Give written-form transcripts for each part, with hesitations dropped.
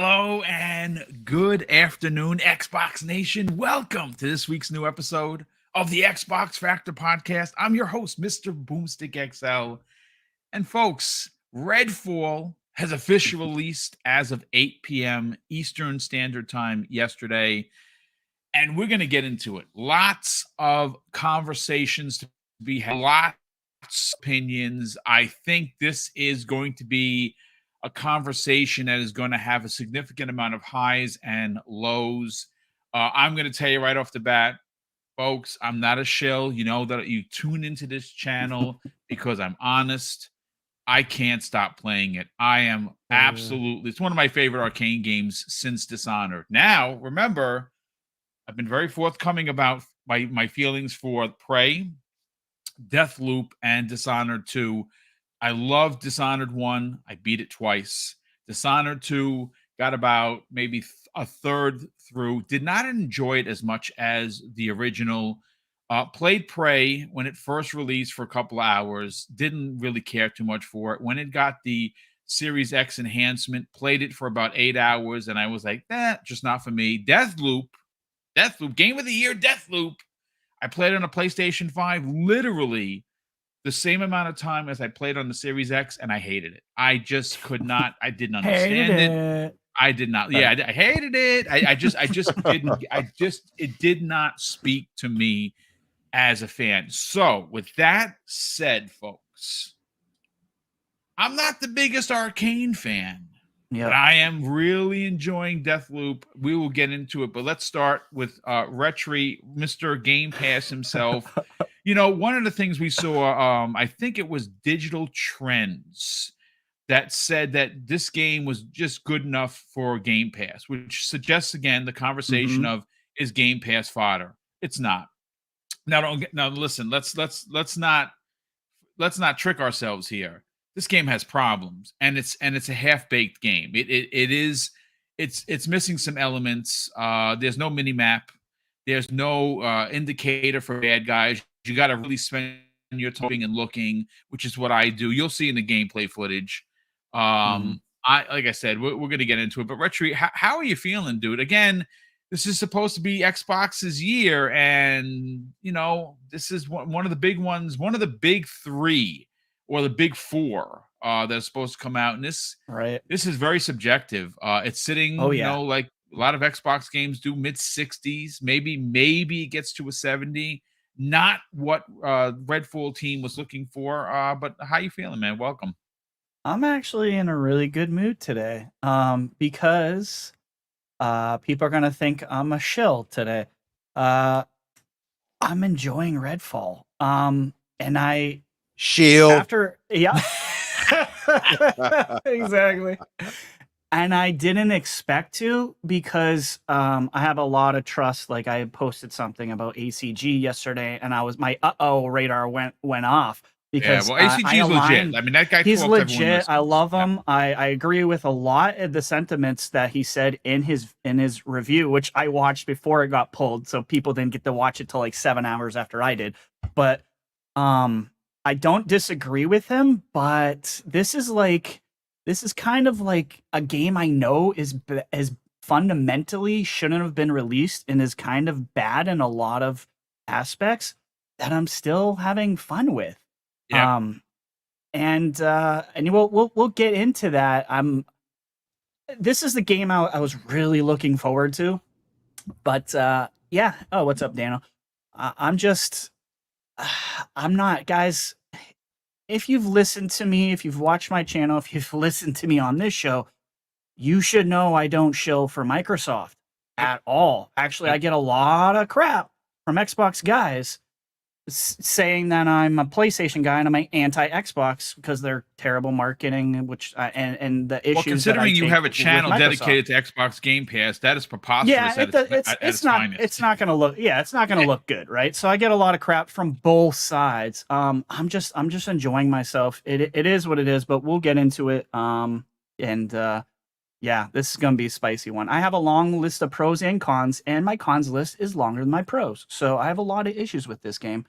Hello and good afternoon, Xbox Nation. Welcome to this week's new episode of the Xbox Factor Podcast. I'm your host, Mr. BoomStick XL. And folks, Redfall has officially released as of 8 p.m. Eastern Standard Time yesterday. And we're going to get into it. Lots of conversations to be had, lots of opinions. I think this is going to be a conversation that is going to have a significant amount of highs and lows. I'm going to tell you right off the bat, folks, I'm not a shill. You know that you tune into this channel because I'm honest. I can't stop playing it. I am absolutely, it's one of my favorite Arkane games since Dishonored. Now, remember, I've been very forthcoming about my feelings for Prey, Deathloop, and Dishonored 2. I love Dishonored 1. I beat it twice. Dishonored 2 got about maybe a third through. Did not enjoy it as much as the original. Played Prey when it first released for a couple of hours. Didn't really care too much for it. When it got the Series X enhancement, played it for about 8 hours, and I was like, just not for me. Deathloop, Game of the Year, Deathloop. I played on a PlayStation 5 literally the same amount of time as I played on the Series X, and I hated it. I just could not. I didn't understand it. I did not. Yeah, I hated it. I just didn't. It did not speak to me as a fan. So, with that said, folks, I'm not the biggest Arkane fan. But I am really enjoying Deathloop. We will get into it, but let's start with Retry, Mr. Game Pass himself. You know, one of the things we saw, I think it was Digital Trends that said that this game was just good enough for Game Pass, which suggests again the conversation of is Game Pass fodder? It's not. Now, listen. Let's not trick ourselves here. This game has problems, and it's a half-baked game. It's missing some elements. There's no mini map. There's no indicator for bad guys. You got to really spend your time and looking, which is what I do. You'll see in the gameplay footage. Like I said, we're going to get into it. But Retry, how are you feeling, dude? Again, this is supposed to be Xbox's year, and you know this is one of the big ones, one of the big three. Or the big four that's supposed to come out. And this is very subjective. It's sitting, you know, like a lot of Xbox games do, mid-60s. Maybe it gets to a 70. Not what Redfall team was looking for. But how you feeling, man? Welcome. I'm actually in a really good mood today because people are going to think I'm a shill today. I'm enjoying Redfall. And I... Shield. Exactly. And I didn't expect to because I have a lot of trust. Like I posted something about ACG yesterday, and my radar went off because ACG is legit. I mean, that guy. He's legit. I love him. I agree with a lot of the sentiments that he said in his review, which I watched before it got pulled, so people didn't get to watch it till like 7 hours after I did. But I don't disagree with him, but this is kind of like a game I know is fundamentally shouldn't have been released and is kind of bad in a lot of aspects that I'm still having fun with. Yeah. And we'll get into that. This is the game I was really looking forward to, but yeah. Oh, what's up, Dano? I'm not, guys. If you've listened to me, if you've watched my channel, if you've listened to me on this show, you should know I don't shill for Microsoft at all. Actually, I get a lot of crap from Xbox guys saying that I'm a PlayStation guy and I'm anti-Xbox because they're terrible marketing, which and the issues. Well, considering you have a channel dedicated to Xbox Game Pass, that is preposterous. Yeah, it's not going to look. Yeah, it's not going to look good, right? So I get a lot of crap from both sides. I'm just enjoying myself. It is what it is, but we'll get into it. Yeah, this is going to be a spicy one. I have a long list of pros and cons, and my cons list is longer than my pros. So I have a lot of issues with this game.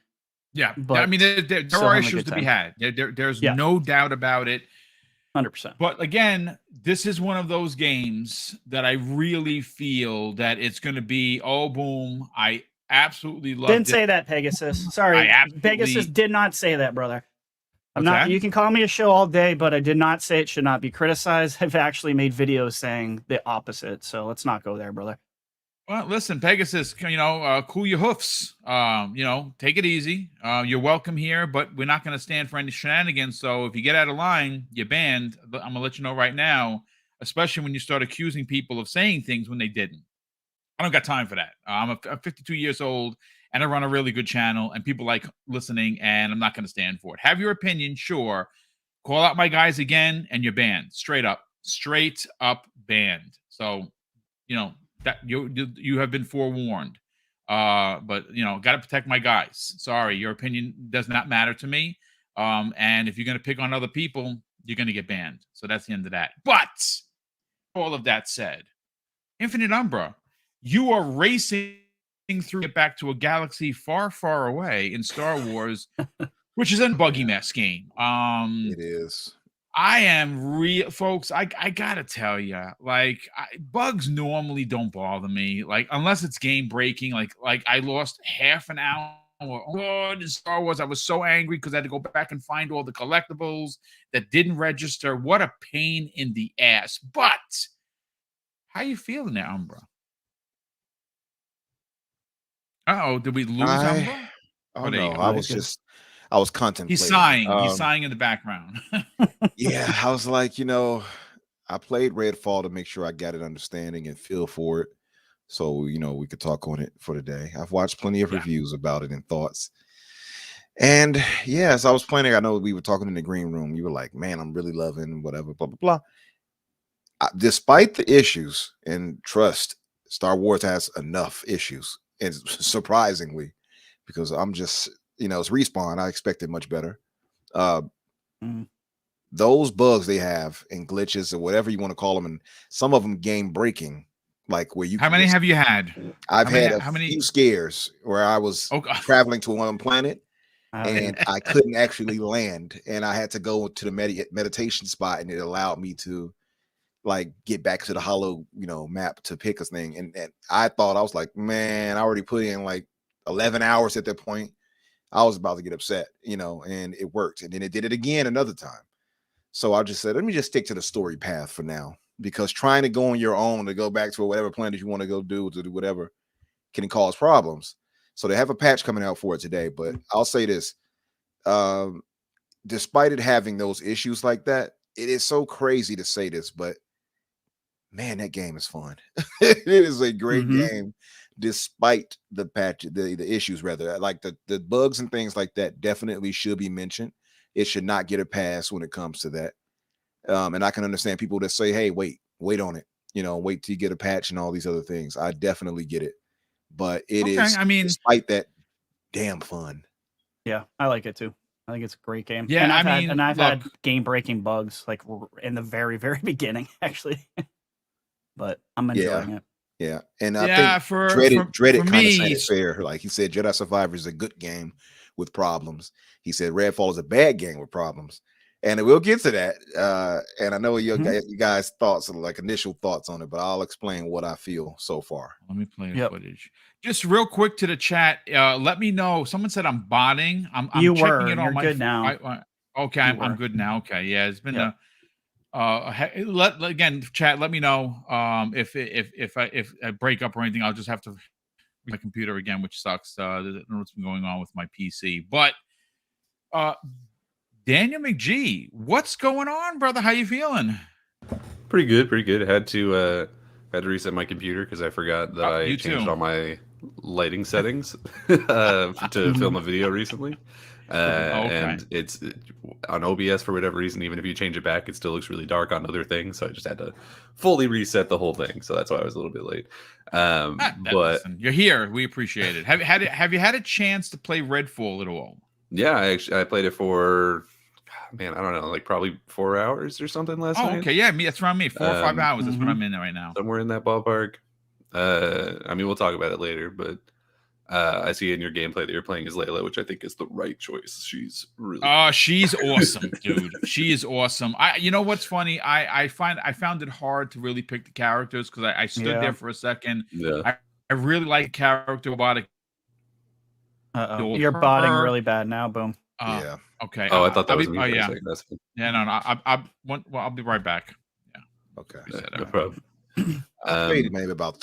Yeah, but I mean, there are issues to be had. There's no doubt about it. 100%. But again, this is one of those games that I really feel that it's going to be, oh, boom. I absolutely love Didn't say that, Pegasus. Sorry. Pegasus did not say that, brother. I'm not. You can call me a show all day, but I did not say it should not be criticized. I've actually made videos saying the opposite. So let's not go there, brother. Well, listen, Pegasus, cool your hoofs. Take it easy. You're welcome here, but we're not going to stand for any shenanigans. So if you get out of line, you're banned. I'm going to let you know right now, especially when you start accusing people of saying things when they didn't. I don't got time for that. I'm 52 years old, and I run a really good channel, and people like listening, and I'm not going to stand for it. Have your opinion, sure. Call out my guys again, and you're banned. Straight up banned. So, that you have been forewarned. But got to protect my guys. Sorry, your opinion does not matter to me. And if you're going to pick on other people, you're going to get banned. So that's the end of that. But all of that said, Infinite Umbra, you are racing through it back to a galaxy far, far away in Star Wars, which is a buggy mess game. It is. I am real, folks. I gotta tell you, bugs normally don't bother me, unless it's game breaking. Like I lost half an hour. In Star Wars, I was so angry because I had to go back and find all the collectibles that didn't register. What a pain in the ass. But how you feeling there, Umbra? Did we lose Umbra? Oh no, I was contemplating. He's sighing. He's sighing in the background. Yeah, I was like, I played Redfall to make sure I got an understanding and feel for it. So, we could talk on it for today. I've watched plenty of reviews about it and thoughts. And as I was playing it, I know we were talking in the green room. You were like, man, I'm really loving whatever, blah, blah, blah. Despite the issues, and trust, Star Wars has enough issues. And surprisingly, because I'm just, it's Respawn. I expected much better. Those bugs they have and glitches or whatever you want to call them, and some of them game breaking, like where you. How many have you had? I've had a few scares where I was traveling to one planet and I couldn't actually land, and I had to go to the meditation spot, and it allowed me to get back to the hollow, map to pick a thing. And I thought, I was like, man, I already put in 11 hours at that point. I was about to get upset, and it worked. And then it did it again another time. So I just said, let me just stick to the story path for now, because trying to go on your own to go back to whatever planet you want to go do whatever can cause problems. So they have a patch coming out for it today. But I'll say this, despite it having those issues like that, it is so crazy to say this, but man, that game is fun. It is a great game, despite the patch, the issues, rather. Like the bugs and things like that definitely should be mentioned. It should not get a pass when it comes to that. And I can understand people that say, hey, wait on it. Wait till you get a patch and all these other things. I definitely get it. But it is, despite that, damn fun. Yeah, I like it too. I think it's a great game. Yeah, and I've had game-breaking bugs in the very, very beginning, actually. But I'm enjoying it. Yeah, and I think Dreaded kind of said it fair. Like he said, Jedi Survivor is a good game with problems. He said Redfall is a bad game with problems, and we'll get to that. And I know you guys' thoughts, initial thoughts on it, but I'll explain what I feel so far. Let me play the footage. Just real quick to the chat. Let me know. Someone said I'm botting. I'm checking it on You're my. Good now. Okay, I'm good now. Okay, yeah, it's been again, chat. Let me know if I break up or anything. I'll just have to my computer again, which sucks. I don't know what's been going on with my PC. But Daniel McGee, what's going on, brother? How you feeling? Pretty good. I had to reset my computer because I forgot that I changed all my lighting settings to film a video recently. And it's on OBS for whatever reason. Even if you change it back, it still looks really dark on other things. So I just had to fully reset the whole thing. So that's why I was a little bit late. But listen, you're here. We appreciate it. Have you had a chance to play Redfall at all? Yeah, I played it for, man, I don't know, probably 4 hours or something last night. Okay, yeah, that's around me. 4 or 5 hours. That's what I'm in right now. Somewhere in that ballpark. We'll talk about it later, but I see in your gameplay that you're playing as Layla, which I think is the right choice. She's really she's awesome, dude. She is awesome. You know what's funny? I found it hard to really pick the characters because I stood there for a second. Yeah. I really like character robotic. You're botting really bad now. Boom. Yeah. Okay. Oh, I thought that was me. Oh, yeah. Yeah, no. I'll be right back. Yeah. Okay. No problem. I played maybe about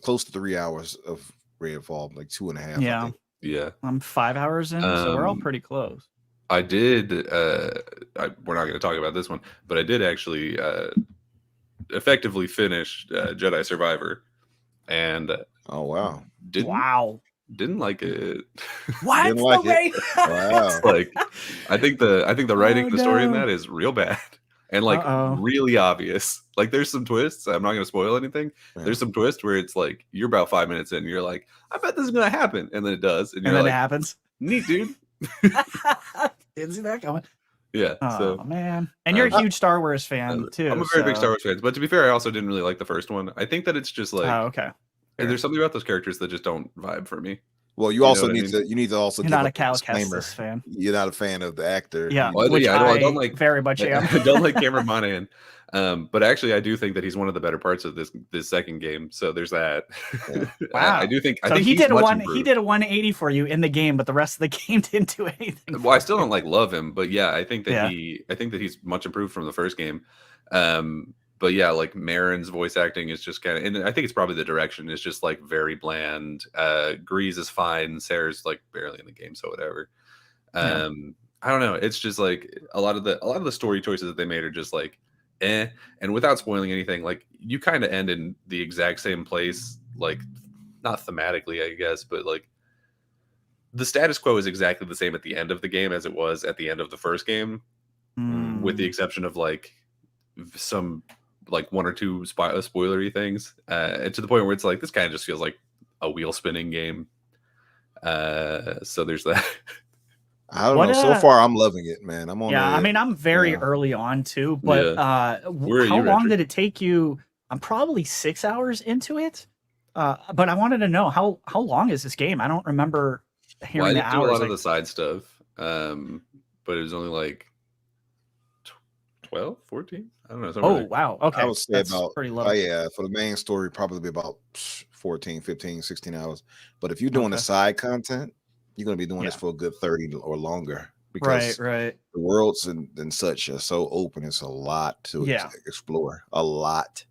close to 3 hours of Redfall, like 2.5. Yeah. I think. Yeah. I'm 5 hours in, so we're all pretty close. I did. We're not going to talk about this one, but I did actually effectively finish Jedi Survivor, and oh wow, didn't like it. What? Didn't like it. Wow. Like, I think the writing, the story in that is real bad and like really obvious. Like, there's some twists. I'm not going to spoil anything. Yeah. There's some twist where it's like you're about 5 minutes in, and you're like, I bet this is going to happen, and then it does, and you're then like, it happens. Neat, dude. Didn't see that coming. Yeah. Oh man, and you're a huge Star Wars fan too. I'm a very big Star Wars fan, but to be fair, I also didn't really like the first one. I think that it's just like, okay. There's something about those characters that just don't vibe for me. Well, you also need to also. You're not a Cal Kestis fan. You're not a fan of the actor. Yeah, I don't like very much. I don't like Cameron Monaghan. But actually, I do think that he's one of the better parts of this second game. So there's that. Yeah. Wow. I do think. So he did a 180 for you in the game, but the rest of the game didn't do anything. Well, I still don't love him, but yeah, I think that he's much improved from the first game. But yeah, like Marin's voice acting is just kind of, and I think it's probably the direction is just like very bland. Grease is fine. Sarah's like barely in the game, so whatever. I don't know. It's just like a lot of the story choices that they made are just like, eh. And without spoiling anything, like you kind of end in the exact same place, like not thematically, I guess, but like the status quo is exactly the same at the end of the game as it was at the end of the first game, with the exception of like some like one or two spoilery things, and to the point where it's like this kind of just feels like a wheel spinning game. So there's that. I don't know. So far, I'm loving it, man. I'm on. I mean, I'm very early on too. But how long did it take you? I'm probably 6 hours into it. But I wanted to know how long is this game? I don't remember hearing the hours. I didn't do a lot of the side stuff, but it was only like 12, 14. I don't know. Wow. Okay. I would say about pretty low. Yeah, for the main story, probably about 14, 15, 16 hours. But if you're doing the side content, you're going to be doing this for a good 30 or longer, because the worlds and such are so open. It's a lot to explore, a lot.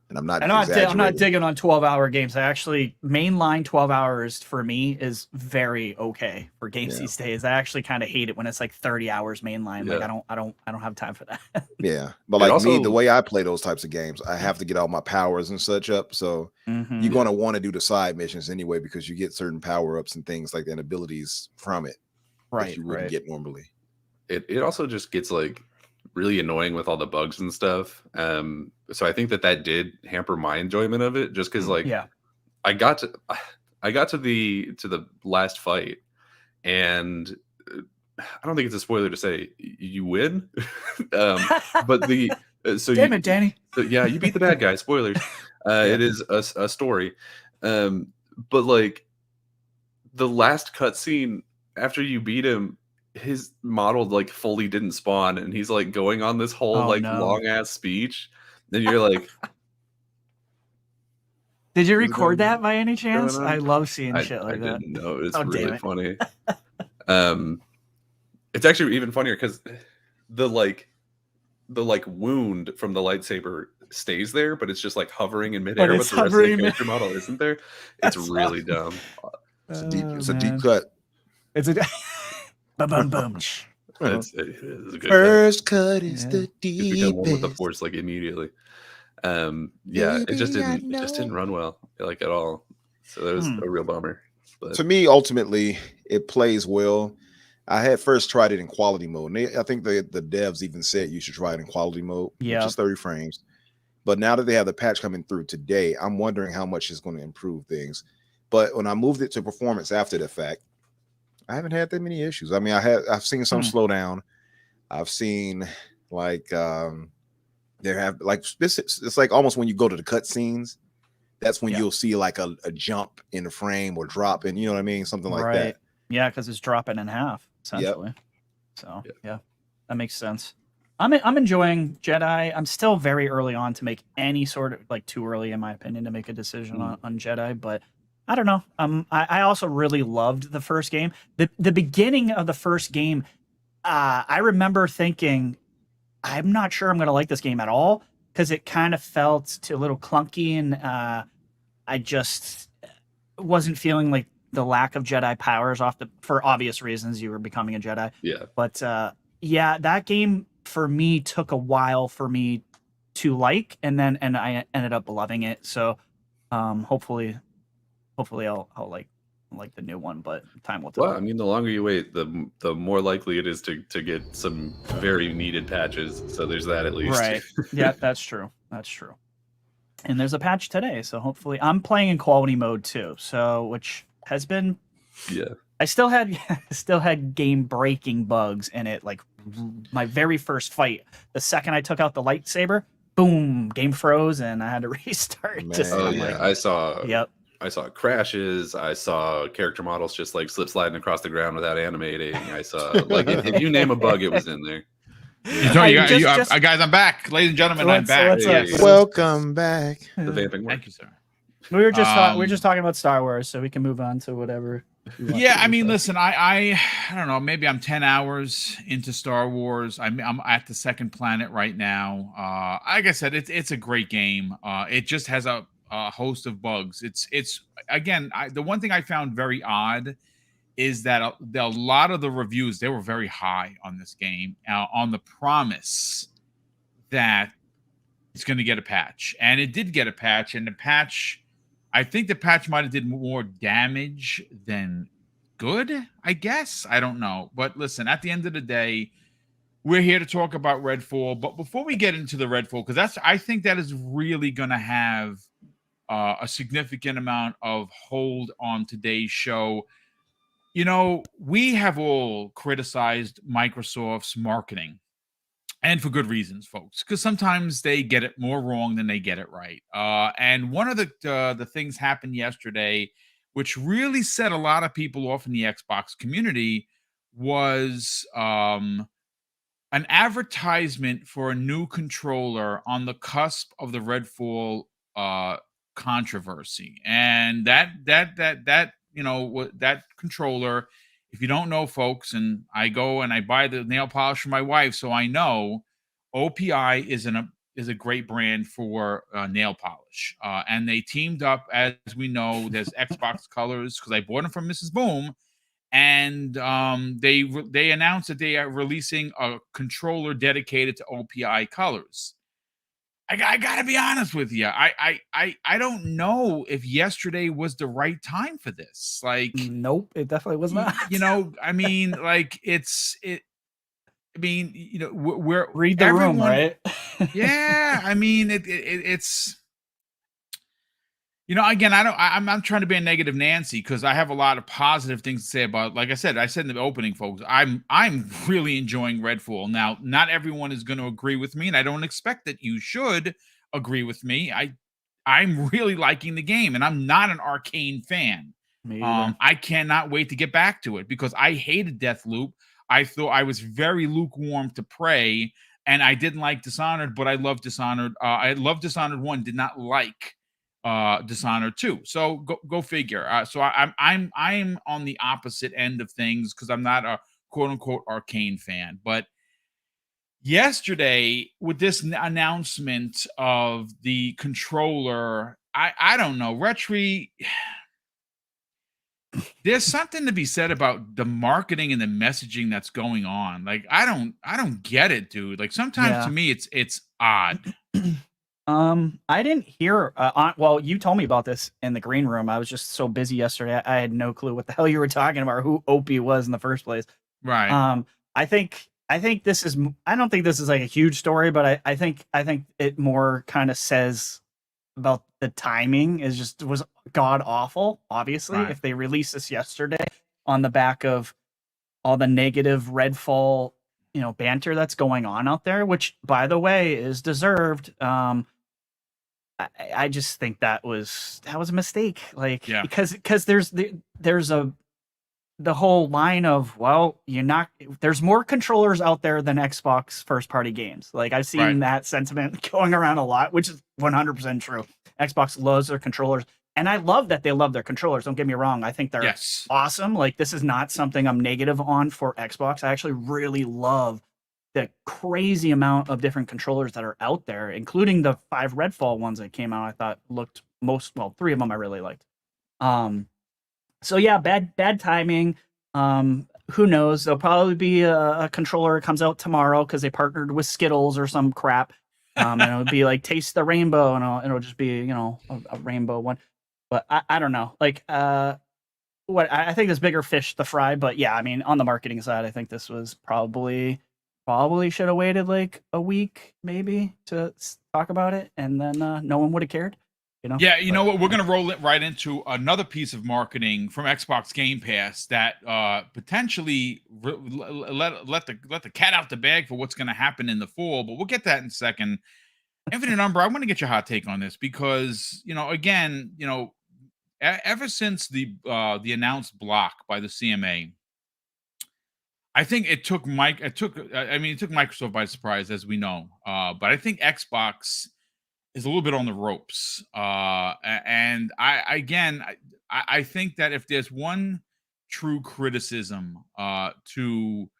And I'm not digging on 12-hour games. I actually, mainline 12 hours for me is very okay for games these days. I actually kind of hate it when it's like 30 hours mainline. Like I don't have time for that. Yeah. But like me, the way I play those types of games, I have to get all my powers and such up. So you're going to want to do the side missions anyway, because you get certain power-ups and things like that, and abilities from it that you wouldn't get normally. It also just gets like really annoying with all the bugs and stuff. So I think that did hamper my enjoyment of it, just because like I got to the last fight, and I don't think it's a spoiler to say you win. But damn it, Danny. You beat the bad guy. Spoilers. It is a story. But like the last cutscene after you beat him, his model like fully didn't spawn, and he's like going on this whole long ass speech. Then you're like, did you record that by any chance? I love seeing shit like that. No, it's really funny. It's actually even funnier because the wound from the lightsaber stays there, but it's just like hovering in midair, but the rest of the character model isn't there. It's really dumb. It's a deep cut. It's a boom boom. It's a good first cut is the deepest. You become one with the Force like immediately. It just didn't run well like at all. So that was a real bummer. But to me, ultimately, it plays well. I had first tried it in quality mode, and I think the devs even said you should try it in quality mode, which is 30 frames. But now that they have the patch coming through today, I'm wondering how much it's going to improve things. But when I moved it to performance after the fact, I haven't had that many issues. I mean, I've seen some slowdown. I've seen like there have like it's like almost when you go to the cutscenes, that's when you'll see like a jump in the frame or drop in, you know what I mean? Something like that. Yeah, because it's dropping in half, essentially. Yep. So yeah, that makes sense. I'm enjoying Jedi. I'm still very early on to make any sort of, like, too early in my opinion to make a decision on Jedi, but I don't know. I also really loved the first game. The beginning of the first game, I remember thinking, I'm not sure I'm going to like this game at all, because it kind of felt a little clunky, and I just wasn't feeling like the lack of Jedi powers for obvious reasons. You were becoming a Jedi. Yeah. But yeah, that game for me took a while for me to like, and I ended up loving it. So hopefully I'll like the new one, but time will tell. Well, I mean, the longer you wait, the more likely it is to get some very needed patches. So there's that at least. Right. Yeah, that's true. That's true. And there's a patch today, so hopefully I'm playing in quality mode too. So, which has been, I still had game breaking bugs in it. Like my very first fight, the second I took out the lightsaber, boom, game froze, and I had to restart. I saw. Yep. I saw crashes. I saw character models just like slip sliding across the ground without animating. I saw, like, if you name a bug, it was in there. Guys, I'm back, ladies and gentlemen. I'm back. Welcome back. The vamping work. Thank you, sir. We were just talking about Star Wars, so we can move on to whatever. Yeah, I mean, listen, I don't know. Maybe I'm 10 hours into Star Wars. I'm at the second planet right now. Like I said, it's a great game. It just has a host of bugs. It's again, the one thing I found very odd is that a lot of the reviews, they were very high on this game, on the promise that it's going to get a patch, and it did get a patch. And the patch, I think the patch might have did more damage than good, I guess. I don't know. But listen, at the end of the day, we're here to talk about Redfall. But before we get into the Redfall, because I think that is really going to have a significant amount of hold on today's show. You know, we have all criticized Microsoft's marketing, and for good reasons, folks, because sometimes they get it more wrong than they get it right. And one of the things happened yesterday, which really set a lot of people off in the Xbox community, was an advertisement for a new controller on the cusp of the Redfall controversy. And that you know, that controller, if you don't know, folks, and I go and I buy the nail polish for my wife, so I know OPI is a great brand for nail polish. And they teamed up, as we know, there's Xbox colors, because I bought them from Mrs. Boom, and they announced that they are releasing a controller dedicated to OPI colors. I gotta be honest with you. I don't know if yesterday was the right time for this. Like, nope, it definitely was not. You know, I mean, like I mean, you know, we're read the room, right? Yeah, I mean, it's. You know, again, I'm not trying to be a negative Nancy, because I have a lot of positive things to say about. Like I said in the opening, folks, I'm really enjoying Redfall. Now, not everyone is going to agree with me, and I don't expect that you should agree with me. I'm really liking the game, and I'm not an Arkane fan. I cannot wait to get back to it, because I hated Deathloop. I thought I was very lukewarm to Prey, and I didn't like Dishonored, but I loved Dishonored. I loved Dishonored 1, did not like Dishonored 2. So go figure. So I'm on the opposite end of things, because I'm not a quote unquote Arkane fan. But yesterday, with this announcement of the controller, I don't know, Retri. There's something to be said about the marketing and the messaging that's going on. Like, I don't get it, dude. Like, sometimes to me it's odd. I didn't hear. Well, you told me about this in the green room. I was just so busy yesterday. I had no clue what the hell you were talking about, or who Opie was in the first place. Right. I think this is. I don't think this is like a huge story, but I think it more kind of says about the timing was god awful. Obviously, if they released this yesterday on the back of all the negative Redfall, you know, banter that's going on out there, which, by the way, is deserved. I just think that was a mistake. Like, yeah. because there's the whole line of, well, there's more controllers out there than Xbox first party games. Like, I've seen that sentiment going around a lot, which is 100% true. Xbox loves their controllers, and I love that they love their controllers. Don't get me wrong. I think they're awesome. Like, this is not something I'm negative on for Xbox. I actually really love the crazy amount of different controllers that are out there, including the 5 Redfall ones that came out. I thought looked 3 of them I really liked. So yeah, bad timing. Who knows? There'll probably be a controller that comes out tomorrow because they partnered with Skittles or some crap. And it'll be like Taste the Rainbow, and it'll just be, a rainbow one. But I don't know. Like, I think there's bigger fish to fry. But yeah, I mean, on the marketing side, I think this was probably should have waited like a week maybe to talk about it, and then no one would have cared. Yeah, you know what? We're going to roll it right into another piece of marketing from Xbox Game Pass that potentially let the cat out the bag for what's going to happen in the fall. But we'll get that in a second. Infinite Number, I want to get your hot take on this because, again, ever since the announced block by the CMA, I think it took Microsoft by surprise, as we know. But I think Xbox is a little bit on the ropes. And I think that if there's one true criticism to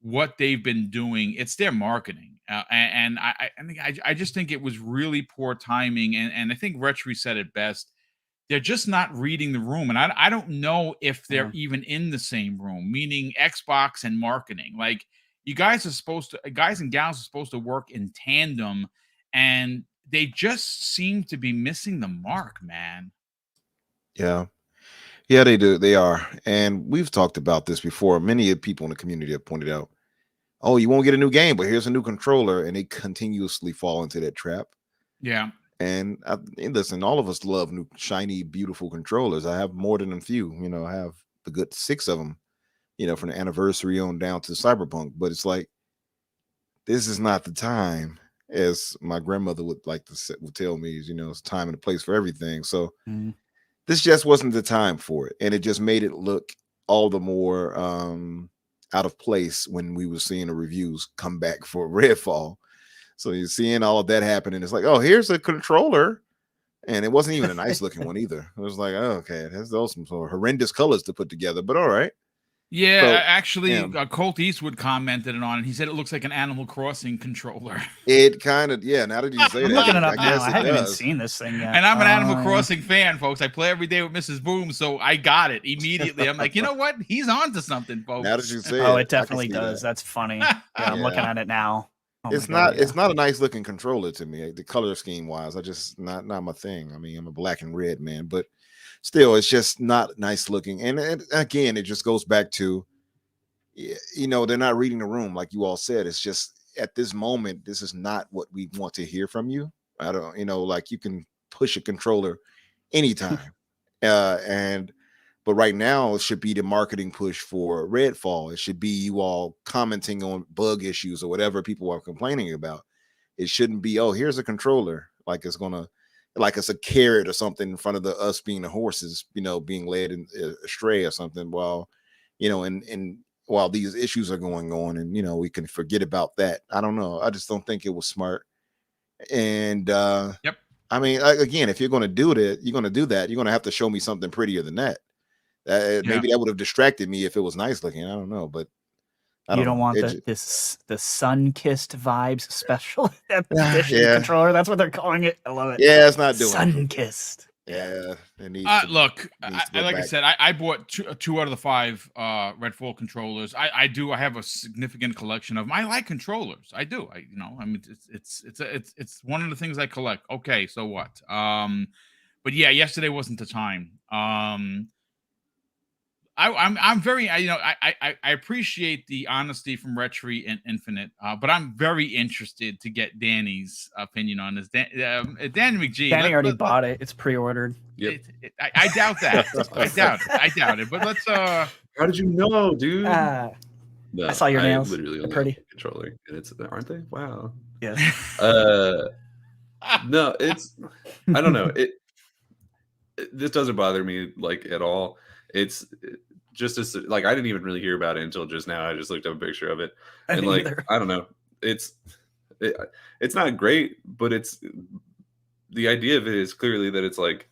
what they've been doing, it's their marketing. And I just think it was really poor timing. And I think Retri said it best. They're just not reading the room. And I don't know if they're even in the same room, meaning Xbox and marketing. Like, guys and gals are supposed to work in tandem, and they just seem to be missing the mark, man. Yeah, they do. They are. And we've talked about this before. Many people in the community have pointed out, oh, you won't get a new game, but here's a new controller. And they continuously fall into that trap. Yeah. And listen, all of us love new, shiny, beautiful controllers. I have more than a few. I have a good 6 of them, from the anniversary on down to Cyberpunk. But it's like, this is not the time, as my grandmother would tell me, it's time and a place for everything. So this just wasn't the time for it. And it just made it look all the more out of place when we were seeing the reviews come back for Redfall. So you're seeing all of that happen, and it's like, oh, here's a controller. And it wasn't even a nice looking one either. It was like, oh, okay, it has those some sort of horrendous colors to put together, but all right. Yeah, so, actually, Colt Eastwood commented on it. He said it looks like an Animal Crossing controller. It kind of, now that you say I'm that, looking it up I now. guess I haven't even seen this thing yet. And I'm an Animal Crossing fan, folks. I play every day with Mrs. Boom, so I got it immediately. I'm like, you know what? He's on to something, folks. Now that you say it definitely does. That's funny. Yeah, I'm looking at it now. Oh, it's not a nice looking controller to me. The color scheme wise, I just not my thing. I mean, I'm a black and red man, but still, it's just not nice looking. And again, it just goes back to, they're not reading the room, like you all said. It's just at this moment, this is not what we want to hear from you. I don't, like you can push a controller anytime, but right now it should be the marketing push for Redfall. It should be you all commenting on bug issues or whatever people are complaining about. It shouldn't be, oh, here's a controller, like it's a carrot or something in front of us being the horses, being led astray or something. While, and while these issues are going on, and we can forget about that. I don't know. I just don't think it was smart. And yep. I mean, again, if you're going to do that, you're going to have to show me something prettier than that. Maybe that would have distracted me if it was nice looking. I don't know, but you don't want the sun-kissed vibes special edition controller. That's what they're calling it. I love it. Yeah, it's not doing sun-kissed. Yeah, it needs look, like I said, I bought two out of the 5 Redfall controllers. I have a significant collection of them. I like controllers. I do. I mean, it's one of the things I collect. Okay, so what? But yeah, yesterday wasn't the time. I'm very, I appreciate the honesty from Retri and Infinite, but I'm very interested to get Danny's opinion on this. Danny McGee. Danny already bought it. It's pre-ordered. Yep. I doubt that. I doubt it. But let's. How did you know, dude? No, I saw your nails. Literally They're pretty controller, and aren't they? Wow. Yeah. No, I don't know. This doesn't bother me like at all. It's just as like I didn't even really hear about it until just now. I just looked up a picture of it, and like I don't know. It's not great, but the idea of it is clearly that it's like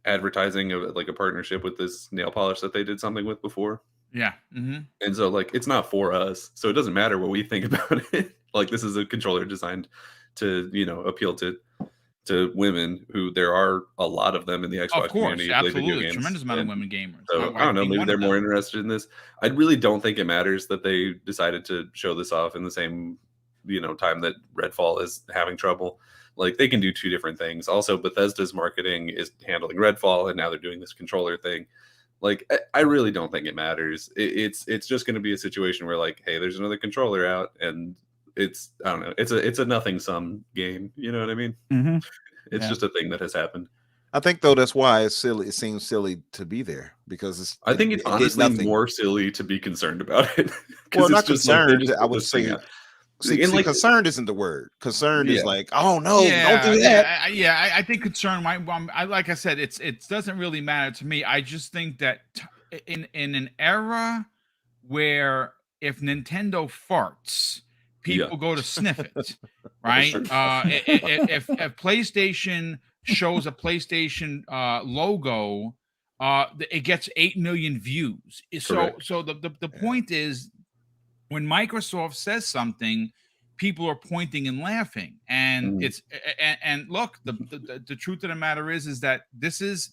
advertising of like a partnership with this nail polish that they did something with before. Yeah. And so like it's not for us, so it doesn't matter what we think about it. Like this is a controller designed to appeal to women, who there are a lot of them in the Xbox community. Absolutely, tremendous amount of women gamers. So I don't know, maybe they're more interested in this. I really don't think it matters that they decided to show this off in the same time that Redfall is having trouble. Like they can do two different things. Also, Bethesda's marketing is handling Redfall, and now they're doing this controller thing. Like I really don't think it matters. It's just going to be a situation where like, hey, there's another controller out, and it's I don't know. It's a nothing sum game. You know what I mean? Mm-hmm. It's just a thing that has happened. I think though that's why it's silly. It seems silly to be there because I think it's honestly more silly to be concerned about it. Well, not just concerned. I would say. See, concerned isn't the word. Concerned is like, oh no, don't do that. I think concern might. Like I said, it doesn't really matter to me. I just think that in an era where if Nintendo farts, people go to sniff it, right? If PlayStation shows a PlayStation logo, it gets 8 million views. So the point is, when Microsoft says something, people are pointing and laughing, and it's and look, the truth of the matter is that this is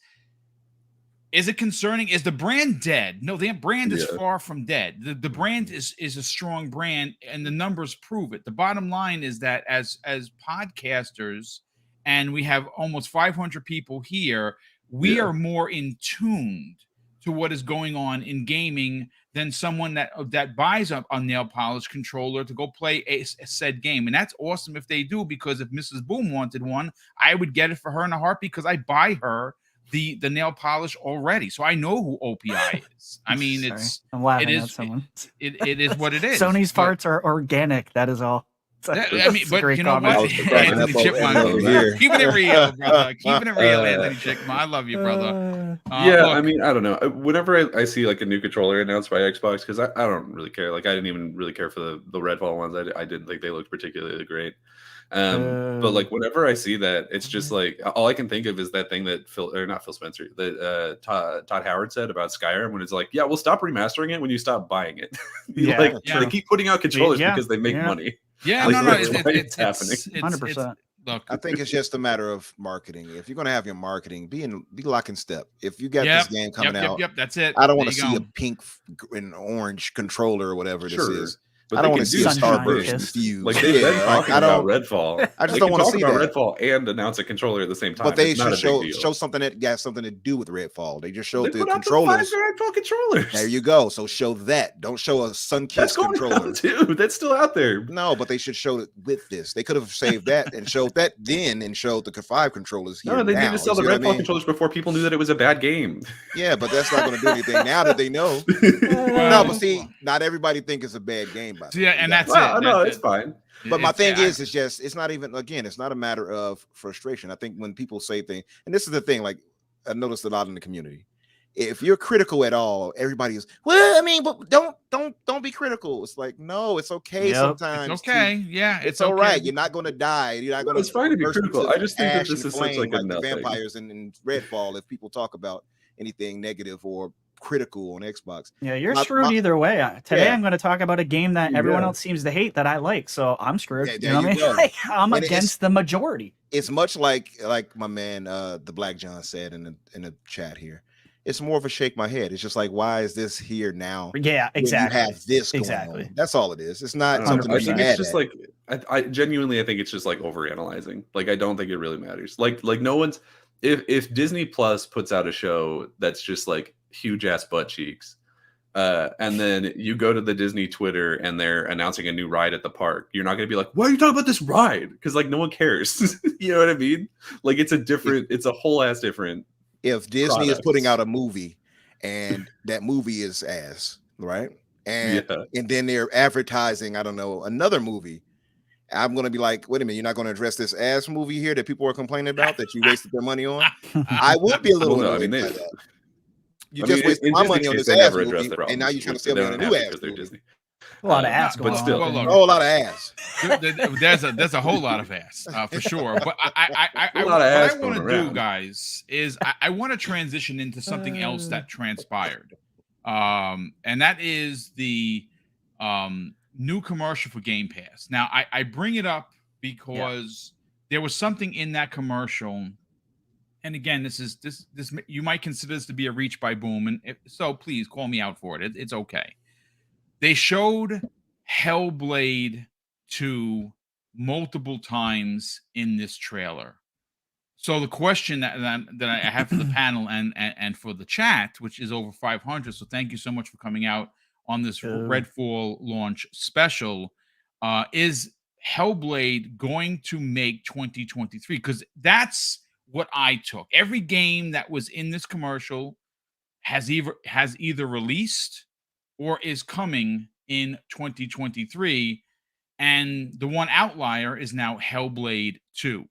it concerning? Is the brand dead? No, the brand is far from dead. The brand is a strong brand, and the numbers prove it. The bottom line is that as podcasters, and we have almost 500 people here, we are more in tuned to what is going on in gaming than someone that buys a nail polish controller to go play a said game. And that's awesome if they do, because if Mrs. Boom wanted one, I would get it for her in a heartbeat, because I buy her the nail polish already. So I know who OPI is. I mean, I'm laughing at someone. It is what it is. Sony's farts are organic. That is all. I mean, but you know what? Anthony Chipmunk, keeping it real, brother. Keeping it real, Anthony Chipmunk. I love you, brother. I mean, I don't know. Whenever I see like a new controller announced by Xbox, because I don't really care. Like I didn't even really care for the Redfall ones. I didn't think they looked particularly great. But like whenever I see that, it's just like all I can think of is that thing that not Phil Spencer, that Todd Howard said about Skyrim, when it's like, yeah, we'll stop remastering it when you stop buying it. They keep putting out controllers because they make money. Yeah, like, it's happening. 100%. Look, I think it's just a matter of marketing. If you're going to have your marketing, be lock in step. If you got this game coming out, that's it. I don't want to see a pink and orange controller or whatever this is. But I don't want to see a Starburst infused. Like they've been talking about Redfall. I just don't want to see that. Redfall and announce a controller at the same time. But they should show something that got something to do with Redfall. They just showed the controllers. Redfall controllers. There you go. So show that. Don't show a Sunkist controller. Dude, that's still out there. No, but they should show it with this. They could have saved that and showed that then and showed the 5 controllers here. No, they need to sell the Redfall controllers before people knew that it was a bad game. Yeah, but that's not going to do anything now that they know. No, but see, not everybody think it's a bad game. And that's no, it's fine. But my thing is, it's not even, again, it's not a matter of frustration. I think when people say things, and this is the thing, like I noticed a lot in the community. If you're critical at all, everybody is, well, I mean, but don't be critical. It's like, no, it's okay sometimes. It's okay. It's all okay. right. You're not going to die. You're not going to. It's fine to be critical. I just think that this is such like a vampires in Redfall. If people talk about anything negative or critical on Xbox. Yeah, you're screwed either way. Today I'm going to talk about a game that everyone else seems to hate that I like, so I'm screwed. You know what I mean? I'm against the majority. It's much like my man the Black John said in the chat here. It's more of a shake my head. It's just like, why is this here now? Yeah, exactly. You have this going on. That's all it is. It's not something I think it's just like I genuinely think it's just like overanalyzing. Like I don't think it really matters. Like no one's if Disney Plus puts out a show that's just like huge ass butt cheeks, and then you go to the Disney Twitter and they're announcing a new ride at the park, you're not going to be like, why are you talking about this ride? Because like no one cares. You know what I mean? Like it's a whole ass different. If Disney is putting out a movie and that movie is ass, right? And then they're advertising, I don't know, another movie, I'm gonna be like, wait a minute, you're not gonna address this ass movie here that people are complaining about that you wasted their money on. I would be a little annoyed by that. You just wasted my money on this ass movie, and now you're trying to sell me on a new ass movie. Disney. A lot of ass, but still, a whole lot of ass. There's a whole lot of ass for sure. But what I want to do, guys, is I want to transition into something else that transpired, and that is the new commercial for Game Pass. Now, I bring it up because there was something in that commercial. And again, this you might consider this to be a reach by Boom, and so please call me out for it. It's okay. They showed Hellblade 2 multiple times in this trailer. So the question that I have for the panel and for the chat, which is over 500, so thank you so much for coming out on this Redfall launch special, is Hellblade going to make 2023? Because that's what I took. Every game that was in this commercial has either released or is coming in 2023, and the one outlier is now Hellblade 2.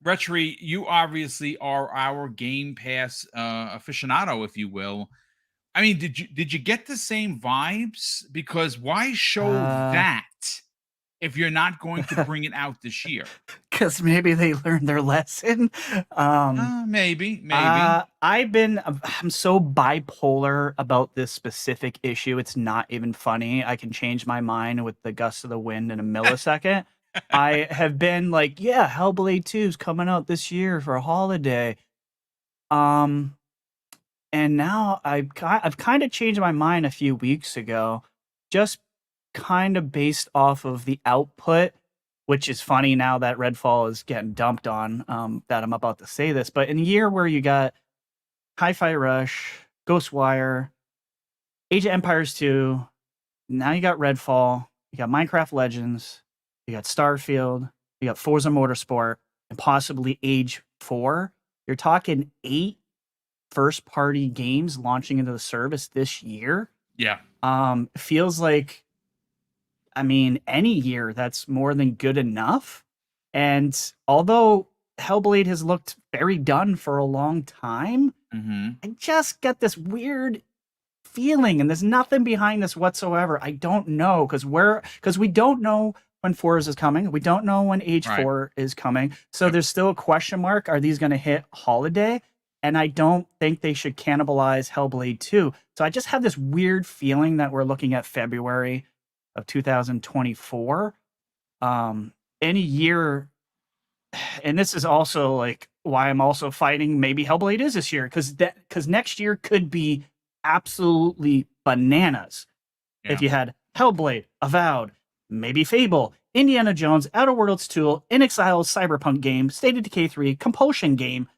Retri, you obviously are our Game Pass aficionado, if you will. I mean, did you get the same vibes? Because why show that if you're not going to bring it out this year? Because maybe they learned their lesson. Maybe. I'm so bipolar about this specific issue. It's not even funny. I can change my mind with the gust of the wind in a millisecond. I have been like, yeah, Hellblade 2 is coming out this year for a holiday. And now I've kind of changed my mind a few weeks ago, just kind of based off of the output, which is funny now that Redfall is getting dumped on, that I'm about to say this. But in a year where you got Hi-Fi Rush, Ghostwire, Age of Empires 2, now you got Redfall, you got Minecraft Legends, you got Starfield, you got Forza Motorsport, and possibly Age 4. You're talking 8 first-party games launching into the service this year. Yeah. Feels like, I mean, any year that's more than good enough. And although Hellblade has looked very done for a long time, I just get this weird feeling, and there's nothing behind this whatsoever. I don't know, because we don't know when Forza is coming. We don't know when Age 4 is coming. So there's still a question mark. Are these going to hit holiday? And I don't think they should cannibalize Hellblade 2. So I just have this weird feeling that we're looking at February of 2024. Any year, and this is also like why I'm also fighting maybe Hellblade is this year, because next year could be absolutely bananas. If you had Hellblade, Avowed, maybe Fable, Indiana Jones, Outer Worlds 2, In Exile's Cyberpunk game, State of Decay 3, Compulsion game,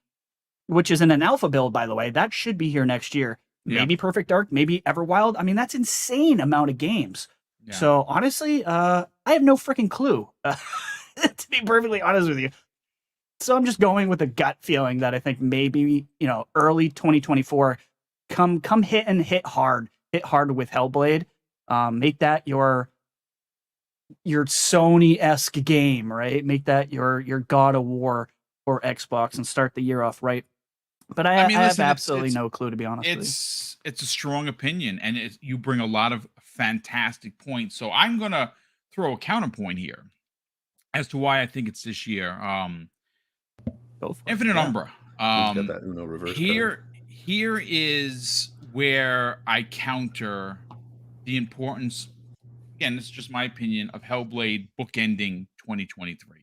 which is in an alpha build, by the way, that should be here next year. Maybe Perfect Dark, maybe Everwild. I mean, that's insane amount of games. Yeah. So honestly, I have no freaking clue, to be perfectly honest with you. So I'm just going with a gut feeling that I think maybe, early 2024, come hit hard with Hellblade. Make that your Sony-esque game, right? Make that your God of War for Xbox and start the year off right. But I have absolutely no clue, to be honest with you. It's a strong opinion, and you bring a lot of fantastic points. So I'm going to throw a counterpoint here as to why I think it's this year. Infinite Umbra. Got that Uno reverse here is where I counter the importance, again, this is just my opinion, of Hellblade bookending 2023.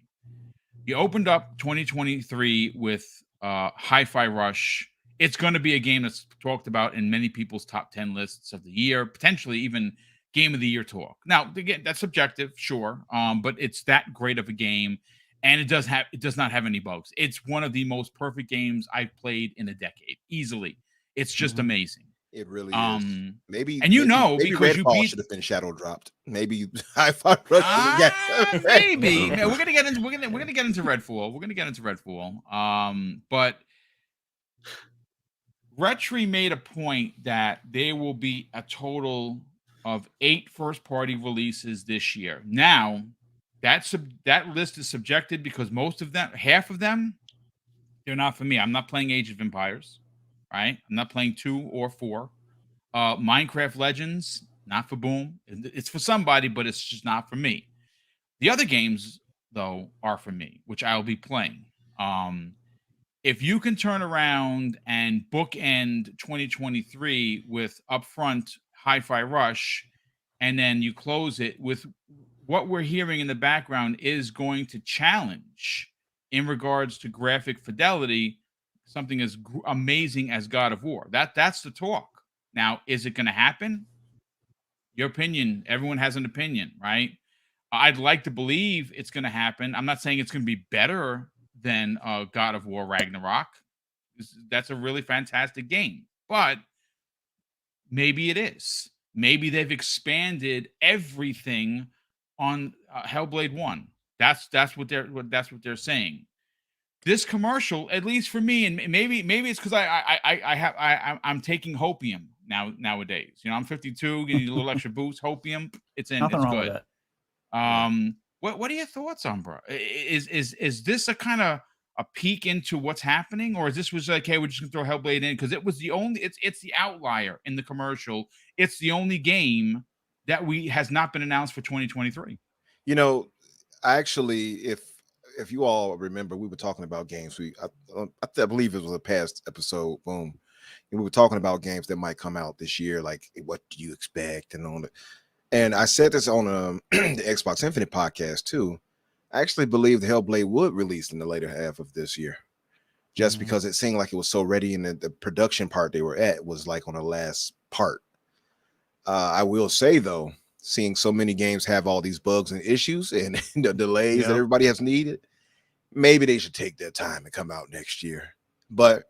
You opened up 2023 with Hi-Fi Rush. It's going to be a game that's talked about in many people's top 10 lists of the year, potentially even Game of the Year talk. Now, again, that's subjective, sure, but it's that great of a game, and it does not have any bugs. It's one of the most perfect games I've played in a decade, easily. It's just amazing. It really is. Maybe because Redfall you should have been shadow dropped. Maybe Hi-Fi Rush. Maybe we're gonna get into Redfall. We're gonna get into Redfall. But Retri made a point that there will be a total of 8 first-party releases this year. Now, that list is subjected because half of them, they're not for me. I'm not playing Age of Empires, right? I'm not playing 2 or 4. Minecraft Legends, not for Boom. It's for somebody, but it's just not for me. The other games, though, are for me, which I'll be playing. If you can turn around and bookend 2023 with Upfront, Hi-Fi Rush, and then you close it with what we're hearing in the background is going to challenge in regards to graphic fidelity something as amazing as God of War. That's the talk. Now, is it going to happen? Your opinion. Everyone has an opinion, right? I'd like to believe it's going to happen. I'm not saying it's going to be better than God of War Ragnarok. That's a really fantastic game, but maybe it is. Maybe they've expanded everything on Hellblade 1. That's what they're saying. This commercial, at least for me, and maybe it's because I'm taking hopium nowadays. You know, I'm 52, getting a little extra boost. Hopium, it's in. Nothing it's wrong good. with it. What are your thoughts on, bro? Is this a kind of a peek into what's happening, or is this was like, hey, we're just gonna throw Hellblade in because it was the only it's the outlier in the commercial. It's the only game that has not been announced for 2023. You know, actually, if you all remember, we were talking about games. I believe it was a past episode, Boom, and we were talking about games that might come out this year. Like, what do you expect? And I said this on the Xbox Infinite podcast too. I actually believe the Hellblade would release in the later half of this year, just because it seemed like it was so ready, and the production part they were at was like on the last part. I will say though, seeing so many games have all these bugs and issues and the delays that everybody has needed, maybe they should take their time and come out next year. But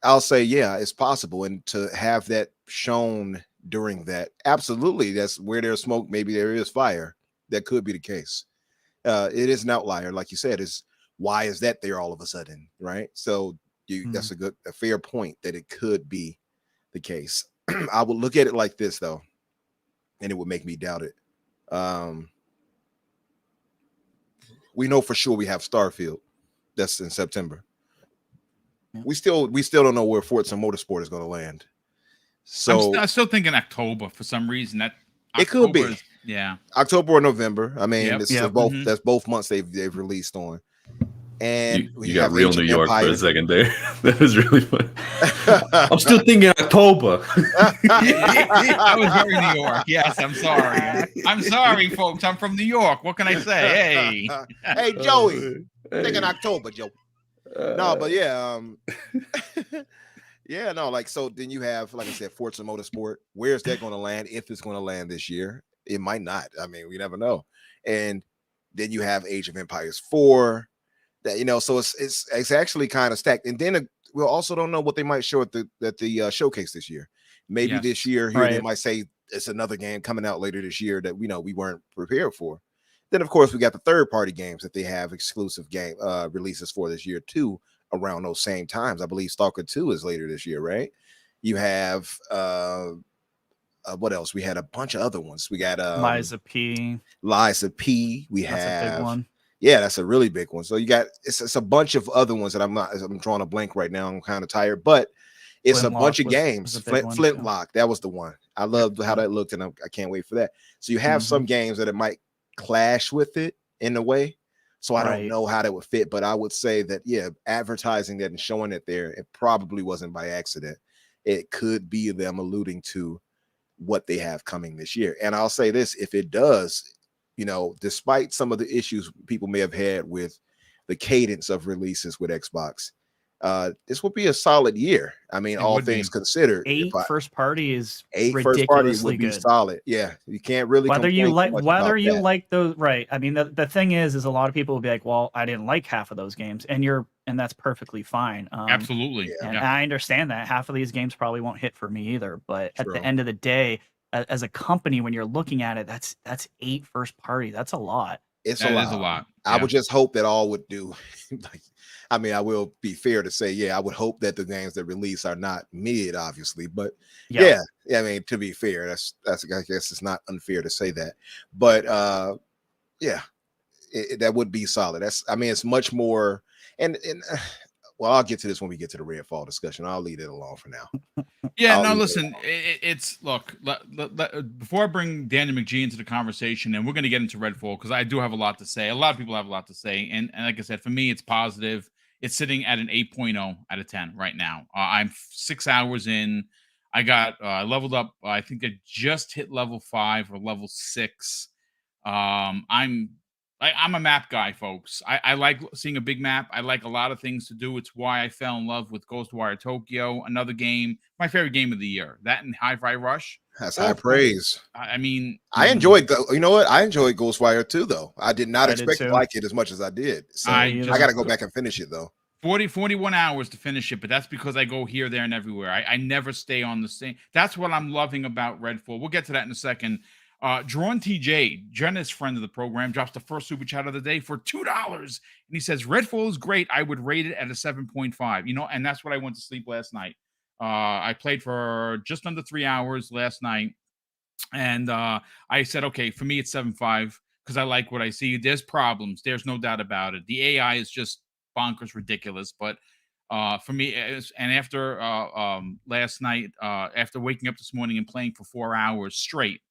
I'll say, yeah, it's possible. And to have that shown during that, absolutely, that's where there's smoke, maybe there is fire. That could be the case. It is an outlier, like you said. Is why is that there all of a sudden, right? So that's a fair point that it could be the case. I would look at it like this though, and it would make me doubt it. We know for sure we have Starfield. That's in September. Yeah. We still don't know where Forza Motorsport is going to land. So I'm still thinking October for some reason. That it could be, October or November. I mean, both. That's both months they've released on. And you got real New York for a second there. That was really fun. I'm still thinking October. I was very New York. Yes, I'm sorry. I'm sorry, folks. I'm from New York. What can I say? Hey, Joey. Thinking October, Joe. No, but like, so then you have, like I said, Forza Motorsport. Where's that going to land? If it's going to land this year, it might not. I mean, we never know. And then you have Age of Empires 4. That, so it's actually kind of stacked. And then we also don't know what they might show at the showcase this year. Maybe this year here they might say it's another game coming out later this year that we weren't prepared for. Then of course we got the third-party games that they have exclusive game releases for this year too, around those same times. I believe Stalker 2 is later this year, right? You have what else? We had a bunch of other ones. We got Liza P. We That's a big one. Yeah, that's a really big one. So you got it's a bunch of other ones that I'm drawing a blank right now. I'm kind of tired, but it's a bunch of games. Flintlock, that was the one. I loved how that looked, and I can't wait for that. So you have some games that it might clash with it in a way. So I don't know how that would fit, but I would say that advertising that and showing it there, it probably wasn't by accident. It could be them alluding to what they have coming this year. And I'll say this: if it does, despite some of the issues people may have had with the cadence of releases with Xbox, this would be a solid year. I mean, all things considered, 8 first party is 8 first party would be good. solid. Yeah, you can't really whether you like those, right? I mean, the thing is a lot of people will be like, well, I didn't like half of those games, and that's perfectly fine. Absolutely, and I understand that half of these games probably won't hit for me either. But at the end of the day, as a company, when you're looking at it, that's 8 first party. That's a lot. It's a lot. I would just hope that all would do. I mean, I will be fair to say, yeah, I would hope that the games that release are not mid, obviously, but yeah, I mean, to be fair, that's I guess it's not unfair to say that, but yeah, that would be solid. I mean, it's much more, and well, I'll get to this when we get to the Redfall discussion. I'll leave it alone for now. Yeah, no, listen, it's look, before I bring Daniel McGee into the conversation, and we're going to get into Redfall because I do have a lot to say. A lot of people have a lot to say, and like I said, for me, it's positive. It's sitting at an 8.0 out of 10 right now. I'm 6 hours in. I got leveled up. I think I just hit level 5 or level 6. I'm a map guy, folks. I like seeing a big map. I like a lot of things to do. It's why I fell in love with Ghostwire Tokyo, another game, my favorite game of the year. That and Hi-Fi Rush. That's high praise. I mean, I enjoyed you know what? I enjoyed Ghostwire too, though. I did not expect to like it as much as I did. So I got to go back and finish it, though. 41 hours to finish it, but that's because I go here, there, and everywhere. I never stay on the same. That's what I'm loving about Redfall. We'll get to that in a second. Drawn TJ, Jenna's friend of the program, drops the first super chat of the day for $2. And he says, Redfall is great. I would rate it at a 7.5. You know, and that's what I went to sleep last night. I played for just under 3 hours last night. And I said, okay, for me, it's 7.5 because I like what I see. There's problems. There's no doubt about it. The AI is just bonkers ridiculous. But for me, and after last night, after waking up this morning and playing for 4 hours straight,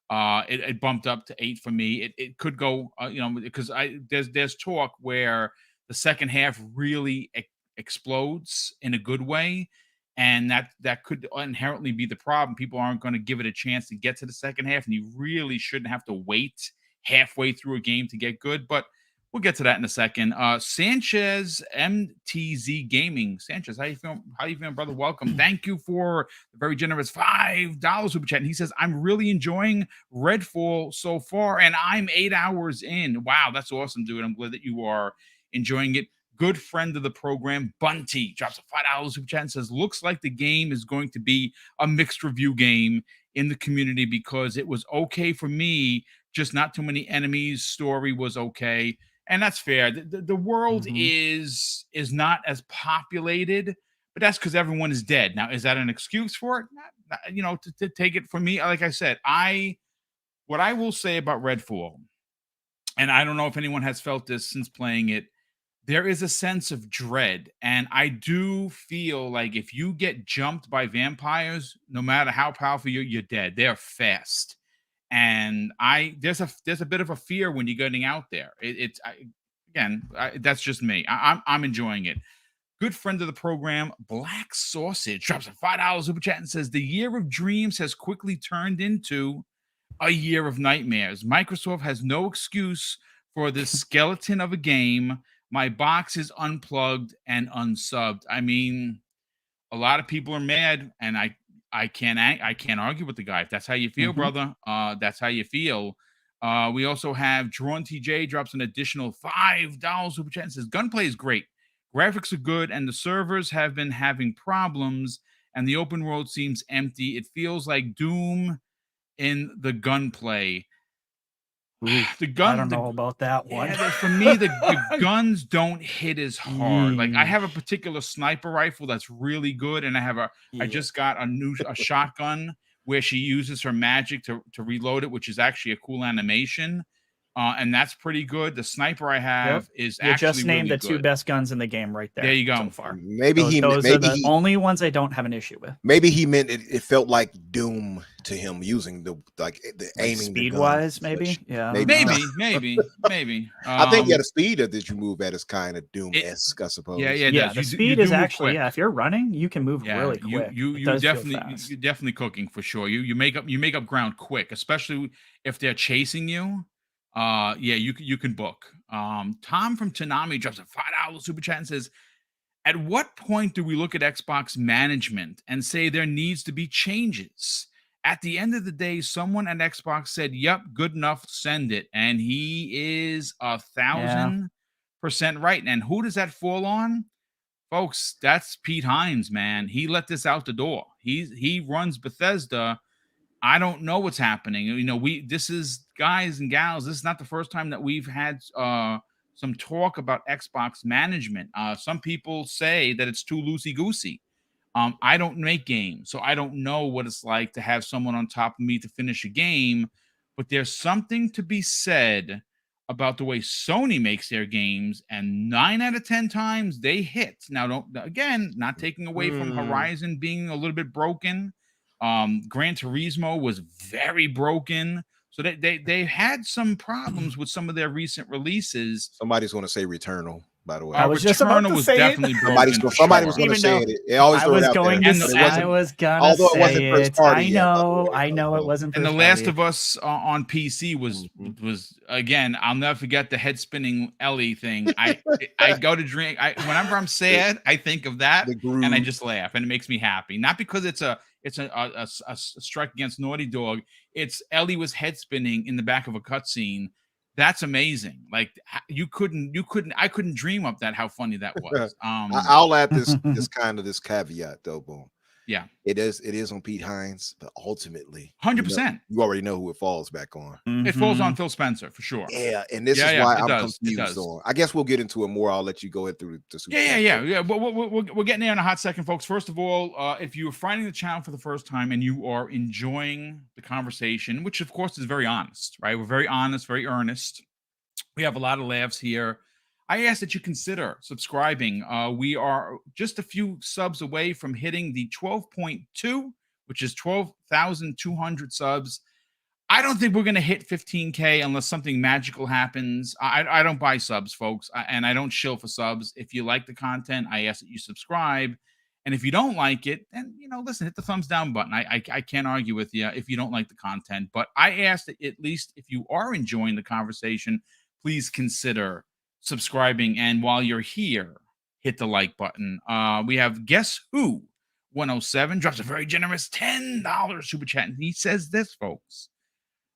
it bumped up to 8 for me. It could go, you know, because there's talk where the second half really explodes in a good way, and that could inherently be the problem. People aren't going to give it a chance to get to the second half, and you really shouldn't have to wait halfway through a game to get good. But we'll get to that in a second. Sanchez MTZ Gaming. Sanchez, how you feeling? How you feeling, brother? Welcome. Thank you for the very generous $5 super chat. And he says, I'm really enjoying Redfall so far, and I'm 8 hours in. Wow, that's awesome, dude. I'm glad that you are enjoying it. Good friend of the program, Bunty, drops a $5 super chat and says, looks like the game is going to be a mixed review game in the community because it was okay for me, just not too many enemies. Story was okay. And that's fair. The world is not as populated, but that's because everyone is dead. Now, is that an excuse for it? Not, you know, to take it from me, like I said, what I will say about Redfall, and I don't know if anyone has felt this since playing it, there is a sense of dread. And I do feel like if you get jumped by vampires, no matter how powerful you're dead. They're fast. And there's a bit of a fear when you're getting out there. That's just me. I'm enjoying it. Good friend of the program, Black Sausage, drops a $5 super chat and says, the year of dreams has quickly turned into a year of nightmares. Microsoft has no excuse for this skeleton of a game. My box is unplugged and unsubbed. I mean, a lot of people are mad, and I can't argue with the guy. If that's how you feel, brother, that's how you feel. We also have Drawn TJ drops an additional $5 super chat and says, gunplay is great. Graphics are good, and the servers have been having problems, and the open world seems empty. It feels like Doom in the gunplay. I don't know about that one. Yeah, for me, the guns don't hit as hard. Like I have a particular sniper rifle that's really good, and I just got a shotgun where she uses her magic to reload it, which is actually a cool animation. And that's pretty good. The sniper I have is you actually just named really the two best guns in the game right there. There you go. So far. Maybe those are the only ones I don't have an issue with. Maybe he meant it felt like Doom to him using the aiming speed wise, maybe. Yeah. Maybe. I think the speed that you move at is kind of Doom-esque, I suppose. Yeah. The speed is actually if you're running, you can move really quick. You're definitely cooking for sure. You make up ground quick, especially if they're chasing you. You can book. Tom from Tanami drops a $5 super chat and says, at what point do we look at Xbox management and say there needs to be changes? At the end of the day, someone at Xbox said, yep, good enough, send it. And he is 1,000% right. And who does that fall on? Folks, that's Pete Hines, man. He let this out the door. He runs Bethesda. I don't know what's happening. You know, this is guys and gals. This is not the first time that we've had some talk about Xbox management. Some people say that it's too loosey-goosey. I don't make games, so I don't know what it's like to have someone on top of me to finish a game. But there's something to be said about the way Sony makes their games, and 9 out of 10 times they hit. Now, not taking away from Horizon being a little bit broken. Gran Turismo was very broken. So they had some problems with some of their recent releases. Somebody's going to say Returnal, by the way. I was just about to say definitely somebody was going to say it. It always I was going to say it. Although it wasn't first party. I know it wasn't first party. And The Last of Us on PC was again, I'll never forget the head spinning Ellie thing. I go to drink. Whenever I'm sad, I think of that and I just laugh, and it makes me happy. Not because it's a strike against Naughty Dog. It's Ellie was head spinning in the back of a cutscene. That's amazing. Like I couldn't dream up that, how funny that was. I'll add this caveat though, Boom. Yeah, it is on Pete Hines, but ultimately 100%. You already know who it falls back on. It falls on Phil Spencer for sure. Yeah, and this is why I'm confused on. I guess we'll get into it more. I'll let you go ahead through the super. Yeah. But we're getting there in a hot second, folks. First of all, if you're finding the channel for the first time and you are enjoying the conversation, which of course is very honest, right? We're very honest, very earnest. We have a lot of laughs here. I ask that you consider subscribing. We are just a few subs away from hitting the 12.2, which is 12,200 subs. I don't think we're going to hit 15K unless something magical happens. I don't buy subs, folks, and I don't shill for subs. If you like the content, I ask that you subscribe. And if you don't like it, then, listen, hit the thumbs down button. I can't argue with you if you don't like the content. But I ask that at least if you are enjoying the conversation, please consider subscribing, and while you're here, hit the like button. We have Guess Who 107 drops a very generous $10 super chat, and he says this, folks.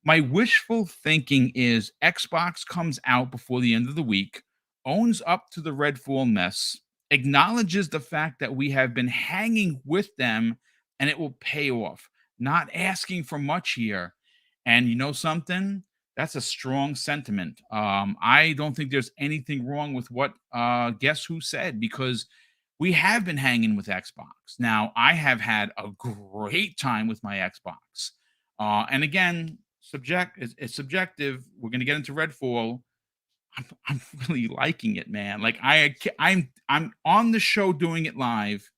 My wishful thinking is Xbox comes out before the end of the week, owns up to the Redfall mess, acknowledges the fact that we have been hanging with them, and it will pay off. Not asking for much here. And you know something? That's a strong sentiment. I don't think there's anything wrong with what Guess Who said, because we have been hanging with Xbox. Now, I have had a great time with my Xbox. And again, it's subjective. We're going to get into Redfall. I'm really liking it, man. Like I'm on the show doing it live,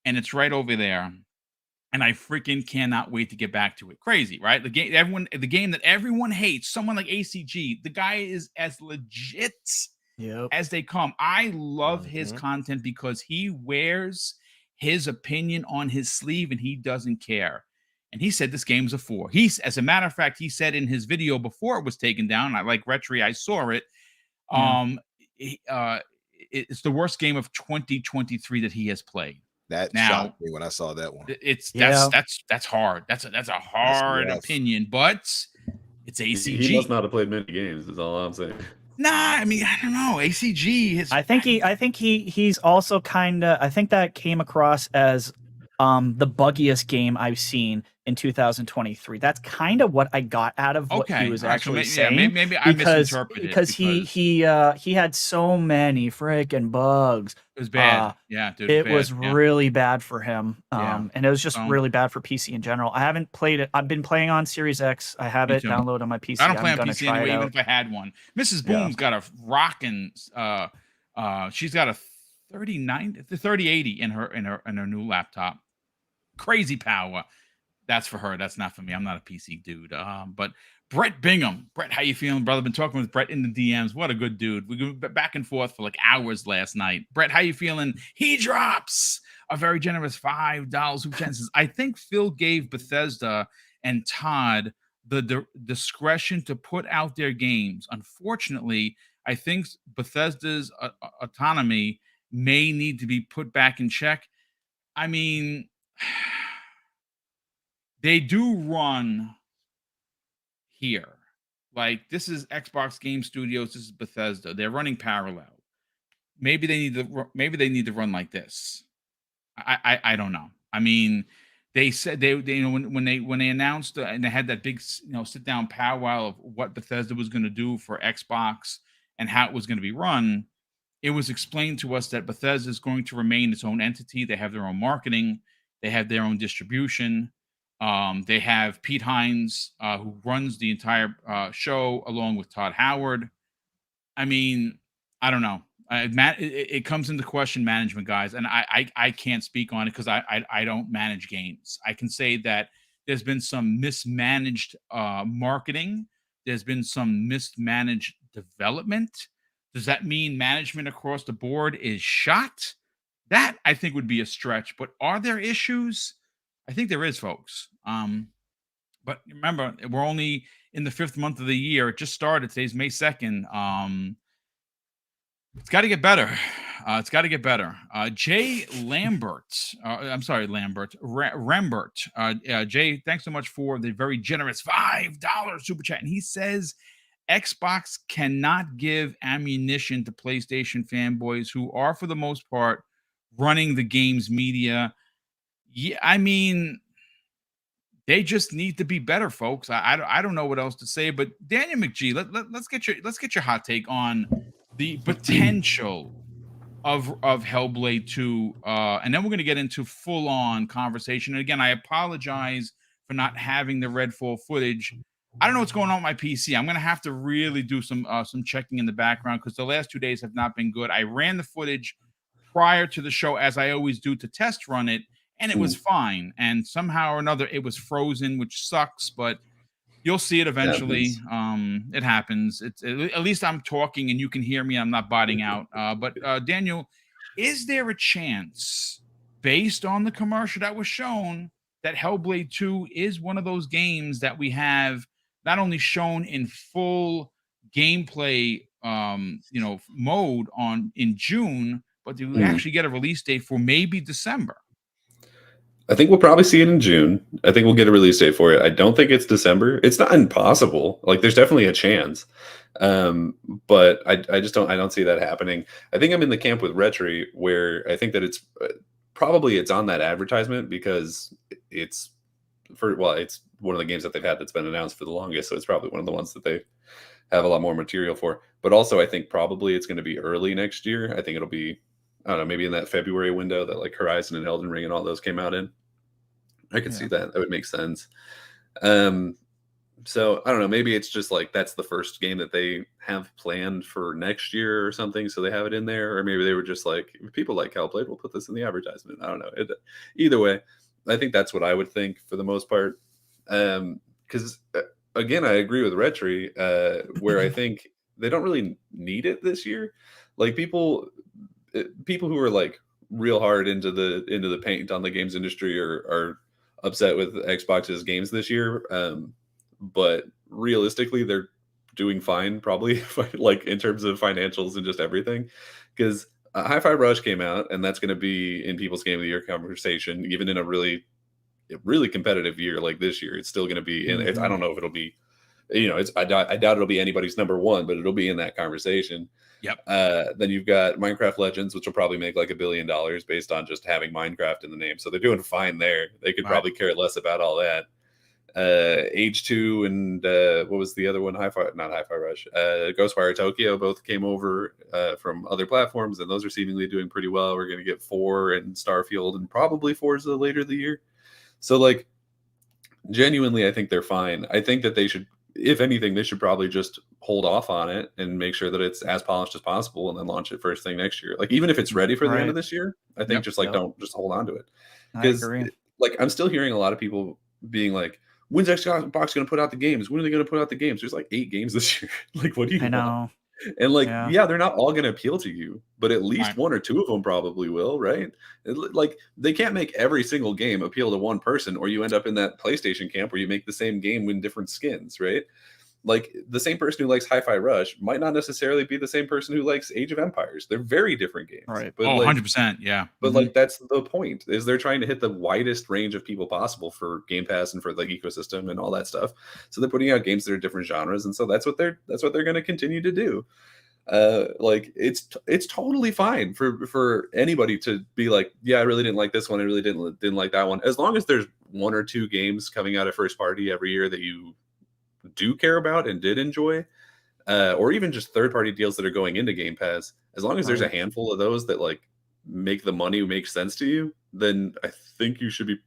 and it's right over there. And I freaking cannot wait to get back to it. Crazy, right? The game that everyone hates, someone like ACG, the guy is as legit as they come. I love his content because he wears his opinion on his sleeve and he doesn't care. And he said this game's a 4. As a matter of fact, he said in his video before it was taken down, I saw it. It's the worst game of 2023 that he has played. That shocked me when I saw that one. That's hard. That's a hard opinion, but it's ACG. He must not have played many games. Is all I'm saying. Nah, I mean, I don't know. ACG. I think he's also kind of. I think that came across as the buggiest game I've seen in 2023. That's kind of what I got out of what he was actually saying. Yeah, maybe I misinterpreted it because he had so many freaking bugs. It was bad. Dude, it was really bad for him. And it was just really bad for PC in general. I haven't played it. I've been playing on Series X. I have it downloaded on my PC. I don't play on PC anyway, even if I had one. Mrs. Boom's got a rockin'. She's got a 3080 in her new laptop. Crazy power. That's for her. That's not for me. I'm not a PC dude. But Brett Bingham. Brett, how you feeling, brother? Been talking with Brett in the DMs. What a good dude. We go back and forth for like hours last night. Brett, how you feeling? He drops a very generous $5. I think Phil gave Bethesda and Todd the discretion to put out their games. Unfortunately, I think Bethesda's autonomy may need to be put back in check. I mean, they do run here. Like, this is Xbox Game Studios. This is Bethesda. They're running parallel. Maybe they need to run like this. I don't know. I mean, they said they when they announced and they had that big sit down powwow of what Bethesda was going to do for Xbox and how it was going to be run, it was explained to us that Bethesda is going to remain its own entity. They have their own marketing. They have their own distribution. They have Pete Hines, who runs the entire show, along with Todd Howard. I mean, I don't know. It comes into question management, guys, and I can't speak on it because I don't manage games. I can say that there's been some mismanaged marketing. There's been some mismanaged development. Does that mean management across the board is shot? That I think would be a stretch. But are there issues? I think there is, folks. But remember, we're only in the 5th month of the year. It just started. Today's May 2nd. It's got to get better. It's got to get better. Jay Lambert. I'm sorry, Lambert. Rambert. Jay, thanks so much for the very generous $5 super chat. And he says, Xbox cannot give ammunition to PlayStation fanboys who are, for the most part, running the game's media. Yeah, I mean, they just need to be better, folks. I don't know what else to say. But Daniel McGee, let's get your hot take on the potential of Hellblade 2, and then we're going to get into full-on conversation. And again, I apologize for not having the Redfall footage. I don't know what's going on with my PC. I'm going to have to really do some checking in the background because the last 2 days have not been good. I ran the footage prior to the show, as I always do, to test run it, and it was fine. And somehow or another, it was frozen, which sucks, but you'll see it eventually. It happens. It's at least I'm talking and you can hear me. I'm not botting out. But Daniel, is there a chance, based on the commercial that was shown, that Hellblade 2 is one of those games that we have not only shown in full gameplay, mode in June, but do we actually get a release date for maybe December? I think we'll probably see it in June. I think we'll get a release date for it. I don't think it's December. It's not impossible. Like, there's definitely a chance. But I don't see that happening. I think I'm in the camp with Retry, where I think that it's probably on that advertisement because it's one of the games that they've had that's been announced for the longest. So it's probably one of the ones that they have a lot more material for. But also, I think probably it's going to be early next year. I think it'll be, I don't know, maybe in that February window that like Horizon and Elden Ring and all those came out in. I could see that. That would make sense. So I don't know. Maybe it's just like that's the first game that they have planned for next year or something, so they have it in there. Or maybe they were just like, if people like Hellblade, we'll put this in the advertisement. I don't know. Either way, I think that's what I would think for the most part. Because again, I agree with Retry, where I think they don't really need it this year. Like people who are like real hard into the paint on the games industry are upset with Xbox's games this year. But realistically, they're doing fine, probably, like in terms of financials and just everything. Because Hi-Fi Rush came out, and that's going to be in people's Game of the Year conversation, even in a really, really competitive year like this year. It's still going to be in. I don't know if it'll be, I doubt it'll be anybody's number one, but it'll be in that conversation. Yep. Then you've got Minecraft Legends, which will probably make like $1 billion based on just having Minecraft in the name. So they're doing fine there. They could probably care less about all that. Age 2 and what was the other one? Not Hi-Fi Rush. Ghostwire Tokyo both came over from other platforms, and those are seemingly doing pretty well. We're going to get 4 and Starfield and probably Forza later the year. So like, genuinely, I think they're fine. I think that they should, if anything, they should probably just hold off on it and make sure that it's as polished as possible and then launch it first thing next year. Like, even if it's ready for the end of this year, I think don't just hold on to it. Because like, I'm still hearing a lot of people being like, when's Xbox going to put out the games? When are they going to put out the games? There's like 8 games this year. Like, what do you want? Know. And like, they're not all going to appeal to you, but at least 1 or 2 of them probably will, right? Like, they can't make every single game appeal to one person, or you end up in that PlayStation camp where you make the same game with different skins, right? Like, the same person who likes Hi-Fi Rush might not necessarily be the same person who likes Age of Empires. They're very different games. Right. But 100%. Yeah. But like, that's the point, is they're trying to hit the widest range of people possible for Game Pass and for like ecosystem and all that stuff. So they're putting out games that are different genres. And so that's what they're going to continue to do. Like, it's totally fine for anybody to be like, yeah, I really didn't like this one. I really didn't like that one. As long as there's 1 or 2 games coming out of first party every year that you do care about and did enjoy, or even just third-party deals that are going into Game Pass, as long as there's a handful of those that like make the money make sense to you, then I think you should be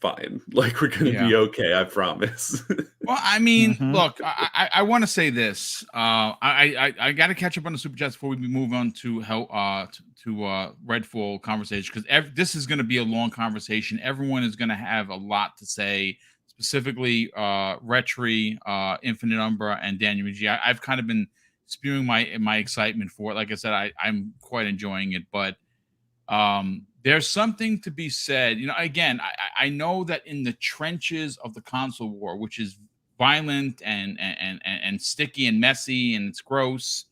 fine. Like, we're gonna be okay, I promise. Well, I mean, look, I want to say this. I got to catch up on the super chats before we move on to Redfall conversation, because this is going to be a long conversation. Everyone is going to have a lot to say, specifically Retri, Infinite Umbra, and Daniel G. I've kind of been spewing my excitement for it. Like I said, I'm quite enjoying it, but there's something to be said. You know, again, I know that in the trenches of the console war, which is violent and sticky and messy and it's gross,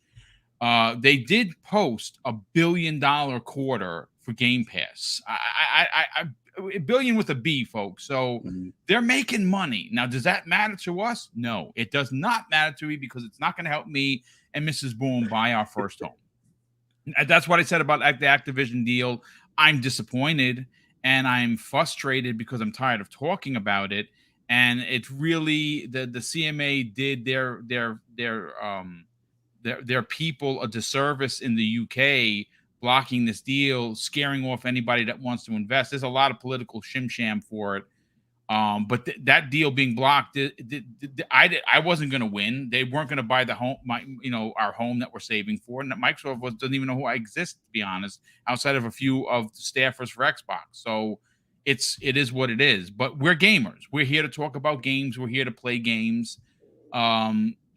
they did post $1 billion quarter for Game Pass. A billion with a B, folks. So they're making money. Now, does that matter to us? No, it does not matter to me, because it's not going to help me and Mrs. Boom buy our first home. That's what I said about the Activision deal. I'm disappointed and I'm frustrated because I'm tired of talking about it. And it's really the CMA did their people a disservice in the UK, blocking this deal, scaring off anybody that wants to invest. There's a lot of political shim-sham for it. But that deal being blocked, I wasn't going to win. They weren't going to buy the home, our home that we're saving for. And Microsoft doesn't even know who I exist, to be honest, outside of a few of the staffers for Xbox. So it is what it is. But we're gamers. We're here to talk about games. We're here to play games.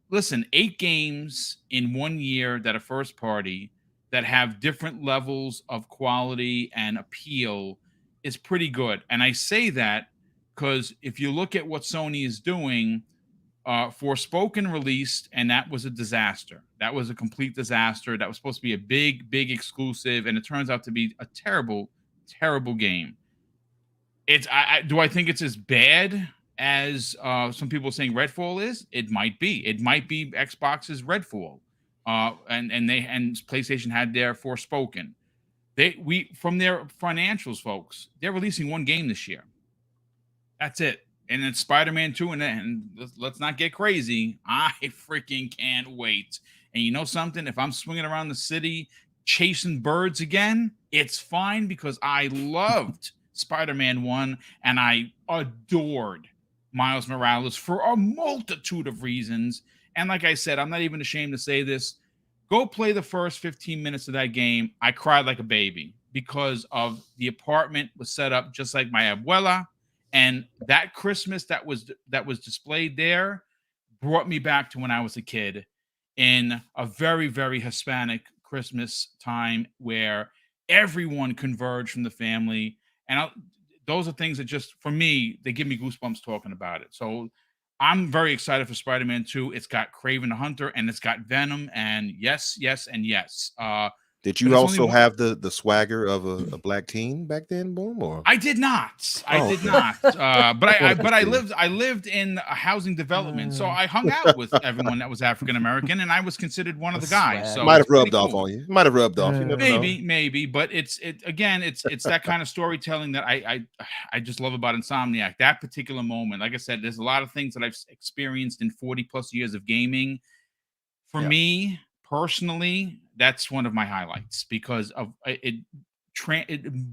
Listen, 8 games in 1 year that are first party that have different levels of quality and appeal is pretty good. And I say that because if you look at what Sony is doing, Forspoken released, and that was a disaster. That was a complete disaster. That was supposed to be a big, big exclusive, and it turns out to be a terrible, terrible game. Do I think it's as bad as some people are saying Redfall is? It might be. It might be Xbox's Redfall, and PlayStation had their Forspoken. From their financials, folks, they're releasing 1 game this year. That's it. And it's Spider-Man 2, and let's not get crazy. I freaking can't wait. And you know something? If I'm swinging around the city chasing birds again, it's fine, because I loved Spider-Man 1 and I adored Miles Morales for a multitude of reasons. And like I said, I'm not even ashamed to say this. Go play the first 15 minutes of that game. I cried like a baby because of the apartment was set up just like my abuela. And that Christmas that was displayed there brought me back to when I was a kid, in a very, very Hispanic Christmas time where everyone converged from the family. And those are things that just, for me, they give me goosebumps talking about it. So I'm very excited for Spider-Man 2. It's got Kraven the Hunter, and it's got Venom, and yes, and yes. Did you also have the swagger of a black teen back then, Boom? Or I did not. I did not. But I lived in a housing development, so I hung out with everyone that was African American, and I was considered one of the guys. So might have rubbed off on you. Might have rubbed off. You never maybe. But it's that kind of storytelling that I just love about Insomniac. That particular moment, like I said, there's a lot of things that I've experienced in 40+ years of gaming. For me personally, that's one of my highlights, because of it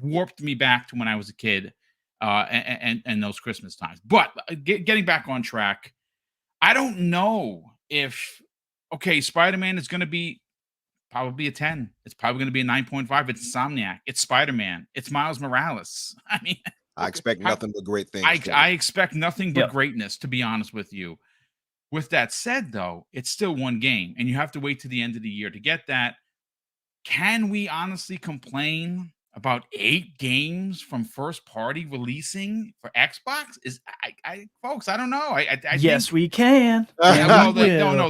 warped me back to when I was a kid, and those Christmas times. But getting back on track, I don't know if Spider-Man is going to be probably a 10. It's probably going to be a 9.5. It's Insomniac. It's Spider-Man. It's Miles Morales. I mean, I expect nothing but great things. I expect nothing but greatness, to be honest with you. With that said, though, it's still 1 game, and you have to wait to the end of the year to get that. Can we honestly complain about 8 games from first party releasing for Xbox? Folks, I don't know. I yes, we can. No,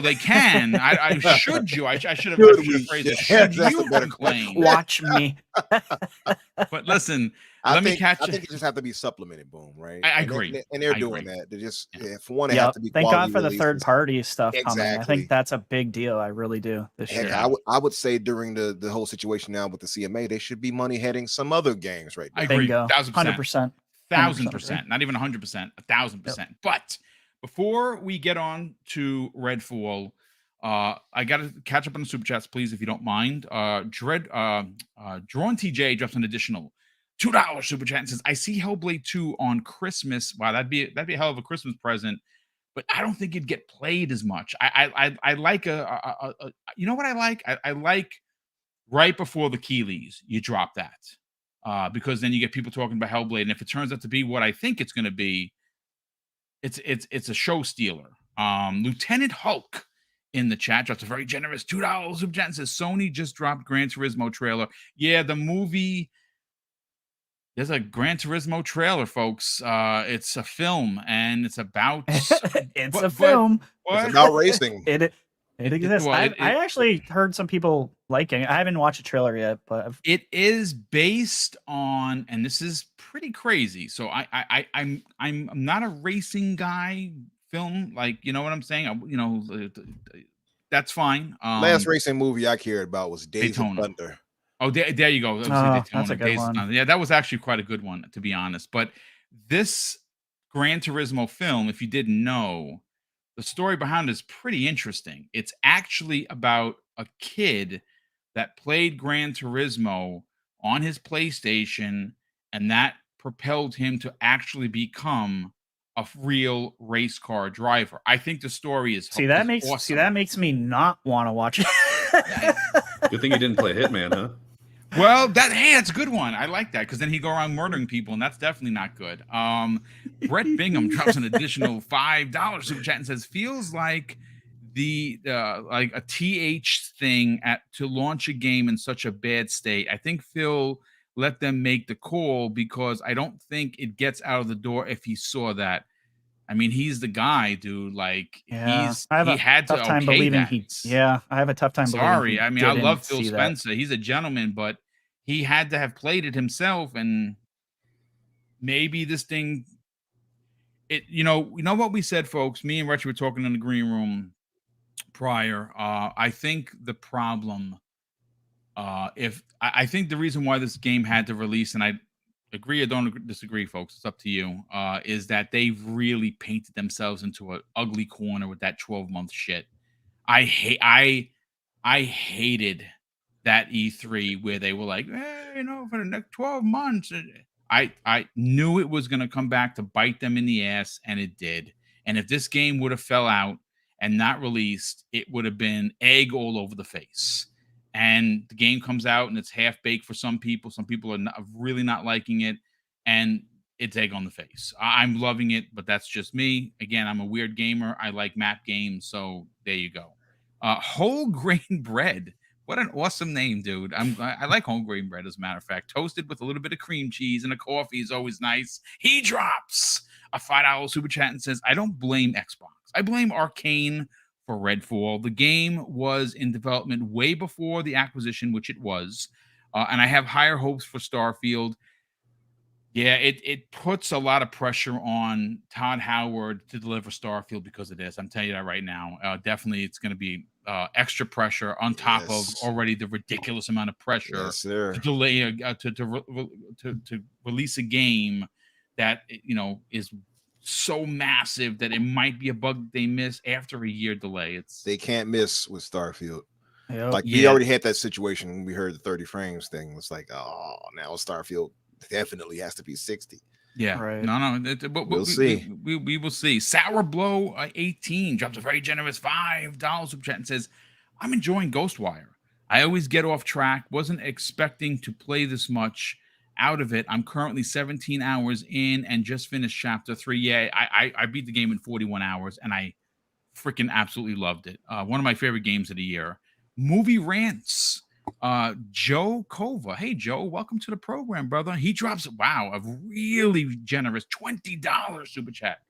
they can. I should you. I should have phrased it. Should you complain? Watch me. But listen, I think it just have to be supplemented, Boom, right? I agree. And they're doing that. They just, for one, it have to be thank God for releases. the third party stuff coming. Exactly. I think that's a big deal. I really do this year. I would say during the whole situation now with the CMA, they should be money heading some other games right now. I agree. 100%. 1,000%. Not even 100%. 1,000%. But before we get on to Redfall, I got to catch up on the super chats, please, if you don't mind. Drawn TJ drops an additional $2 super chat and says, "I see Hellblade 2 on Christmas. Wow, that'd be a hell of a Christmas present. But I don't think it'd get played as much. I like you know what I like? I like right before the Keeleys, you drop that, because then you get people talking about Hellblade, and if it turns out to be what I think it's going to be, it's a show stealer." Lieutenant Hulk in the chat drops a very generous $2 super chat and says, "Sony just dropped Gran Turismo trailer." Yeah, the movie. There's a Gran Turismo trailer, folks. It's a film, and it's about it's a film. It's about racing. It exists. I actually heard some people liking it. I haven't watched a trailer yet, but it is based on, and this is pretty crazy. So I'm not a racing guy. Film, like, you know what I'm saying? That's fine. Last racing movie I cared about was Days of Thunder. Oh, there you go. That's a good one. Yeah, that was actually quite a good one, to be honest. But this Gran Turismo film, if you didn't know, the story behind it is pretty interesting. It's actually about a kid that played Gran Turismo on his PlayStation, and that propelled him to actually become a real race car driver. I think the story is awesome. That makes me not want to watch it. Good thing you didn't play Hitman, huh? Well, that's a good one. I like that, because then he go around murdering people, and that's definitely not good. Brett Bingham drops an additional $5 super chat and says, "Feels like like a TH thing to launch a game in such a bad state. I think Phil let them make the call, because I don't think it gets out of the door if he saw that." I mean, he's the guy, dude. Like, yeah, he had to okay that. I have a tough time. Sorry, I mean, I love Phil Spencer. He's a gentleman, but he had to have played it himself, and maybe this thing. You know what we said, folks. Me and Retro were talking in the green room prior. I think the problem, I think the reason why this game had to release, and I agree or don't disagree, folks, it's up to you, is that they really painted themselves into an ugly corner with that 12-month shit. I hated that E3 where they were like, for the next 12 months. I knew it was going to come back to bite them in the ass, and it did. And if this game would have fell out and not released, it would have been egg all over the face. And the game comes out and it's half baked for some people. Some people are really not liking it, and it's egg on the face. I'm loving it, but that's just me. Again, I'm a weird gamer. I like map games, so there you go. Whole grain bread. What an awesome name, dude. I like whole grain bread, as a matter of fact. Toasted with a little bit of cream cheese and a coffee is always nice. He drops a $5 super chat and says, "I don't blame Xbox. I blame Arkane for Redfall. The game was in development way before the acquisition, which it was, and I have higher hopes for Starfield." Yeah, it puts a lot of pressure on Todd Howard to deliver Starfield, because it is. I'm telling you that right now. Definitely, it's going to be extra pressure on top of already the ridiculous amount of pressure to delay to release a game that is so massive that it might be a bug they miss after a year delay. They can't miss with Starfield. Yep. Like, we already had that situation when we heard the 30 frames thing. It's like, oh, now Starfield definitely has to be 60. Yeah, right. No, we'll see. We will see. Sour Blow 18 drops a very generous $5 super chat and says, "I'm enjoying Ghostwire. I always get off track. Wasn't expecting to play this much out of it. I'm currently 17 hours in and just finished chapter 3. Yeah, I beat the game in 41 hours, and I freaking absolutely loved it. One of my favorite games of the year. Movie Rants. Joe Kova. Hey, Joe, welcome to the program, brother. He drops, a really generous $20 super chat.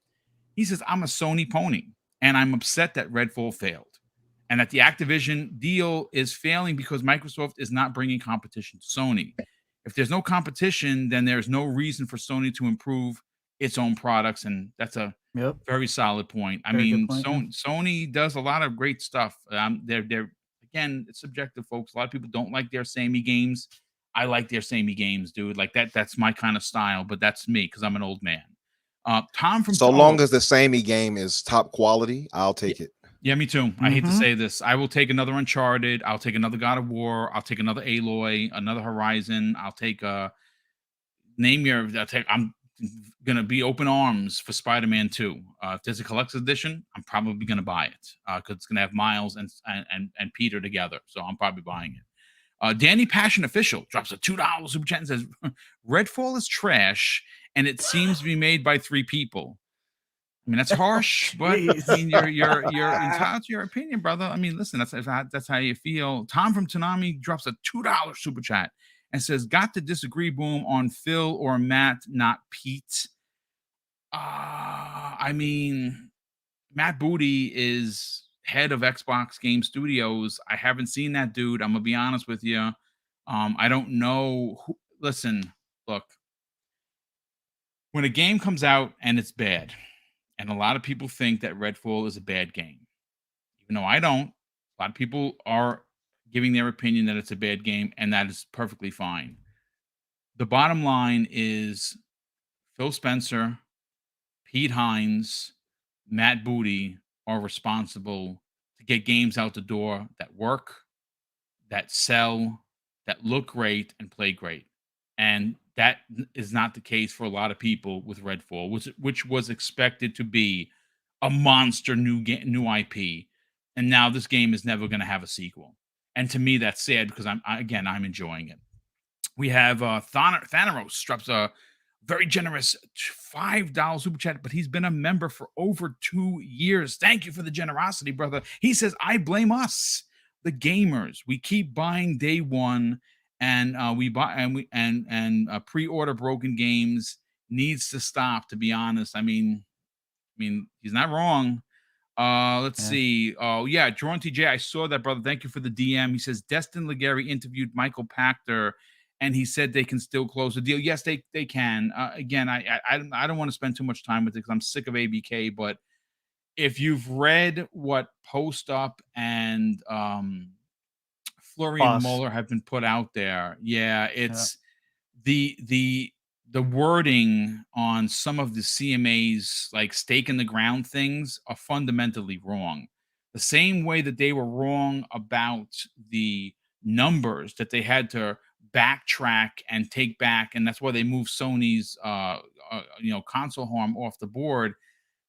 He says, "I'm a Sony pony, and I'm upset that Redfall failed, and that the Activision deal is failing because Microsoft is not bringing competition to Sony. If there's no competition, then there's no reason for Sony to improve its own products." And that's a very solid point. Sony does a lot of great stuff. They're again, it's subjective, folks. A lot of people don't like their samey games. I like their samey games, dude. Like that's my kind of style, but that's me because I'm an old man. Tom from long as the samey game is top quality, I'll take it. Yeah, me too. I hate to say this. I will take another Uncharted. I'll take another God of War. I'll take another Aloy, another Horizon. I'll take I'm gonna be open arms for Spider-Man 2. If there's a collector's edition, I'm probably gonna buy it because it's gonna have Miles and Peter together. So I'm probably buying it. Danny Passion Official drops a $2 super chat and says, "Redfall is trash, and it seems to be made by 3 people." I mean, that's harsh, but I mean, you're entitled to your opinion, brother. I mean, listen, that's how you feel. Tom from Tanami drops a $2 super chat and says, "Got to disagree, Boom, on Phil or Matt, not Pete." I mean, Matt Booty is head of Xbox Game Studios. I haven't seen that dude. I'm gonna be honest with you. I don't know. Listen, look, when a game comes out and it's bad. And a lot of people think that Redfall is a bad game. Even though I don't, a lot of people are giving their opinion that it's a bad game, and that is perfectly fine. The bottom line is Phil Spencer, Pete Hines, Matt Booty are responsible to get games out the door that work, that sell, that look great, and play great. And that is not the case for a lot of people with Redfall, which was expected to be a monster new IP, and now this game is never going to have a sequel. And to me, that's sad because I'm enjoying it. We have Thanaros drops a very generous $5 super chat, but he's been a member for over 2 years. Thank you for the generosity, brother. He says, "I blame us, the gamers. We keep buying day one." And we buy and pre-order broken games needs to stop. To be honest, I mean, he's not wrong. Let's see. Oh yeah, Drawn TJ. I saw that, brother. Thank you for the DM. He says Destin Legary interviewed Michael Pachter, and he said they can still close the deal. Yes, they can. Again, I don't want to spend too much time with it because I'm sick of ABK. But if you've read what Post Up and Flurry and Muller have been put out there. Yeah, it's the wording on some of the CMA's like stake in the ground things are fundamentally wrong. The same way that they were wrong about the numbers that they had to backtrack and take back, and that's why they moved Sony's console harm off the board.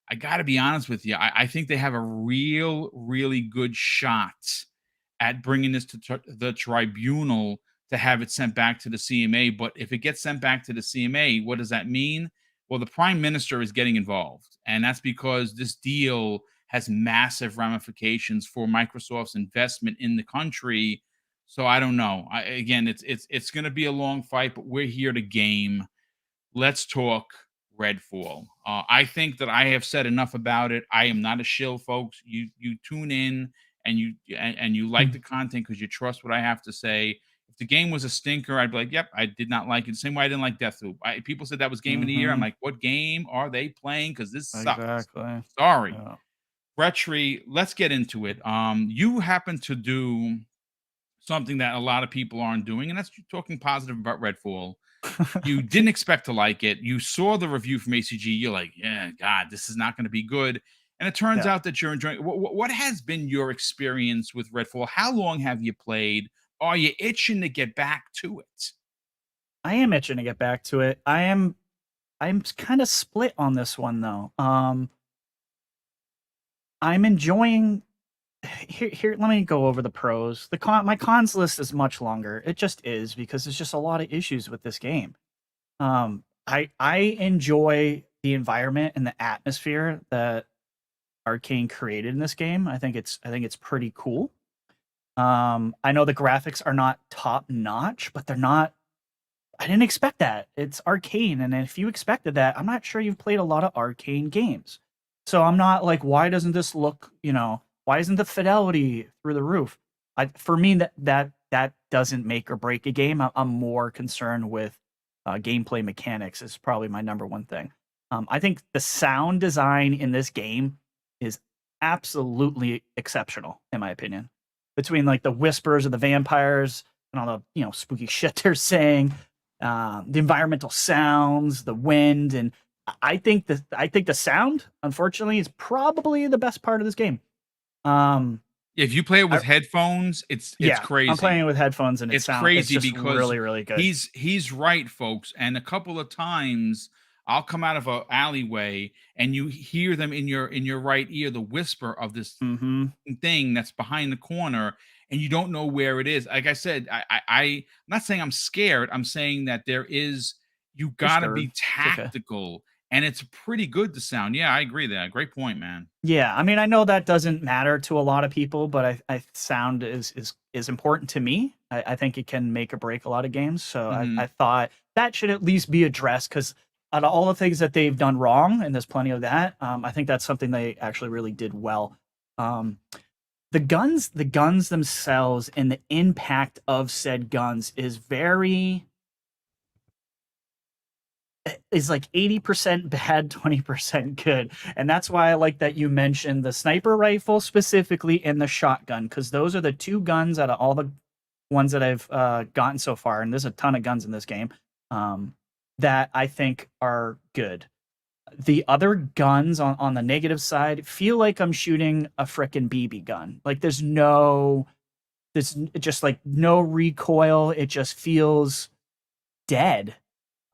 I got to be honest with you. I think they have a really good shot at bringing this to the tribunal to have it sent back to the CMA. But if it gets sent back to the CMA, what does that mean? Well, the prime minister is getting involved. And that's because this deal has massive ramifications for Microsoft's investment in the country. So I don't know. It's going to be a long fight, but we're here to game. Let's talk Redfall. I think that I have said enough about it. I am not a shill, folks. You tune in and you like the content because you trust what I have to say. If the game was a stinker, I'd be like, yep, I did not like it. Same way I didn't like Deathloop. People said that was game of the year. I'm like, what game are they playing? Because this sucks. Exactly. Sorry. Yeah. Retri, let's get into it. You happen to do something that a lot of people aren't doing, and that's talking positive about Redfall. You didn't expect to like it. You saw the review from ACG. You're like, yeah, God, this is not going to be good. And it turns out that you're enjoying. What has been your experience with Redfall? How long have you played? Are you itching to get back to it? I am itching to get back to it. I'm kind of split on this one though. I'm enjoying. Here, let me go over the pros. My cons list is much longer. It just is because there's just a lot of issues with this game. I enjoy the environment and the atmosphere that Arkane created in this game. I think it's pretty cool. I know the graphics are not top notch, but they're not. I didn't expect that. It's Arkane, and if you expected that, I'm not sure you've played a lot of Arkane games. So I'm not like, why doesn't this look? Why isn't the fidelity through the roof? For me, that doesn't make or break a game. I'm more concerned with gameplay mechanics. Is probably my number one thing. I think the sound design in this game is absolutely exceptional, in my opinion. Between like the whispers of the vampires and all the spooky shit they're saying, the environmental sounds, the wind, and I think the sound, unfortunately, is probably the best part of this game. If you play it with headphones, it's crazy. I'm playing it with headphones, and it's crazy it's because really, really good. He's right, folks. And a couple of times I'll come out of an alleyway and you hear them in your right ear, the whisper of this thing that's behind the corner, and you don't know where it is. Like I said, I'm not saying I'm scared. I'm saying that you gotta be tactical. Okay. And it's pretty good to sound. Yeah, I agree there. Great point, man. Yeah, I mean, I know that doesn't matter to a lot of people, but I sound is important to me. I think it can make or break a lot of games. So I thought that should at least be addressed, because out of all the things that they've done wrong, and there's plenty of that, I think that's something they actually really did well. The guns themselves and the impact of said guns is like 80% bad, 20% good. And that's why I like that you mentioned the sniper rifle specifically and the shotgun, because those are the two guns out of all the ones that I've gotten so far, and there's a ton of guns in this game, that I think are good. The other guns on the negative side feel like I'm shooting a frickin' BB gun. Like there's just like no recoil. It just feels dead.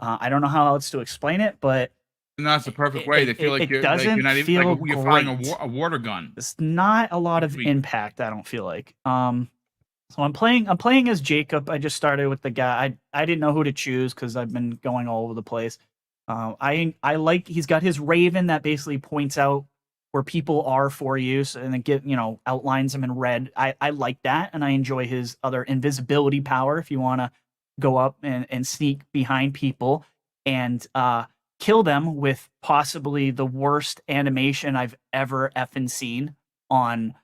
I don't know how else to explain it, but that's the perfect way. They feel like you're not even like you're firing a water gun. It's not a lot of impact. I don't feel like. So I'm playing as Jacob. I just started with the guy. I didn't know who to choose because I've been going all over the place. I like he's got his Raven that basically points out where people are for you, and then outlines them in red. I like that, and I enjoy his other invisibility power if you want to go up and sneak behind people and kill them with possibly the worst animation I've ever effing seen on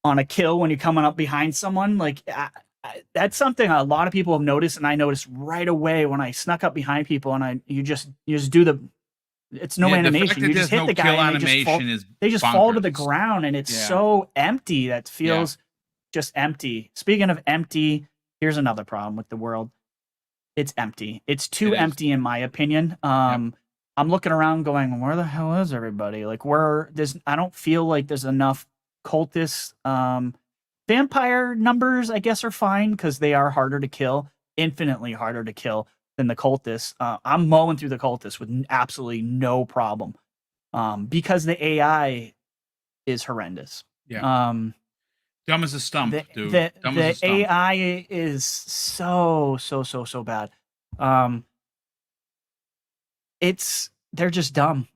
a kill when you're coming up behind someone. Like that's something a lot of people have noticed, and I noticed right away when I snuck up behind people, and you just do it's no animation. You just hit the guy and they just fall to the ground, and it's so empty that feels just empty. Speaking of empty, here's another problem with the world. It's empty. It's too empty, in my opinion. I'm looking around going, where the hell is everybody? Like I don't feel like there's enough cultists. Vampire numbers, I guess, are fine because they are harder to kill, infinitely harder to kill than the cultists. I'm mowing through the cultists with absolutely no problem, because the AI is horrendous. Yeah. Dumb as a stump, dude. The AI is so bad. They're just dumb.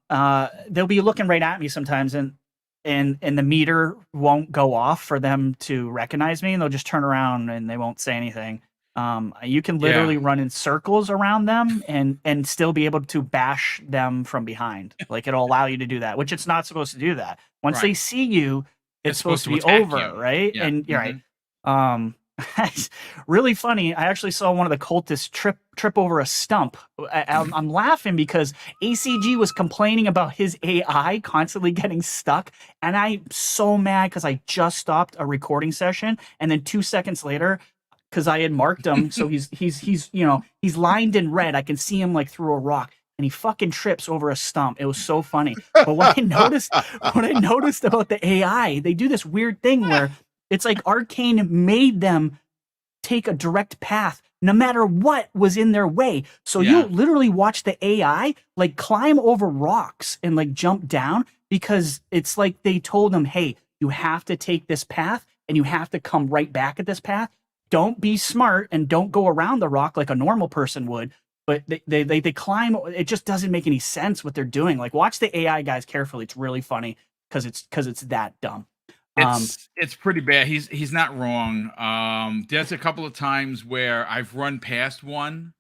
They'll be looking right at me sometimes, and the meter won't go off for them to recognize me, and they'll just turn around and they won't say anything. You can literally run in circles around them and still be able to bash them from behind. Like it'll allow you to do that, which it's not supposed to do that. Once they see you, it's supposed to be over, right? Yeah. And you're right. It's really funny. I actually saw one of the cultists trip over a stump. I'm laughing because ACG was complaining about his AI constantly getting stuck, and I'm so mad because I just stopped a recording session, and then 2 seconds later, because I had marked him, so he's lined in red. I can see him like through a rock, and he fucking trips over a stump. It was so funny. But what I noticed about the AI, they do this weird thing where it's like Arkane made them take a direct path no matter what was in their way. So you literally watch the AI like climb over rocks and like jump down, because it's like they told them, hey, you have to take this path and you have to come right back at this path. Don't be smart and don't go around the rock like a normal person would. But they climb. It just doesn't make any sense what they're doing. Like, watch the AI guys carefully. It's really funny because it's that dumb. It's pretty bad. He's not wrong. There's a couple of times where I've run past one,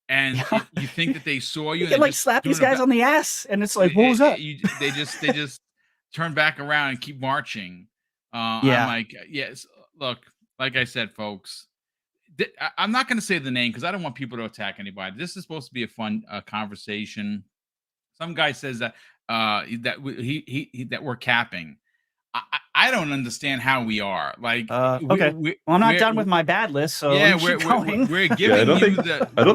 and you think that they saw you. You can like slap these guys on the ass, and it's like, what was that? They just turn back around and keep marching. I'm like, yes. Look, like I said, folks, I'm not going to say the name because I don't want people to attack anybody. This is supposed to be a fun conversation. Some guy says that that we're capping. I don't understand how we are. Like, okay. Well, I'm not done with my bad list, so yeah, we're going. We're giving I don't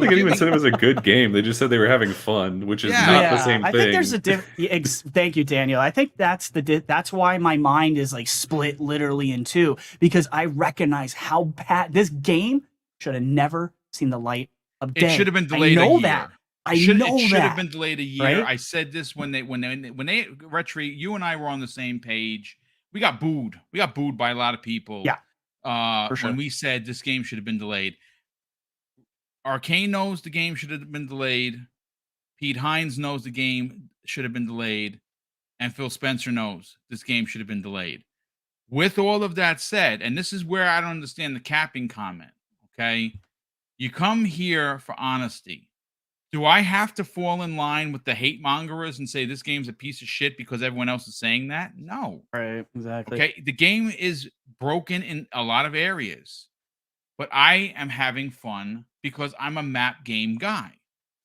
think anyone said it was a good game. They just said they were having fun, which is not the same thing. I think there's a thank you, Daniel. I think that's that's why my mind is like split literally in two, because I recognize how bad this game should have never seen the light of day. It should have been delayed I know a year. That. I know it should that. have been delayed a year. Right? I said this when Retri, you and I were on the same page. We got booed. We got booed by a lot of people. Yeah. For sure. When we said this game should have been delayed. Arkane knows the game should have been delayed. Pete Hines knows the game should have been delayed. And Phil Spencer knows this game should have been delayed. With all of that said, and this is where I don't understand the capping comment, okay? You come here for honesty. Do I have to fall in line with the hate mongerers and say this game's a piece of shit because everyone else is saying that? No. Right, exactly. Okay, the game is broken in a lot of areas, but I am having fun because I'm a map game guy.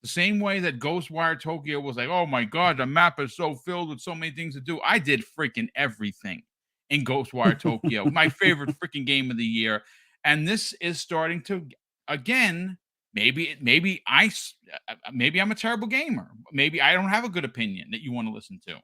The same way that Ghostwire Tokyo was like, oh my God, the map is so filled with so many things to do. I did freaking everything in Ghostwire Tokyo, my favorite freaking game of the year. And this is starting to, again, maybe I'm a terrible gamer. Maybe I don't have a good opinion that you want to listen to.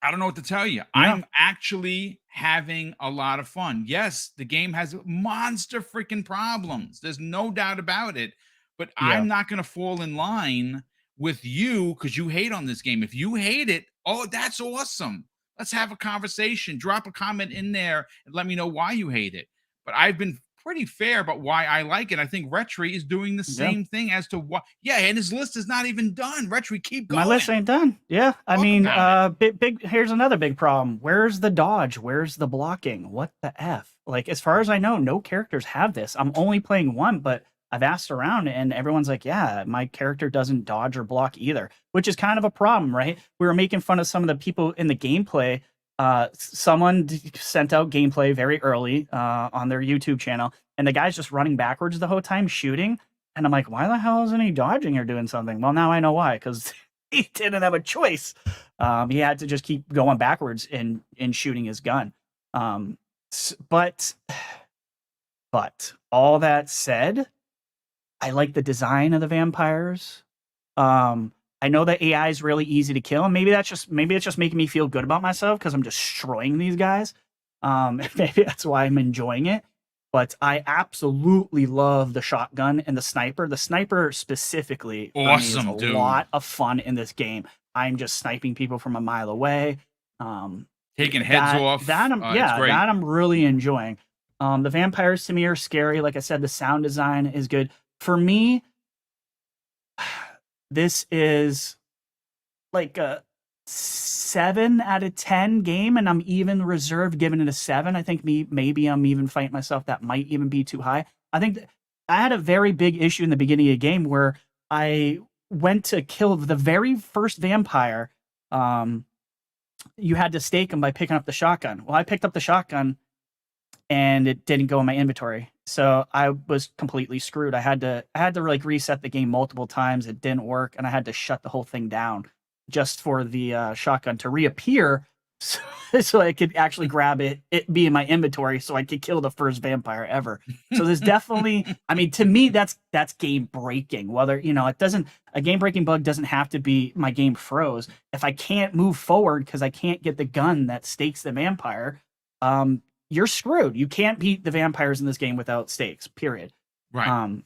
I don't know what to tell you. Yeah. I'm actually having a lot of fun. Yes, the game has monster freaking problems. There's no doubt about it. But I'm not going to fall in line with you because you hate on this game. If you hate it, oh, that's awesome. Let's have a conversation. Drop a comment in there and let me know why you hate it. But I've been pretty fair about why I like it. I think Retri is doing the same thing as to what. Yeah, and his list is not even done. Retri, keep going. My list ain't done. Yeah, I mean, big. Here's another big problem. Where's the dodge? Where's the blocking? What the F? Like, as far as I know, no characters have this. I'm only playing one, but I've asked around and everyone's like, yeah, my character doesn't dodge or block either, which is kind of a problem, right? We were making fun of some of the people in the gameplay. Someone sent out gameplay very early on their YouTube channel, and the guy's just running backwards the whole time shooting. And I'm like, why the hell isn't he dodging or doing something? Well, now I know why, because he didn't have a choice. He had to just keep going backwards and shooting his gun. But all that said, I like the design of the vampires. I know that AI is really easy to kill, and maybe it's just making me feel good about myself because I'm destroying these guys. Maybe that's why I'm enjoying it. But I absolutely love the shotgun and the sniper. The sniper specifically awesome, is a lot of fun in this game. I'm just sniping people from a mile away. Taking heads off. That I'm really enjoying. The vampires to me are scary. Like I said, the sound design is good. For me, this is like a 7 out of 10 game, and I'm even reserved giving it a 7. I think maybe I'm even fighting myself. That might even be too high. I think I had a very big issue in the beginning of the game where I went to kill the very first vampire. You had to stake him by picking up the shotgun. Well, I picked up the shotgun and it didn't go in my inventory. So I was completely screwed. I had to like reset the game multiple times. It didn't work, and I had to shut the whole thing down just for the shotgun to reappear, so I could actually grab it be in my inventory, so I could kill the first vampire ever. So there's definitely, I mean, to me, that's game breaking. Whether a game breaking bug doesn't have to be my game froze. If I can't move forward because I can't get the gun that stakes the vampire, you're screwed. You can't beat the vampires in this game without stakes, period. Right.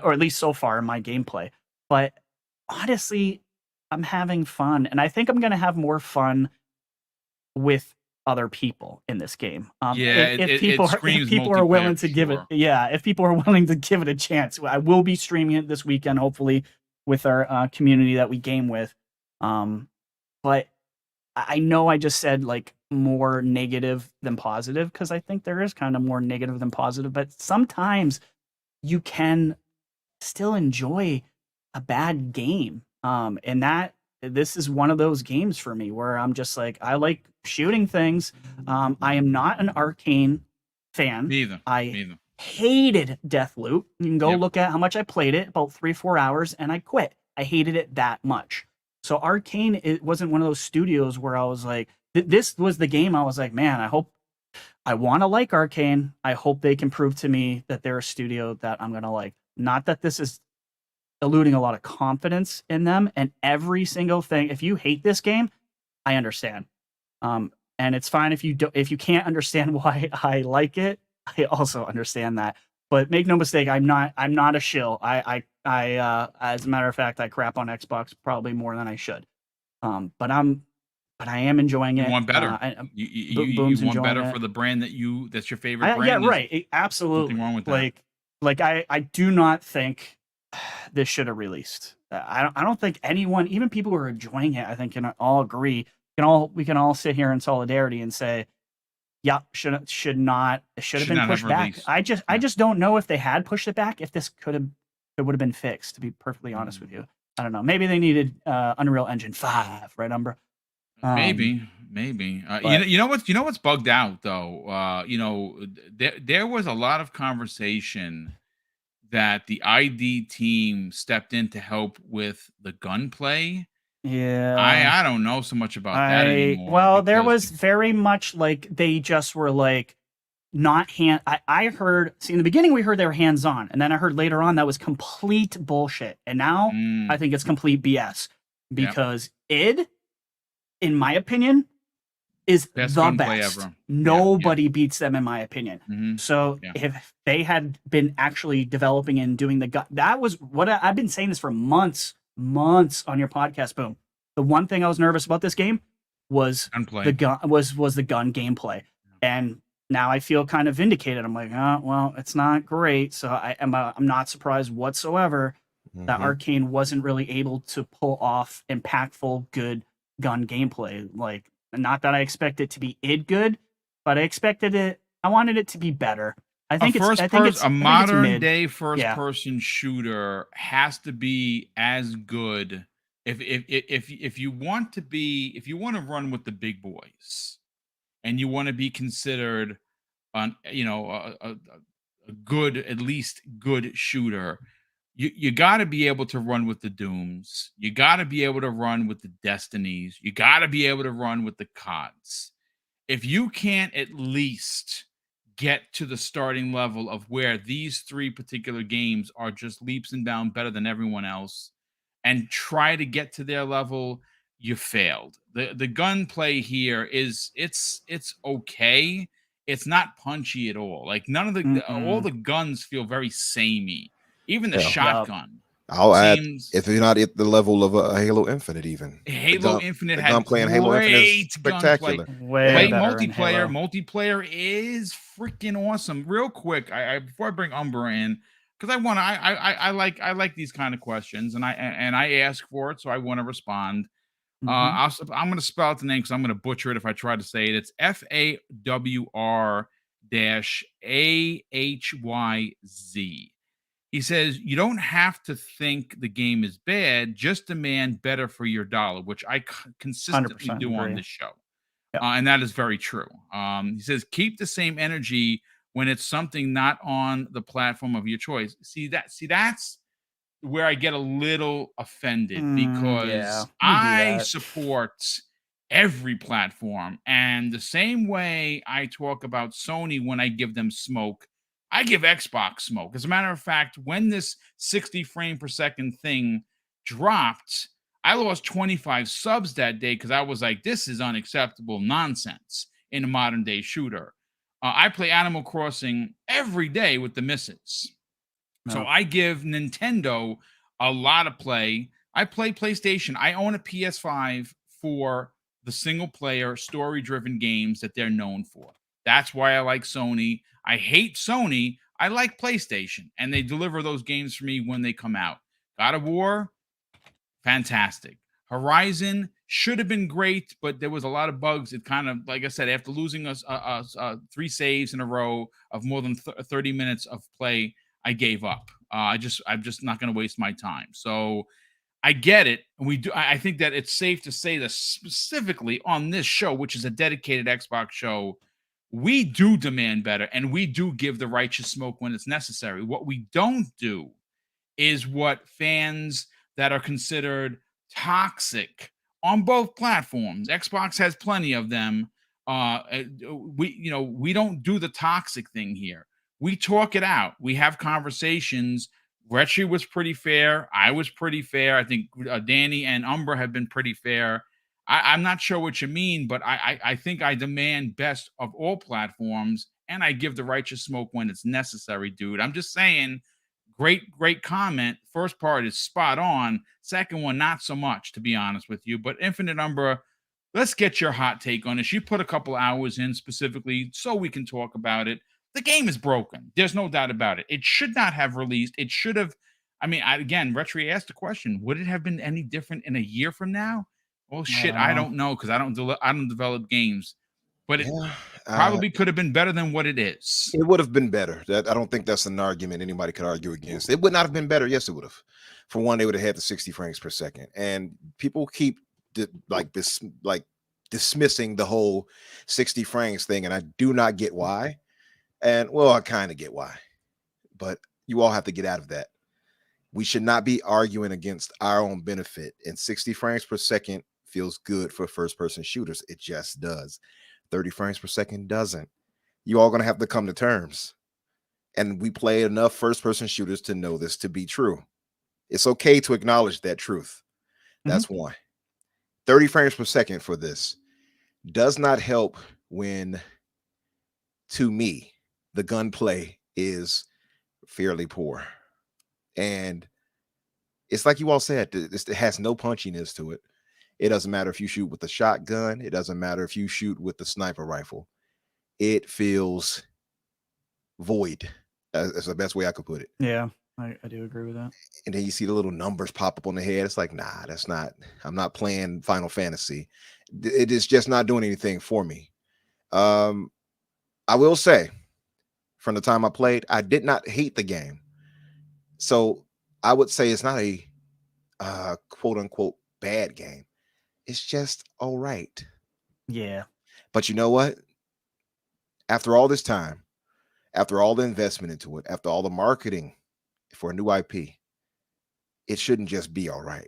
Or at least so far in my gameplay. But honestly, I'm having fun. And I think I'm going to have more fun with other people in this game. If people are willing to give it, if people are willing to give it a chance, I will be streaming it this weekend, hopefully with our community that we game with. But I know I just said like more negative than positive, because I think there is kind of more negative than positive, but sometimes you can still enjoy a bad game. And this is one of those games for me where I'm just like, I like shooting things. I am not an Arkane fan. Neither. I hated Deathloop. You can go look at how much I played it, about 3-4 hours, and I quit. I hated it that much. So Arkane, it wasn't one of those studios where I was like, this was the game I was like, man, I want to like Arkane. I hope they can prove to me that they're a studio that I'm going to like. Not that this is eluding a lot of confidence in them, and every single thing. If you hate this game, I understand. And it's fine if you can't understand why I like it. I also understand that. But make no mistake, I'm not a shill. I as a matter of fact, I crap on Xbox probably more than I should. But I am enjoying it. You want better. You want better for the brand that's your favorite brand. Yeah, right. Absolutely. Nothing wrong with that. Like I do not think this should have released. I don't think anyone, even people who are enjoying it, I think can all agree. We can all sit here in solidarity and say, yeah, it should have been pushed back. I just don't know if they had pushed it back, if this it would have been fixed, to be perfectly honest with you. I don't know. Maybe they needed Unreal Engine 5, right, Umber? Maybe. You know what's bugged out though. There was a lot of conversation that the ID team stepped in to help with the gunplay. Yeah, I don't know so much about that anymore. Well, there was very much like they just were like not hand. I heard. See, in the beginning we heard they were hands on, and then I heard later on that was complete bullshit. And now I think it's complete BS because id, in my opinion, is best the gunplay best. Ever. Nobody beats them, in my opinion. Mm-hmm. So if they had been actually developing and doing the gun, that was what I've been saying this for months on your podcast. Boom. The one thing I was nervous about this game was the gun was the gun gameplay, and now I feel kind of vindicated. I'm like, oh well, it's not great. So I'm not surprised whatsoever that Arkane wasn't really able to pull off impactful, good gun gameplay. Like, not that I expect it to be good, but I wanted it to be better. I think a modern day first person shooter has to be as good. If you want to run with the big boys, and you want to be considered a good, at least good shooter, you got to be able to run with the Dooms. You got to be able to run with the Destinies. You got to be able to run with the CODs. If you can't at least get to the starting level of where these three particular games are just leaps and bounds better than everyone else, and try to get to their level, you failed. The gunplay here it's okay. It's not punchy at all. Like none of all the guns feel very samey. Even the shotgun. I'll add, if you're not at the level of a Halo Infinite, even Infinite had gunplay and Halo Infinite is spectacular. Play multiplayer. Multiplayer is freaking awesome. Real quick, before I bring Umber in, because I like these kind of questions, and I ask for it, so I want to respond. I'm going to spell out the name because I'm going to butcher it if I try to say it. It's FAWR-AHYZ. He says, you don't have to think the game is bad, just demand better for your dollar, which I consistently do on this show. Yep. And that is very true. He says, keep the same energy when it's something not on the platform of your choice. See, that's where I get a little offended because I support every platform. And the same way I talk about Sony when I give them smoke, I give Xbox smoke. As a matter of fact, when this 60 frame per second thing dropped, I lost 25 subs that day because I was like, this is unacceptable nonsense in a modern day shooter. I play Animal Crossing every day with the missus. So I give Nintendo a lot of play. I play PlayStation. I own a PS5 for the single player story driven games that they're known for. That's why I like Sony. I hate Sony. I like PlayStation, and they deliver those games for me when they come out. God of War, fantastic. Horizon should have been great, but there was a lot of bugs. It kind of, like I said, after losing us 3 saves in a row of more than 30 minutes of play, I gave up. I'm just not going to waste my time. So I get it. I think that it's safe to say that specifically on this show, which is a dedicated Xbox show, we do demand better, and we do give the righteous smoke when it's necessary. What we don't do is what fans that are considered toxic on both platforms. Xbox has plenty of them. We don't do the toxic thing here. We talk it out. We have conversations. Retri was pretty fair. I was pretty fair. I think Danny and Umbra have been pretty fair. I'm not sure what you mean, but I think I demand best of all platforms, and I give the righteous smoke when it's necessary, dude. I'm just saying, great comment. First part is spot on. Second one, not so much, to be honest with you. But Infinite Umbra, let's get your hot take on this. You put a couple hours in specifically so we can talk about it. The game is broken. There's no doubt about it. It should not have released. It should have. I mean, again, Retri asked the question: would it have been any different in a year from now? Well, shit, I don't know because I don't develop games, but it probably could have been better than what it is. It would have been better. I don't think that's an argument anybody could argue against. It would not have been better. Yes, it would have. For one, they would have had the 60 frames per second, and people keep dismissing the whole 60 frames thing, and I do not get why. And well, I kind of get why, but you all have to get out of that. We should not be arguing against our own benefit, and 60 frames per second feels good for first-person shooters. It just does. 30 frames per second doesn't. You all going to have to come to terms. And we play enough first-person shooters to know this to be true. It's okay to acknowledge that truth. That's one. 30 frames per second for this does not help when, to me, the gunplay is fairly poor. And it's like you all said, it has no punchiness to it. It doesn't matter if you shoot with a shotgun. It doesn't matter if you shoot with the sniper rifle. It feels void. That's the best way I could put it. Yeah, I do agree with that. And then you see the little numbers pop up on the head. It's like, nah, that's not. I'm not playing Final Fantasy. It is just not doing anything for me. I will say, from the time I played, I did not hate the game. So I would say it's not a quote unquote bad game. It's just all right. Yeah. But you know what? After all this time, after all the investment into it, after all the marketing for a new IP, it shouldn't just be all right.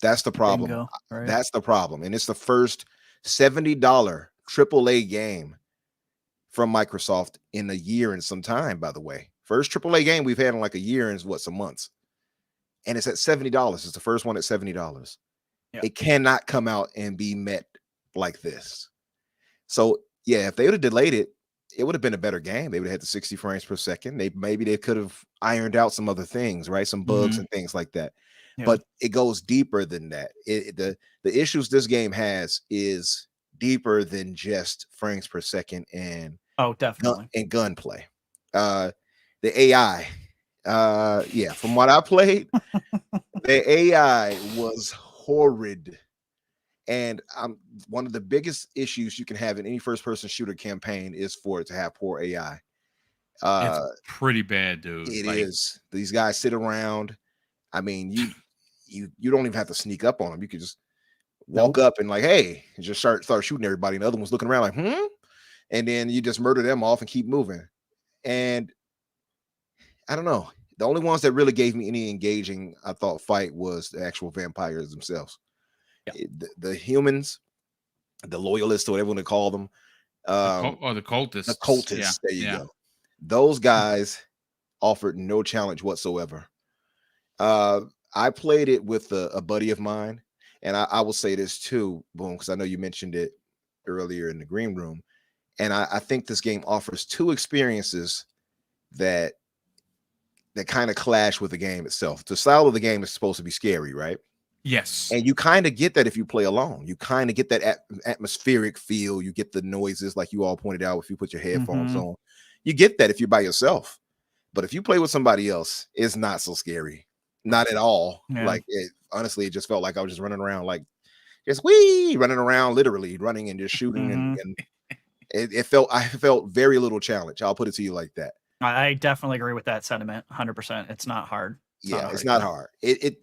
That's the problem. Bingo, right? That's the problem. And it's the first $70 AAA game from Microsoft in a year and some time, by the way. First AAA game we've had in like a year and some months. And it's at $70. It's the first one at $70. Yeah. It cannot come out and be met like this. So, yeah, if they would have delayed it, it would have been a better game. They would have had the 60 frames per second. Maybe they could have ironed out some other things, right? Some bugs and things like that. Yeah. But it goes deeper than that. The issues this game has is deeper than just frames per second and definitely and gunplay. The AI, from what I played, the AI was horrid. And one of the biggest issues you can have in any first-person shooter campaign is for it to have poor AI. It's pretty bad, dude. It is. These guys sit around. I mean, you don't even have to sneak up on them. You could just walk up and like, hey, and just start shooting everybody. And the other one's looking around like, and then you just murder them off and keep moving. And I don't know. The only ones that really gave me any engaging, I thought, fight was the actual vampires themselves. Yeah. The humans, the loyalists, or whatever you want to call them, the cultists. The cultists. Yeah. There you go. Those guys offered no challenge whatsoever. I played it with a buddy of mine, and I will say this too, Boom, because I know you mentioned it earlier in the green room, and I think this game offers two experiences that kind of clash with the game itself. The style of the game is supposed to be scary, right? Yes. And you kind of get that if you play alone. You kind of get that atmospheric feel. You get the noises, like you all pointed out, if you put your headphones on. You get that if you're by yourself. But if you play with somebody else, it's not so scary. Not at all. Yeah. Like, honestly, it just felt like I was just running around, like, just running around, literally running and just shooting. And I felt very little challenge. I'll put it to you like that. I definitely agree with that sentiment. 100%. It's not hard. It's not hard.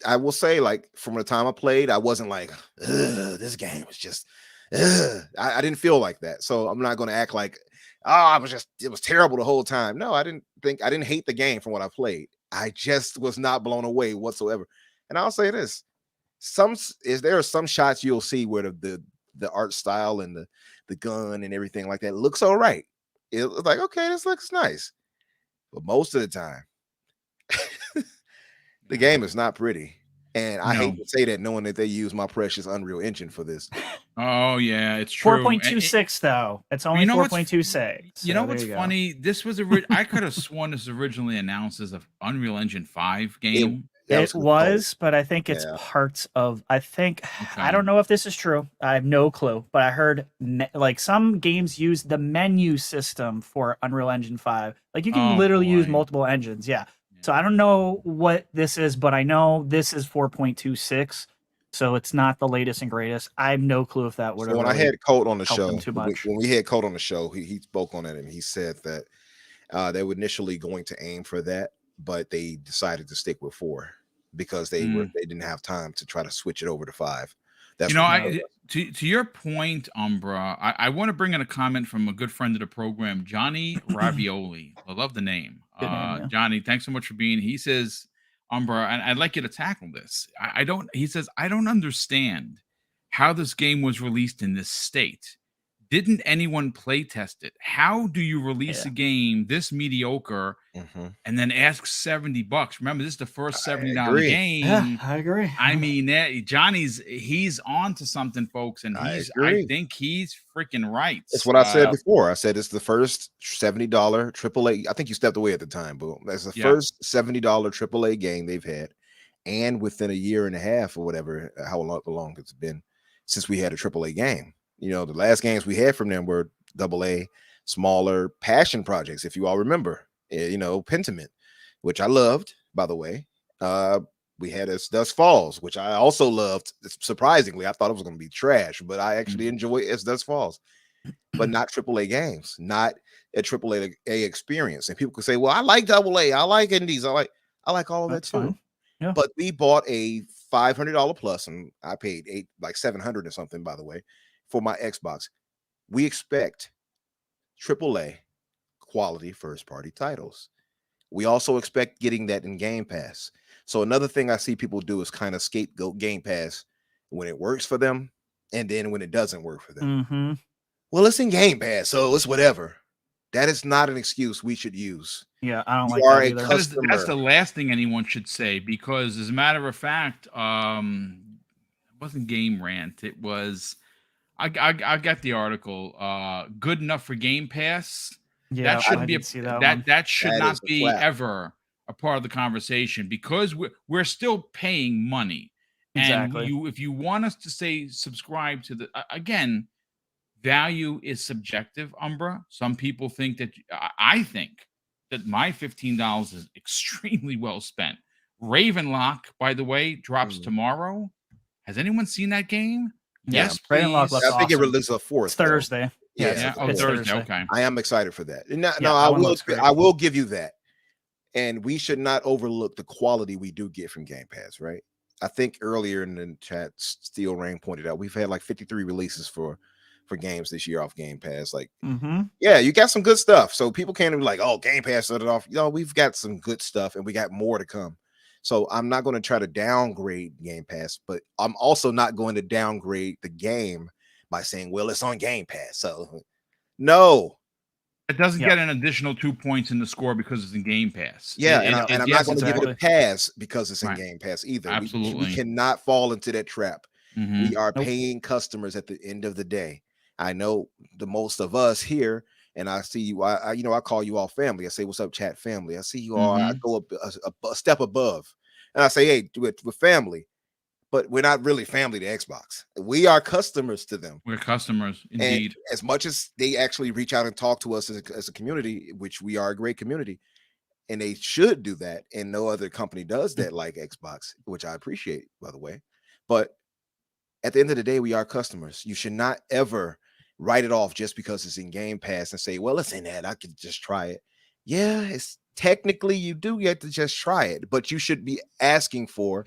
I will say, like, from the time I played, I wasn't like, this game is just, I didn't feel like that. So I'm not going to act like, it was terrible the whole time. No, I didn't hate the game from what I played. I just was not blown away whatsoever. And I'll say this, there are some shots you'll see where the art style and the gun and everything like that looks all right. It's like, okay, this looks nice. But most of the time, the game is not pretty. And I hate to say that, knowing that they use my precious Unreal Engine for this. Oh yeah, it's true. 4.26 though. It's only 4.26. You know what's funny? This was I could have sworn this was originally announced as an Unreal Engine 5 game. It was, but I think it's parts of. I don't know if this is true. I have no clue, but I heard like some games use the menu system for Unreal Engine 5. Like you can literally use multiple engines. Yeah. So I don't know what this is, but I know this is 4.26. So it's not the latest and greatest. I have no clue if that would. So when I had Colt on the show, when we had Colt on the show, he spoke on it and he said that they were initially going to aim for that, but they decided to stick with 4 because they didn't have time to try to switch it over to 5. That's to your point, Umbra. I want to bring in a comment from a good friend of the program, Johnny Ravioli. I love the name. Johnny, thanks so much for being. He says, Umbra, and I'd like you to tackle this. He says, I don't understand how this game was released in this state. Didn't anyone play test it? How do you release a game this mediocre and then ask $70? Remember, this is the first $70 game. Yeah, I agree. I mean, he's on to something, folks, and I think he's freaking right. That's what I said before. I said it's the first $70 AAA. I think you stepped away at the time, but that's the first $70 AAA game they've had, and within a year and a half or whatever, how long it's been since we had a AAA game. You know, the last games we had from them were AA, smaller passion projects, if you all remember. You know, Pentiment, which I loved, by the way. We had As Dusk Falls, which I also loved. Surprisingly, I thought it was going to be trash, but I actually enjoy As Dusk Falls. But not AAA games, not a AAA experience. And people could say, well, I like AA, I like indies, I like all of that too. Yeah. But we bought a $500 plus, and I paid $700 or something, by the way, for my Xbox. We expect AAA quality first-party titles. We also expect getting that in Game Pass. So another thing I see people do is kind of scapegoat Game Pass when it works for them, and then when it doesn't work for them. Well, it's in Game Pass, so it's whatever. That is not an excuse we should use. Yeah, I don't like that either. That's the last thing anyone should say, because as a matter of fact, it wasn't Game Rant. It was, I got the article. Good enough for Game Pass. Yeah, that shouldn't be that should not be ever a part of the conversation, because we're still paying money. Exactly. And if you want us to say subscribe to the again, value is subjective, Umbra. Some people think that I think that my $15 is extremely well spent. Ravenlock, by the way, drops tomorrow. Has anyone seen that game? Yes, Ravenlock. I think it releases the 4th. It's Thursday. Yeah. Oh, Thursday. Okay. I am excited for that. I will give you that. And we should not overlook the quality we do get from Game Pass, right? I think earlier in the chat, Steel Rain pointed out we've had like 53 releases for games this year off Game Pass. Like, yeah, you got some good stuff. So people can't be like, oh, Game Pass set it off. You know, we've got some good stuff and we got more to come. So I'm not going to try to downgrade Game Pass, but I'm also not going to downgrade the game by saying, well, it's on Game Pass. So no. It doesn't get an additional 2 points in the score because it's in Game Pass. Yeah, and I'm not going to give it a pass because it's in Game Pass either. Absolutely. We cannot fall into that trap. We are paying customers at the end of the day. I know the most of us here, and I see you. I call you all family. I say, "What's up, chat family?" I see you all. I go up a step above, and I say, "Hey, we're family," but we're not really family to Xbox. We are customers to them. We're customers, indeed. And as much as they actually reach out and talk to us as a community, which we are a great community, and they should do that, and no other company does that like Xbox, which I appreciate, by the way. But at the end of the day, we are customers. You should not ever write it off just because it's in Game Pass and say, well, it's in that, I could just try it. Yeah, it's technically you do get to just try it, but you should be asking for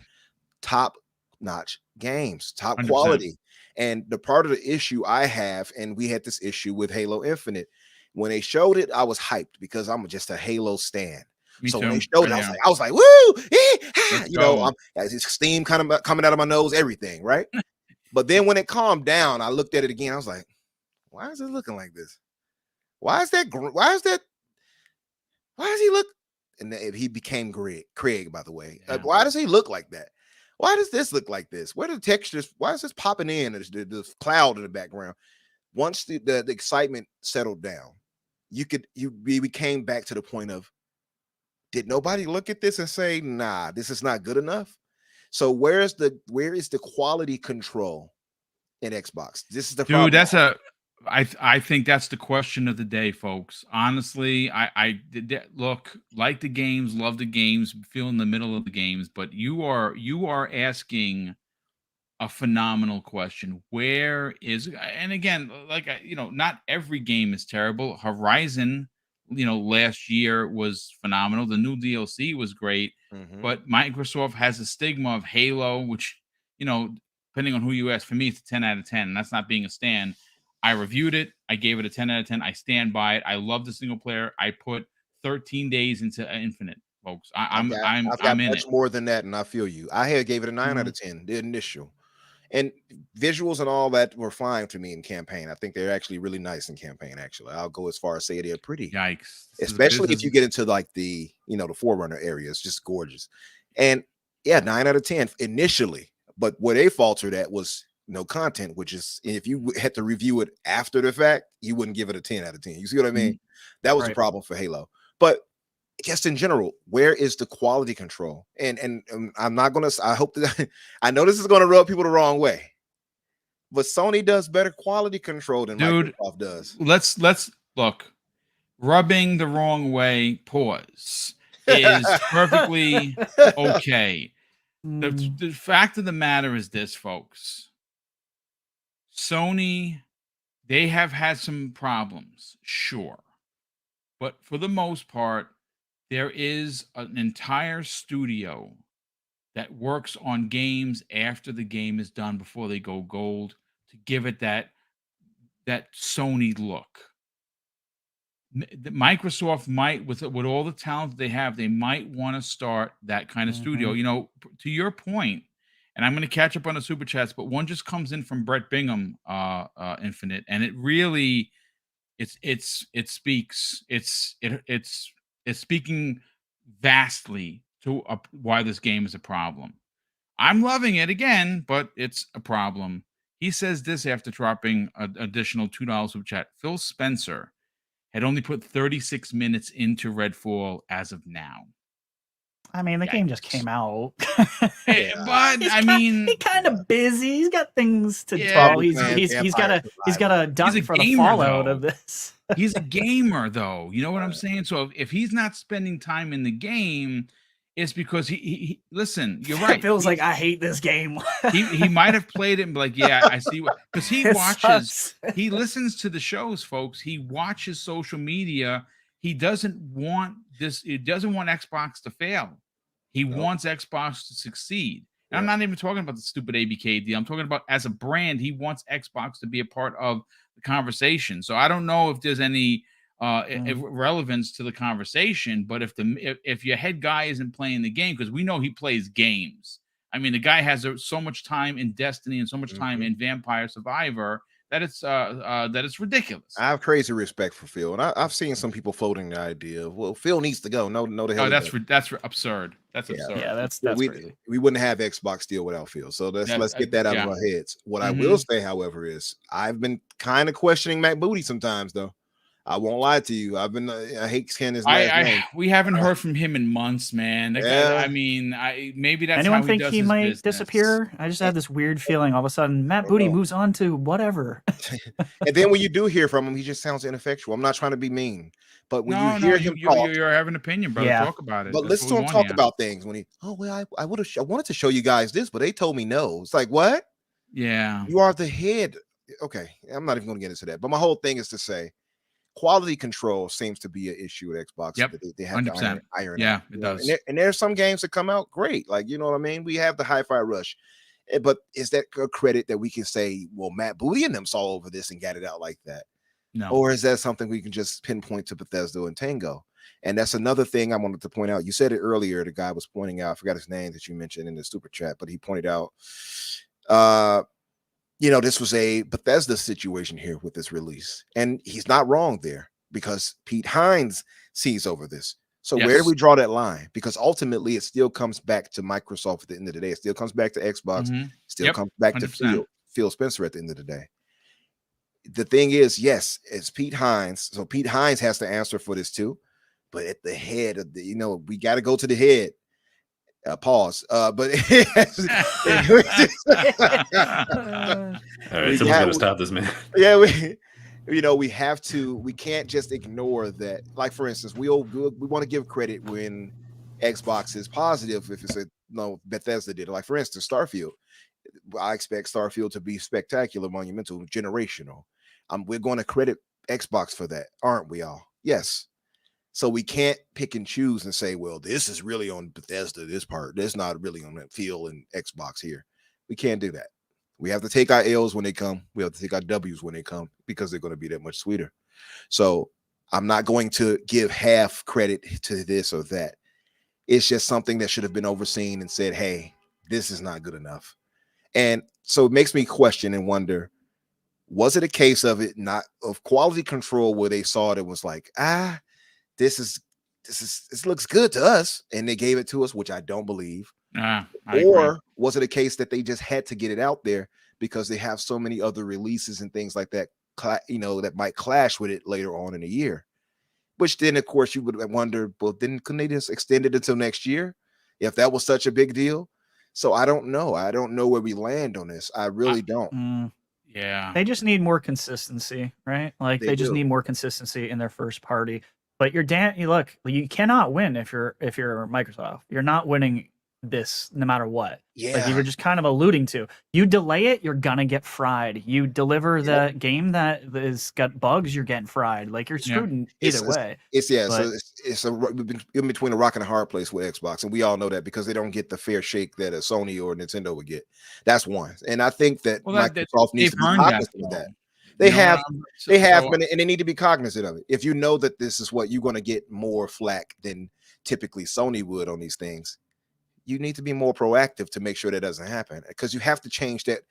top-notch games, top 100%. Quality. And the part of the issue I have, and we had this issue with Halo Infinite, when they showed it, I was hyped because I'm just a Halo stan. So when they showed it, I was like, woo! You know, as his steam kind of coming out of my nose, everything, right? But then when it calmed down, I looked at it again. I was like, why is it looking like this? Why does he look? And he became Craig, by the way. Why does he look like that? Why does this look like this? Where are the textures? Why is this popping in? The cloud in the background. Once the excitement settled down, we came back to the point of, did nobody look at this and say, nah, this is not good enough? So where is the quality control in Xbox? This is the problem. I think that's the question of the day, folks. Honestly, I look, like the games, love the games, feel in the middle of the games, but you are asking a phenomenal question. Where is, and again, like, not every game is terrible. Horizon, last year was phenomenal. The new DLC was great, but Microsoft has a stigma of Halo, which, depending on who you ask, for me, it's a 10 out of 10. And that's not being a stan. I reviewed it. I gave it a 10 out of 10. I stand by it. I love the single player. I put 13 days into Infinite, folks. I've got much more than that, and I feel you. I gave it a 9 out of 10, the initial. And visuals and all that were fine to me in campaign. I think they're actually really nice in campaign, actually. I'll go as far as say they're pretty. Yikes. Especially if you get into like the Forerunner area. It's just gorgeous. And yeah, 9 out of 10 initially. But where they faltered at was no content, which is, if you had to review it after the fact, you wouldn't give it a 10 out of 10. You see what I mean? That was the problem for Halo. But I guess in general, where is the quality control? And I'm not gonna. I hope that I know this is gonna rub people the wrong way, but Sony does better quality control than Microsoft does. Let's look. Rubbing the wrong way. Pause is perfectly okay. The fact of the matter is this, folks. Sony, they have had some problems, sure, but for the most part, there is an entire studio that works on games after the game is done, before they go gold, to give it that Sony look. Microsoft might, with all the talent they have, they might want to start that kind of studio. To your point, and I'm going to catch up on the super chats, but one just comes in from Brett Bingham, Infinite, and it really, it's speaking vastly to why this game is a problem. I'm loving it again, but it's a problem. He says this after dropping an additional $2 super chat. Phil Spencer had only put 36 minutes into Redfall as of now. I mean, the game just came out. But he's kind of busy. He's got things to do. He's got a duck for the fallout of this. He's a gamer, though. You know what I'm saying? So if he's not spending time in the game, it's because he listen, you're right. It feels like I hate this game. he might have played it and be like, yeah, I see what, because he watches, he listens to the shows, folks. He watches social media. He doesn't want this, he doesn't want Xbox to fail. He wants Xbox to succeed. And I'm not even talking about the stupid ABK deal. I'm talking about, as a brand, he wants Xbox to be a part of the conversation. So I don't know if there's any relevance to the conversation, but if your head guy isn't playing the game, because we know he plays games. I mean, the guy has so much time in Destiny and so much time in Vampire Survivor that it's ridiculous. I have crazy respect for Phil, and I've seen some people floating the idea of, well, Phil needs to go. No, the hell. Oh, that's absurd. That's absurd. Yeah, that's crazy. We wouldn't have Xbox deal without Phil. So let's get that out of our heads. What I will say, however, is I've been kind of questioning Matt Booty sometimes, though. I won't lie to you. I hate Ken his last name. We haven't heard from him in months, man. Guy, I mean, maybe that's anyone how think he might business. Disappear? I just have this weird feeling. All of a sudden, Matt Booty moves on to whatever. And then when you do hear from him, he just sounds ineffectual. I'm not trying to be mean, but when you hear him talk, you have an opinion, brother. Yeah. Talk about it. But listen to him talk about things. When I wanted to show you guys this, but they told me no. It's like, what? Yeah, you are the head. Okay, I'm not even going to get into that. But my whole thing is to say, quality control seems to be an issue at Xbox. Yep, they have to iron yeah, out. It does. And there's some games that come out great. Like, you know what I mean? We have the Hi-Fi Rush. But is that a credit that we can say, well, Matt Booty and them saw over this and got it out like that? No. Or is that something we can just pinpoint to Bethesda and Tango? And that's another thing I wanted to point out. You said it earlier. The guy was pointing out, I forgot his name that you mentioned in the super chat, but he pointed out, this was a Bethesda situation here with this release. And he's not wrong there, because Pete Hines sees over this. So where do we draw that line? Because ultimately it still comes back to Microsoft at the end of the day. It still comes back to Xbox, still comes back 100%. To Phil Spencer at the end of the day. The thing is, yes, it's Pete Hines. So Pete Hines has to answer for this too. But at the head of the, we got to go to the head. Pause. But all right, someone's got to stop this, man. Yeah, we have to. We can't just ignore that. Like, for instance, we want to give credit when Xbox is positive. If it's Bethesda did it. Like, for instance, Starfield. I expect Starfield to be spectacular, monumental, generational. We're going to credit Xbox for that, aren't we all? Yes. So we can't pick and choose and say, well, this is really on Bethesda, this part. That's not really on that Phil and Xbox here. We can't do that. We have to take our L's when they come. We have to take our W's when they come, because they're going to be that much sweeter. So I'm not going to give half credit to this or that. It's just something that should have been overseen and said, hey, this is not good enough. And so it makes me question and wonder, was it a case of it not of quality control where they saw it and was like, this looks good to us, and they gave it to us, which I don't believe. I or agree. Was it a case that they just had to get it out there because they have so many other releases and things like that, that might clash with it later on in the year? Which then, of course, you would wonder, well, then couldn't they just extend it until next year if that was such a big deal? So I don't know. I don't know where we land on this. I really don't. Yeah. They just need more consistency, right? Like they just need more consistency in their first party. But you cannot win if you're Microsoft. You're not winning this no matter what. Yeah. Like you were just kind of alluding to. You delay it, you're gonna get fried. You deliver the game that is got bugs, you're getting fried. Like you're screwed either way. It's in between a rock and a hard place with Xbox, and we all know that because they don't get the fair shake that a Sony or Nintendo would get. That's one, and I think that Microsoft needs to be cognizant of that. They have been, and they need to be cognizant of it. If you know that this is what you're going to get more flack than typically Sony would on these things, you need to be more proactive to make sure that doesn't happen, because you have to change that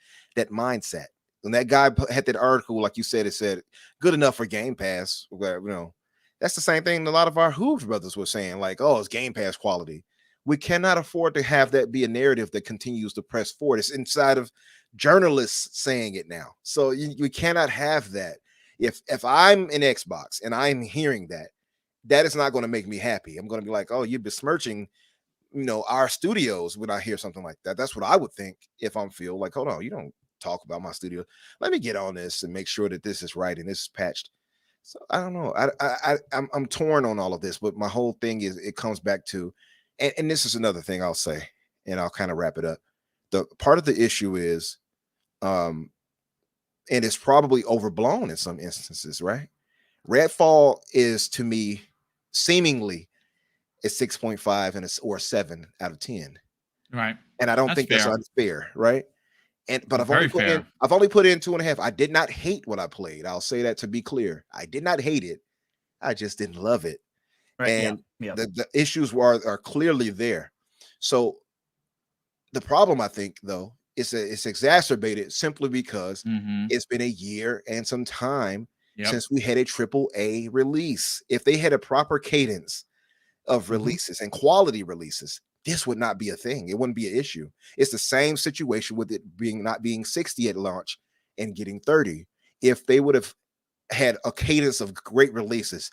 mindset. When that guy had that article, like you said, it said good enough for Game Pass. That's the same thing a lot of our Hooves brothers were saying, like, oh, it's Game Pass quality. We cannot afford to have that be a narrative that continues to press forward. It's inside of journalists saying it now. So you cannot have that. If I'm in Xbox and I'm hearing that is not going to make me happy. I'm going to be like, oh, you're besmirching, our studios when I hear something like that. That's what I would think if I'm Phil. Like, hold on, you don't talk about my studio. Let me get on this and make sure that this is right and this is patched. So I don't know. I'm torn on all of this, but my whole thing is it comes back to, and this is another thing I'll say, and I'll kind of wrap it up. The part of the issue is, and it's probably overblown in some instances, right? Redfall is, to me, seemingly a 6.5 or a 7 out of 10. Right. And I don't think that's unfair, right? But I've only put in 2.5. I did not hate what I played. I'll say that to be clear. I did not hate it. I just didn't love it. Right. And the issues are clearly there. So the problem, I think, though, it's exacerbated simply because it's been a year and some time since we had a AAA release. If they had a proper cadence of releases and quality releases, this would not be a thing. It wouldn't be an issue. It's the same situation with it not being 60 at launch and getting 30. If they would have had a cadence of great releases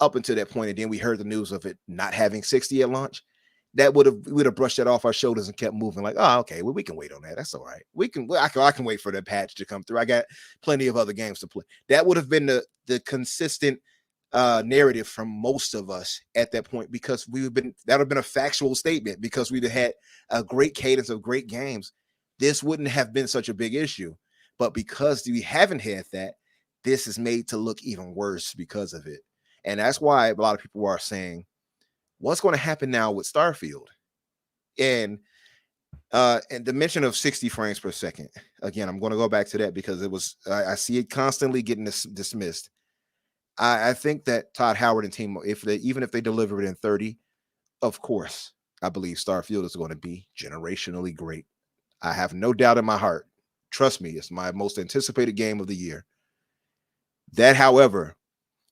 up until that point, and then we heard the news of it not having 60 at launch, we would have brushed that off our shoulders and kept moving. Like, oh, okay, well, we can wait on that. That's all right. I can wait for the patch to come through. I got plenty of other games to play. That would have been the consistent narrative from most of us at that point, because that would have been a factual statement, because we'd have had a great cadence of great games. This wouldn't have been such a big issue. But because we haven't had that, this is made to look even worse because of it. And that's why a lot of people are saying, what's going to happen now with Starfield? And the mention of 60 frames per second, again, I'm going to go back to that because I see it constantly getting dismissed. I think that Todd Howard and team, even if they deliver it in 30, of course, I believe Starfield is going to be generationally great. I have no doubt in my heart. Trust me, it's my most anticipated game of the year. That, however,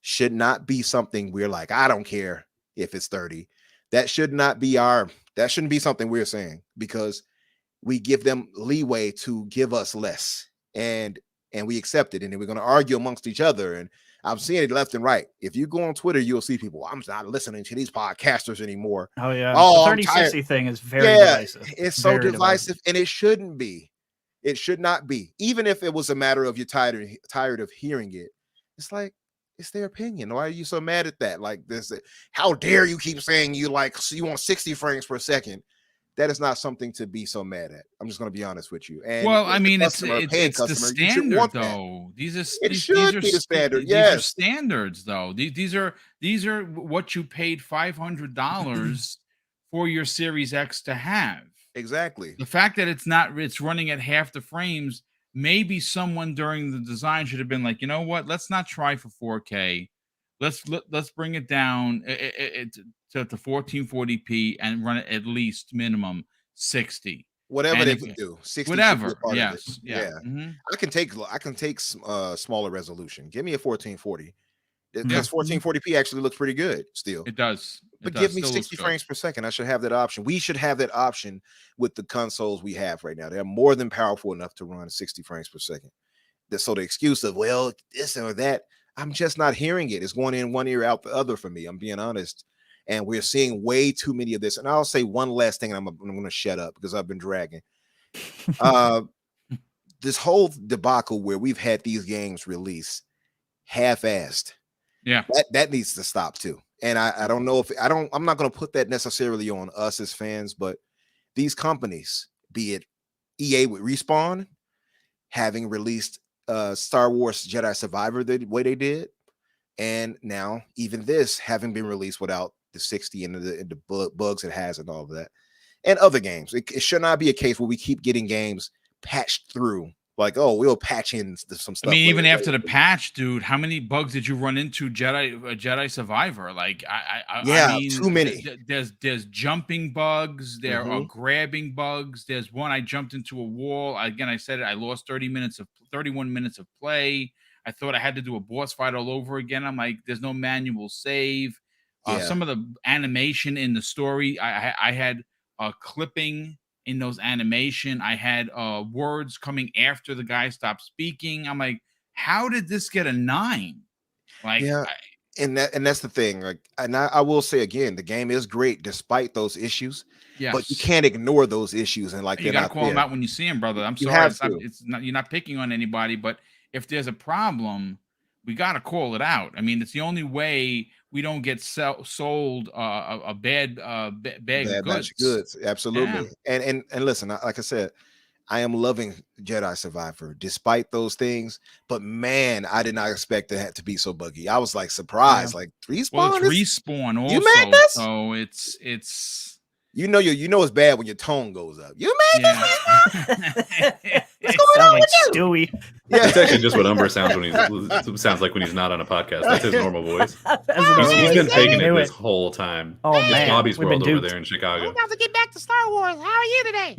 should not be something we're like, I don't care if it's 30. That shouldn't be something we're saying, because we give them leeway to give us less, and we accept it, and then we're going to argue amongst each other. And I'm seeing it left and right. If you go on Twitter, you'll see people, I'm not listening to these podcasters anymore. Oh yeah. The 3060 thing is very divisive. It's so divisive, and it shouldn't be. It should not be. Even if it was a matter of you're tired of hearing it. It's like, it's their opinion. Why are you so mad at that? Like this, how dare you keep saying you want 60 frames per second? That is not something to be so mad at. I'm just going to be honest with you. And well, I mean, it's the standard though. These should be the standard. Yes, these are standards though. These are what you paid $500 for your Series X to have. Exactly. The fact that it's running at half the frames. Maybe someone during the design should have been like, you know what? Let's not try for 4K. Let's bring it down to 1440p and run it at least minimum 60. Whatever they can do, 60. Whatever. Yes. Yeah. Mm-hmm. I can take smaller resolution. Give me a 1440. Because 1440p actually looks pretty good still. It does. But give me 60 frames per second. I should have that option. We should have that option with the consoles we have right now. They're more than powerful enough to run 60 frames per second. So the excuse of, well, this or that, I'm just not hearing it. It's going in one ear, out the other for me. I'm being honest. And we're seeing way too many of this. And I'll say one last thing, and I'm going to shut up because I've been dragging. This whole debacle where we've had these games released half-assed. Yeah, that needs to stop too. And I don't know if I'm not going to put that necessarily on us as fans, but these companies, be it EA with Respawn, having released Star Wars Jedi Survivor the way they did, and now even this having been released without the 60 and the bugs it has and all of that, and other games, it should not be a case where we keep getting games patched through. Like, oh, we'll patch in some stuff. I mean, even after the patch, dude, how many bugs did you run into Jedi Survivor? Like, I mean, too many. There's jumping bugs. There are grabbing bugs. There's one I jumped into a wall. Again, I said it. I lost 31 minutes of play. I thought I had to do a boss fight all over again. I'm like, there's no manual save. Some of the animation in the story, I had a clipping in those animation. I had words coming after the guy stopped speaking. I'm like, how did this get a 9? Like, and that's the thing. Like, and I will say again, the game is great despite those issues. Yes. But you can't ignore those issues, and like you gotta call them out when you see them, brother. I'm sorry, you're not picking on anybody, but if there's a problem, we gotta call it out. I mean, it's the only way we don't get sold a bad bag of goods. Absolutely. Yeah. And listen, like I said, I am loving Jedi Survivor despite those things, but man, I did not expect that to be so buggy. I was like surprised, like Respawn. Well, it's Respawn also, you made this? So it's you know it's bad when your tone goes up. You made this? What's going on with you? Stewie. Yeah, it's actually just what Umber sounds like when he's not on a podcast. That's his normal voice. He's been faking it this whole time. Oh man, it's Bobby's World over there in Chicago. I'm about to get back to Star Wars. How are you today?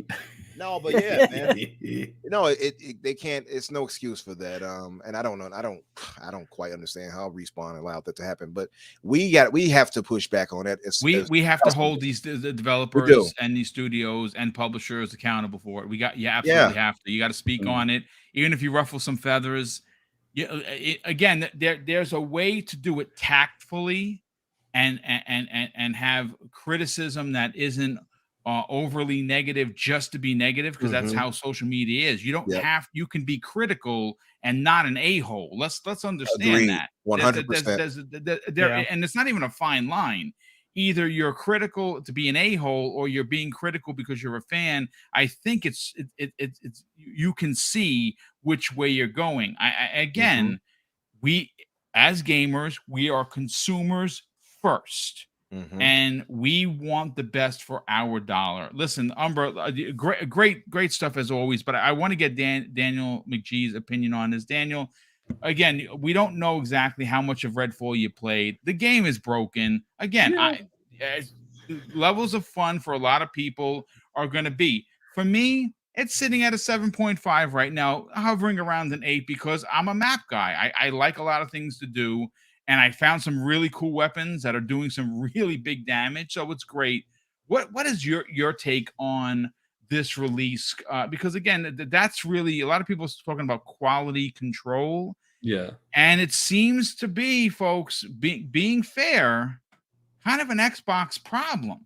No, but yeah, man. No, they can't. It's no excuse for that. And I don't know. I don't quite understand how Respawn allowed that to happen. But we have to push back on that. We have to hold these developers and these studios and publishers accountable for it. You absolutely have to. You got to speak on it, even if you ruffle some feathers. Again, there's a way to do it tactfully, and have criticism that isn't overly negative just to be negative, because that's how social media is. You don't you can be critical and not an a-hole. Let's understand that 100%. And it's not even a fine line. Either you're critical to be an a-hole, or you're being critical because you're a fan. I think it's you can see which way you're going. We as gamers, we are consumers first. And we want the best for our dollar. Listen, Umber, great stuff as always. But I want to get Daniel McGee's opinion on this. Daniel, again, we don't know exactly how much of Redfall you played. The game is broken. Again, levels of fun for a lot of people are going to be. For me, it's sitting at a 7.5 right now, hovering around an 8 because I'm a map guy. I like a lot of things to do, and I found some really cool weapons that are doing some really big damage, so it's great. What is your take on this release? Because again, that's really a lot of people talking about quality control. Yeah. And it seems to be, folks, being fair, kind of an Xbox problem.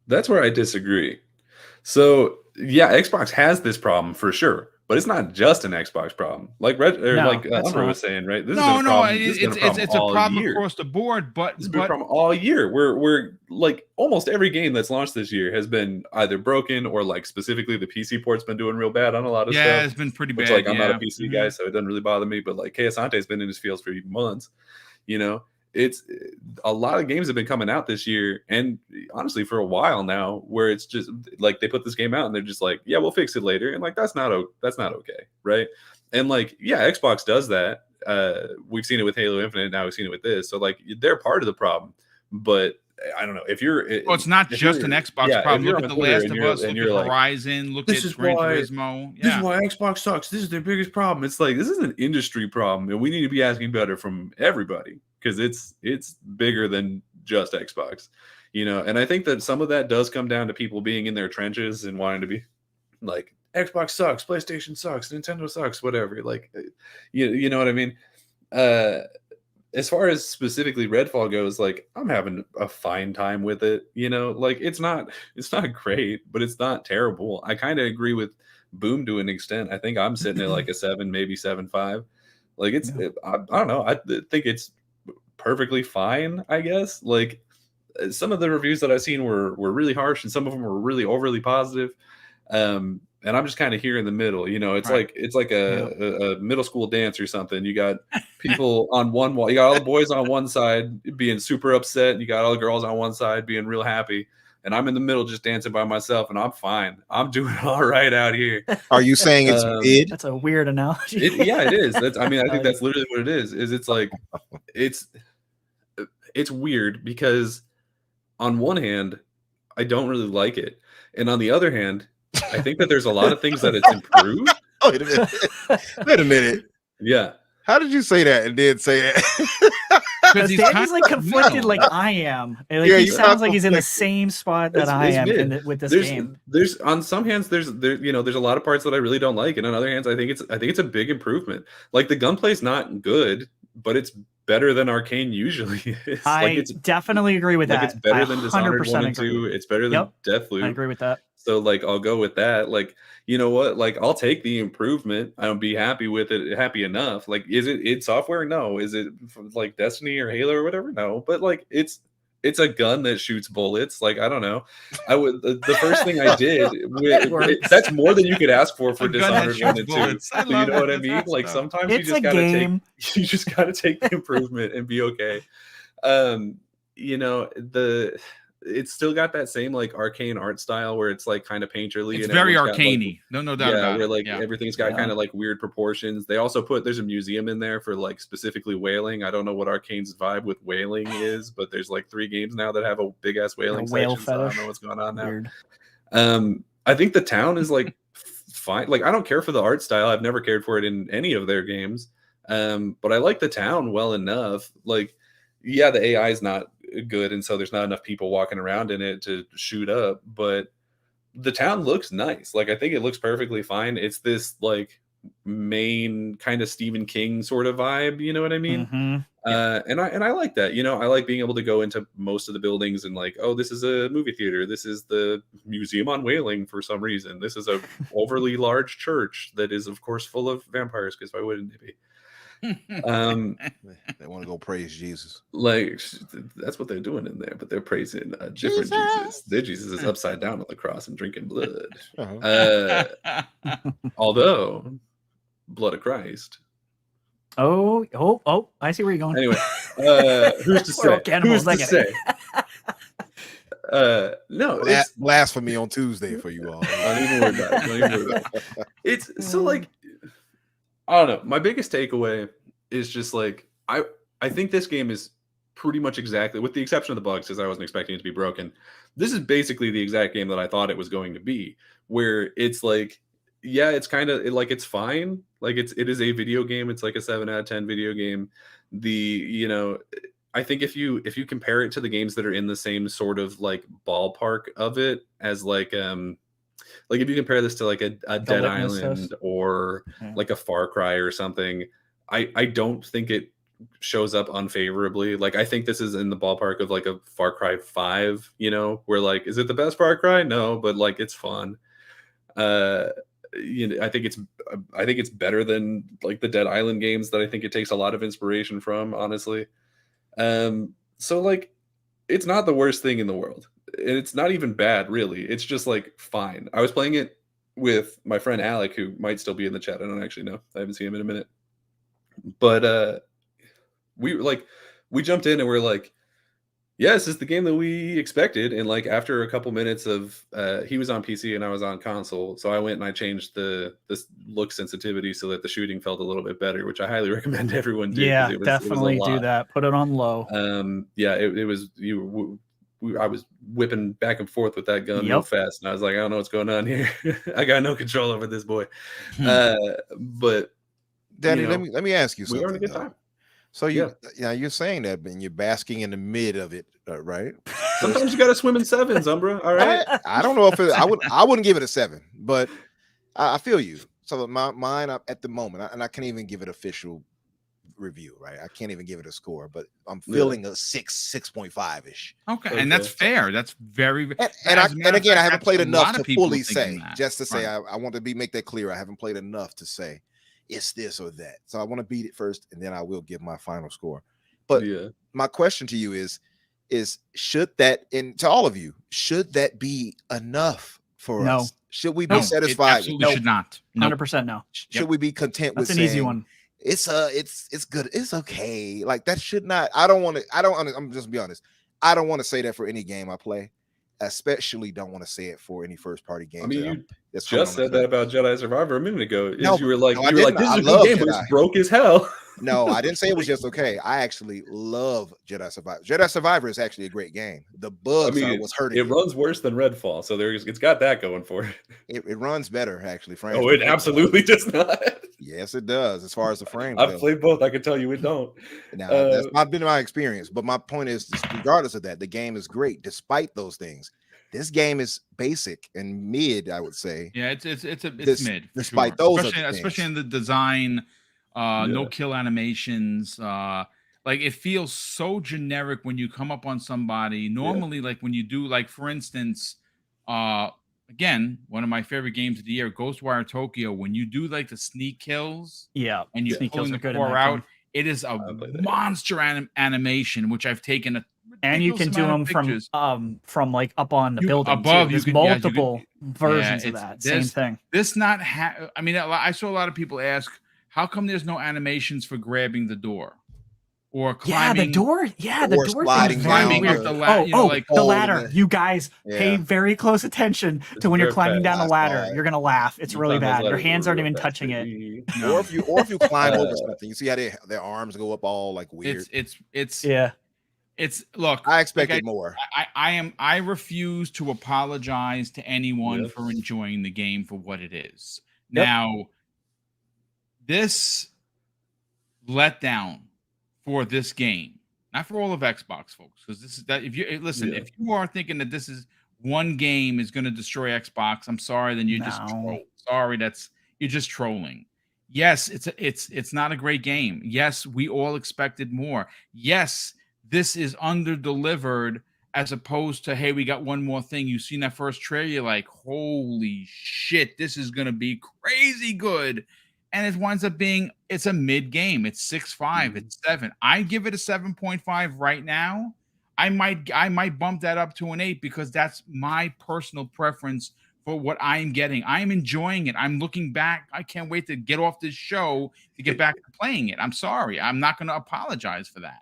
That's where I disagree. So, yeah, Xbox has this problem for sure, but it's not just an Xbox problem. Like Umber was saying, right? This it's a problem across the board, but it's been a problem all year. We're like almost every game that's launched this year has been either broken or like specifically the PC port's been doing real bad on a lot of stuff. Yeah, it's been pretty bad. Like I'm not a PC guy, so it doesn't really bother me. But like Keasante's been in his fields for months, you know. It's a lot of games have been coming out this year, and honestly, for a while now, where it's just like they put this game out and they're just like, yeah, we'll fix it later, and like that's not okay, right? And like, yeah, Xbox does that. We've seen it with Halo Infinite, now we've seen it with this, so like they're part of the problem. But I don't know if you're. Well, it's not just an Xbox problem. Look at The Last of Us. Look at Horizon. Look at Gran Turismo. This is why Xbox sucks. This is their biggest problem. It's like this is an industry problem, and we need to be asking better from everybody. Because it's bigger than just Xbox, you know, and I think that some of that does come down to people being in their trenches and wanting to be like Xbox sucks, PlayStation sucks, Nintendo sucks, whatever. Like, you know what I mean? As far as specifically Redfall goes, like I'm having a fine time with it, you know, like it's not great, but it's not terrible. I kind of agree with Boom to an extent. I think I'm sitting at like a 7, maybe 7.5. Like it's, I don't know. I think it's perfectly fine, I guess. Like some of the reviews that I've seen were really harsh, and some of them were really overly positive. And I'm just kind of here in the middle, you know. It's right. like a middle school dance or something. You got people on one wall, you got all the boys on one side being super upset, and you got all the girls on one side being real happy. And I'm in the middle just dancing by myself, and I'm fine. I'm doing all right out here. Are you saying it's mid? That's a weird analogy. Yeah, it is. I think that's literally what it is. It's like it's weird because on one hand, I don't really like it, and on the other hand, I think that there's a lot of things that it's improved. Wait a minute. Wait a minute. Yeah. How did you say that and then say it? Because Danny's like conflicted, like I am. Like, he sounds like he's in the same spot that I am with this game. There's on some hands, there's a lot of parts that I really don't like, and on other hands, I think it's a big improvement. Like the gunplay is not good, but it's better than Arkane usually is. I definitely agree with that. It's better than Dishonored 1 and 2. It's better than Deathloop. I agree with that. So like I'll go with that. Like, you know what? Like I'll take the improvement. I'll be happy with it, happy enough. Like, is it software? No. Is it like Destiny or Halo or whatever? No. But like it's a gun that shoots bullets. Like, I don't know. I would the first thing I did that's more than you could ask for Dishonored 1 and 2. So you know what I mean? Like sometimes you just gotta take the improvement and be okay. You know, it's still got that same like Arkane art style where it's like kind of painterly. It's very Arkane-y. Like, no doubt about where like everything's got kind of like weird proportions. They also there's a museum in there for like specifically whaling. I don't know what Arkane's vibe with whaling is, but there's like 3 games now that have a big ass whaling section. So I don't know what's going on now. Weird. I think the town is like fine. Like I don't care for the art style. I've never cared for it in any of their games. But I like the town well enough. Like, yeah, the AI is not good, and so there's not enough people walking around in it to shoot up, but the town looks nice. Like I think it looks perfectly fine. It's this like main kind of Stephen King sort of vibe, you know what I mean? And I like that. You know, I like being able to go into most of the buildings and like, oh, this is a movie theater, this is the museum on whaling for some reason, this is a overly large church that is of course full of vampires, because why wouldn't it be? They want to go praise Jesus. Like that's what they're doing in there, but they're praising a different Jesus. Their Jesus is upside down on the cross and drinking blood. Although blood of Christ. Oh! I see where you're going. Anyway, who's to say? Who's to say? No, it's blasphemy on Tuesday for you all. Don't even worry about it. It's so like. I don't know. My biggest takeaway is just like I think this game is pretty much exactly, with the exception of the bugs, because I wasn't expecting it to be broken. This is basically the exact game that I thought it was going to be, where it's like, yeah, it's kind of like it's fine. Like it is a video game. It's like a 7 out of 10 video game. I think if you compare it to the games that are in the same sort of like ballpark of it as like if you compare this to like a Dead Island or like a Far Cry or something, I don't think it shows up unfavorably. Like I think this is in the ballpark of like a Far Cry 5, where like, is it the best Far Cry? No, but like it's fun. I think it's better than like the Dead Island games that I think it takes a lot of inspiration from, honestly. So like it's not the worst thing in the world. And it's not even bad, really. It's just like fine. I was playing it with my friend Alec, who might still be in the chat. I don't actually know. I haven't seen him in a minute. But we jumped in and we're like, yeah, this is the game that we expected. And like after a couple minutes of he was on PC and I was on console, so I went and I changed this look sensitivity so that the shooting felt a little bit better, which I highly recommend everyone do. Yeah, definitely do that. Put it on low. I was whipping back and forth with that gun real fast, and I was like, I don't know what's going on here. I got no control over this boy. But Daddy, let me ask you something. We're having a good time. So you're saying that, and you're basking in the mid of it, right? Sometimes you got to swim in sevens, Umbra. All right. I don't know if I wouldn't give it a 7, but I feel you. So mine at the moment, and I can't even give it official review, right? I can't even give it a score, but I'm feeling a 6.5 ish. Okay, and that's fair. That's very and again, I haven't played enough to fully say. Just to say, I want to make that clear. I haven't played enough to say it's this or that. So I want to beat it first, and then I will give my final score. But my question to you is should that, and to all of you, should that be enough for us? Should we be satisfied? Absolutely should not. 100% no. Should we be content with an easy one? It's good. It's okay. Like that should not. I'm just be honest. I don't want to say that for any game I play. Especially don't want to say it for any first party game. I mean, you just said that about Jedi Survivor a minute ago. You were like, this is a game, but it's broke as hell. No, I didn't say it was just okay. I actually love Jedi Survivor. Jedi Survivor is actually a great game. The bugs are what's hurting. It runs worse than Redfall, so it's got that going for it. It runs better, actually. Frames. Oh, it absolutely does not. Yes, it does. As far as the frames, I've played both. I can tell you it don't. Now that's not been my experience, but my point is, regardless of that, the game is great despite those things. This game is basic and mid, I would say. Yeah, it's mid. Despite those, especially in the design, no kill animations. Like it feels so generic when you come up on somebody. Normally, like when you do, like for instance, again, one of my favorite games of the year, Ghostwire Tokyo. When you do like the sneak kills, and you're pulling the core out, it is a monster animation, which I've taken and you can do them from like up on the building above. There's multiple versions of that. Same thing. I mean, I saw a lot of people ask, how come there's no animations for grabbing the door or climbing? The door climbing up the ladder. You guys pay very close attention to when you're climbing down the ladder. You're gonna laugh. It's really bad. Your hands aren't even touching it. Or if you climb over something, you see how their arms go up all like weird. Look, I expected more. I refuse to apologize to anyone for enjoying the game for what it is. Now, this letdown for this game, not for all of Xbox folks, because this is that. If you are thinking that this is one game is going to destroy Xbox, I'm sorry. Then you're just sorry. You're just trolling. Yes, it's not a great game. Yes, we all expected more. Yes. This is under-delivered as opposed to, hey, we got one more thing. You've seen that first trailer, you're like, holy shit, this is going to be crazy good. And it winds up being, it's a mid-game. It's 6.5. It's 7. I give it a 7.5 right now. I might bump that up to an 8 because that's my personal preference for what I'm getting. I'm enjoying it. I'm looking back. I can't wait to get off this show to get back to playing it. I'm sorry. I'm not going to apologize for that.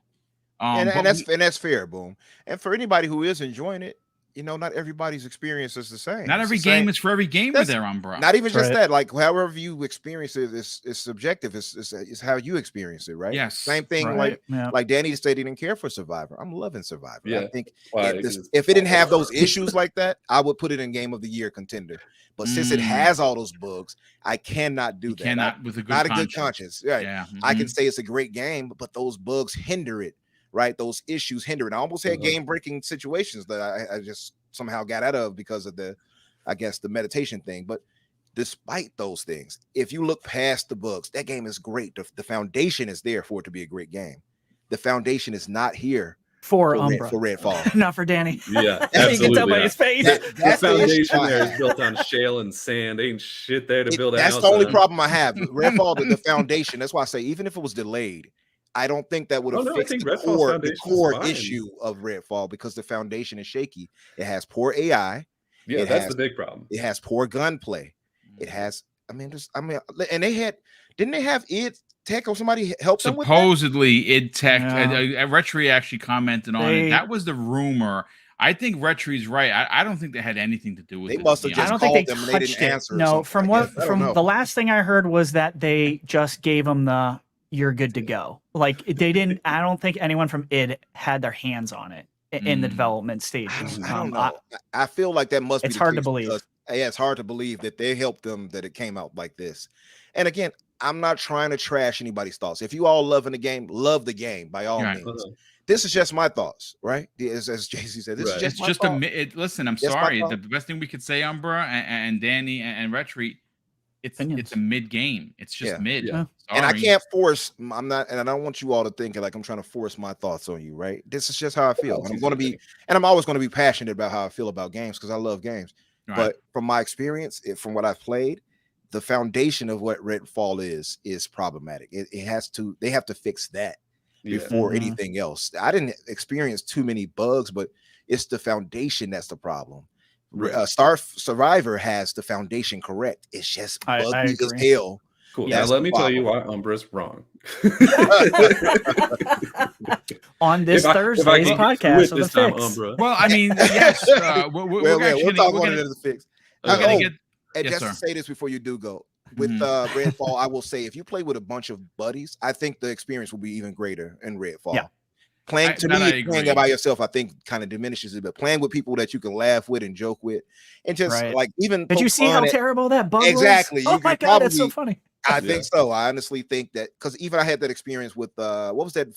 And that's fair, Boom. And for anybody who is enjoying it, not everybody's experience is the same. Not every game is for every gamer there, Umbra. Not even just that. Like, however you experience it is subjective. It's how you experience it, right? Yes. Same thing. Like Danny said, he didn't care for Survivor. I'm loving Survivor. Yeah. I think if it didn't have those issues like that, I would put it in Game of the Year contender. But since it has all those bugs, I cannot do that. Cannot with a good conscience. Right. Yeah. I can say it's a great game, but those bugs hinder it. Right. Those issues hinder it. I almost had game-breaking situations that I just somehow got out of because of the meditation thing. But despite those things, if you look past the bugs, that game is great. The foundation is there for it to be a great game. The foundation is not here for Redfall. Not for Danny. Yeah, you can tell by his face. The foundation there is built on shale and sand. Ain't shit there to build a house. That's the only problem I have. Redfall, the foundation. That's why I say, even if it was delayed, I don't think that would have fixed the core issue of Redfall, because the foundation is shaky. It has poor AI. Yeah, that's the big problem. It has poor gunplay. It has, and didn't they have id Tech or somebody help them with that? Supposedly id Tech. Retri actually commented on it. That was the rumor. I think Retri's right. I don't think they had anything to do with it. They must have just called them and they didn't answer. No, from the last thing I heard was that they just gave them the "you're good to go." Like, they didn't. I don't think anyone from id had their hands on it in the development stages. I don't know. I feel like that must be. It's hard to believe. Yeah, it's hard to believe that they helped them, that it came out like this. And again, I'm not trying to trash anybody's thoughts. If you all loving the game, love the game by all means. This is just my thoughts, right? As JC said, this is just my thoughts. Listen, I'm sorry. The best thing we could say, Umbra and Danny and Retri, it's a mid game. It's just mid. Yeah. And I can't force. I'm not, and I don't want you all to think like I'm trying to force my thoughts on you, right? This is just how I feel. And I'm going to be, and I'm always going to be passionate about how I feel about games, because I love games. Right. But from my experience, from what I've played, the foundation of what Redfall is problematic. They have to fix that before anything else. I didn't experience too many bugs, but it's the foundation that's the problem. Right. Survivor has the foundation correct. It's just buggy as hell. Cool. Now let me tell you why Umbra's wrong. On this Thursday's podcast of the Fix. Umbra. Well, I mean, yes, we'll talk about it as a fix. Just to say this before you do go. With Redfall, I will say, if you play with a bunch of buddies, I think the experience will be even greater in Redfall. Yeah. Playing it by yourself, I think, kind of diminishes it. But playing with people that you can laugh with and joke with, and just like even. Did you see how terrible that bug was? Exactly. Oh my god, that's so funny. I think so. I honestly think that, because even I had that experience with what was that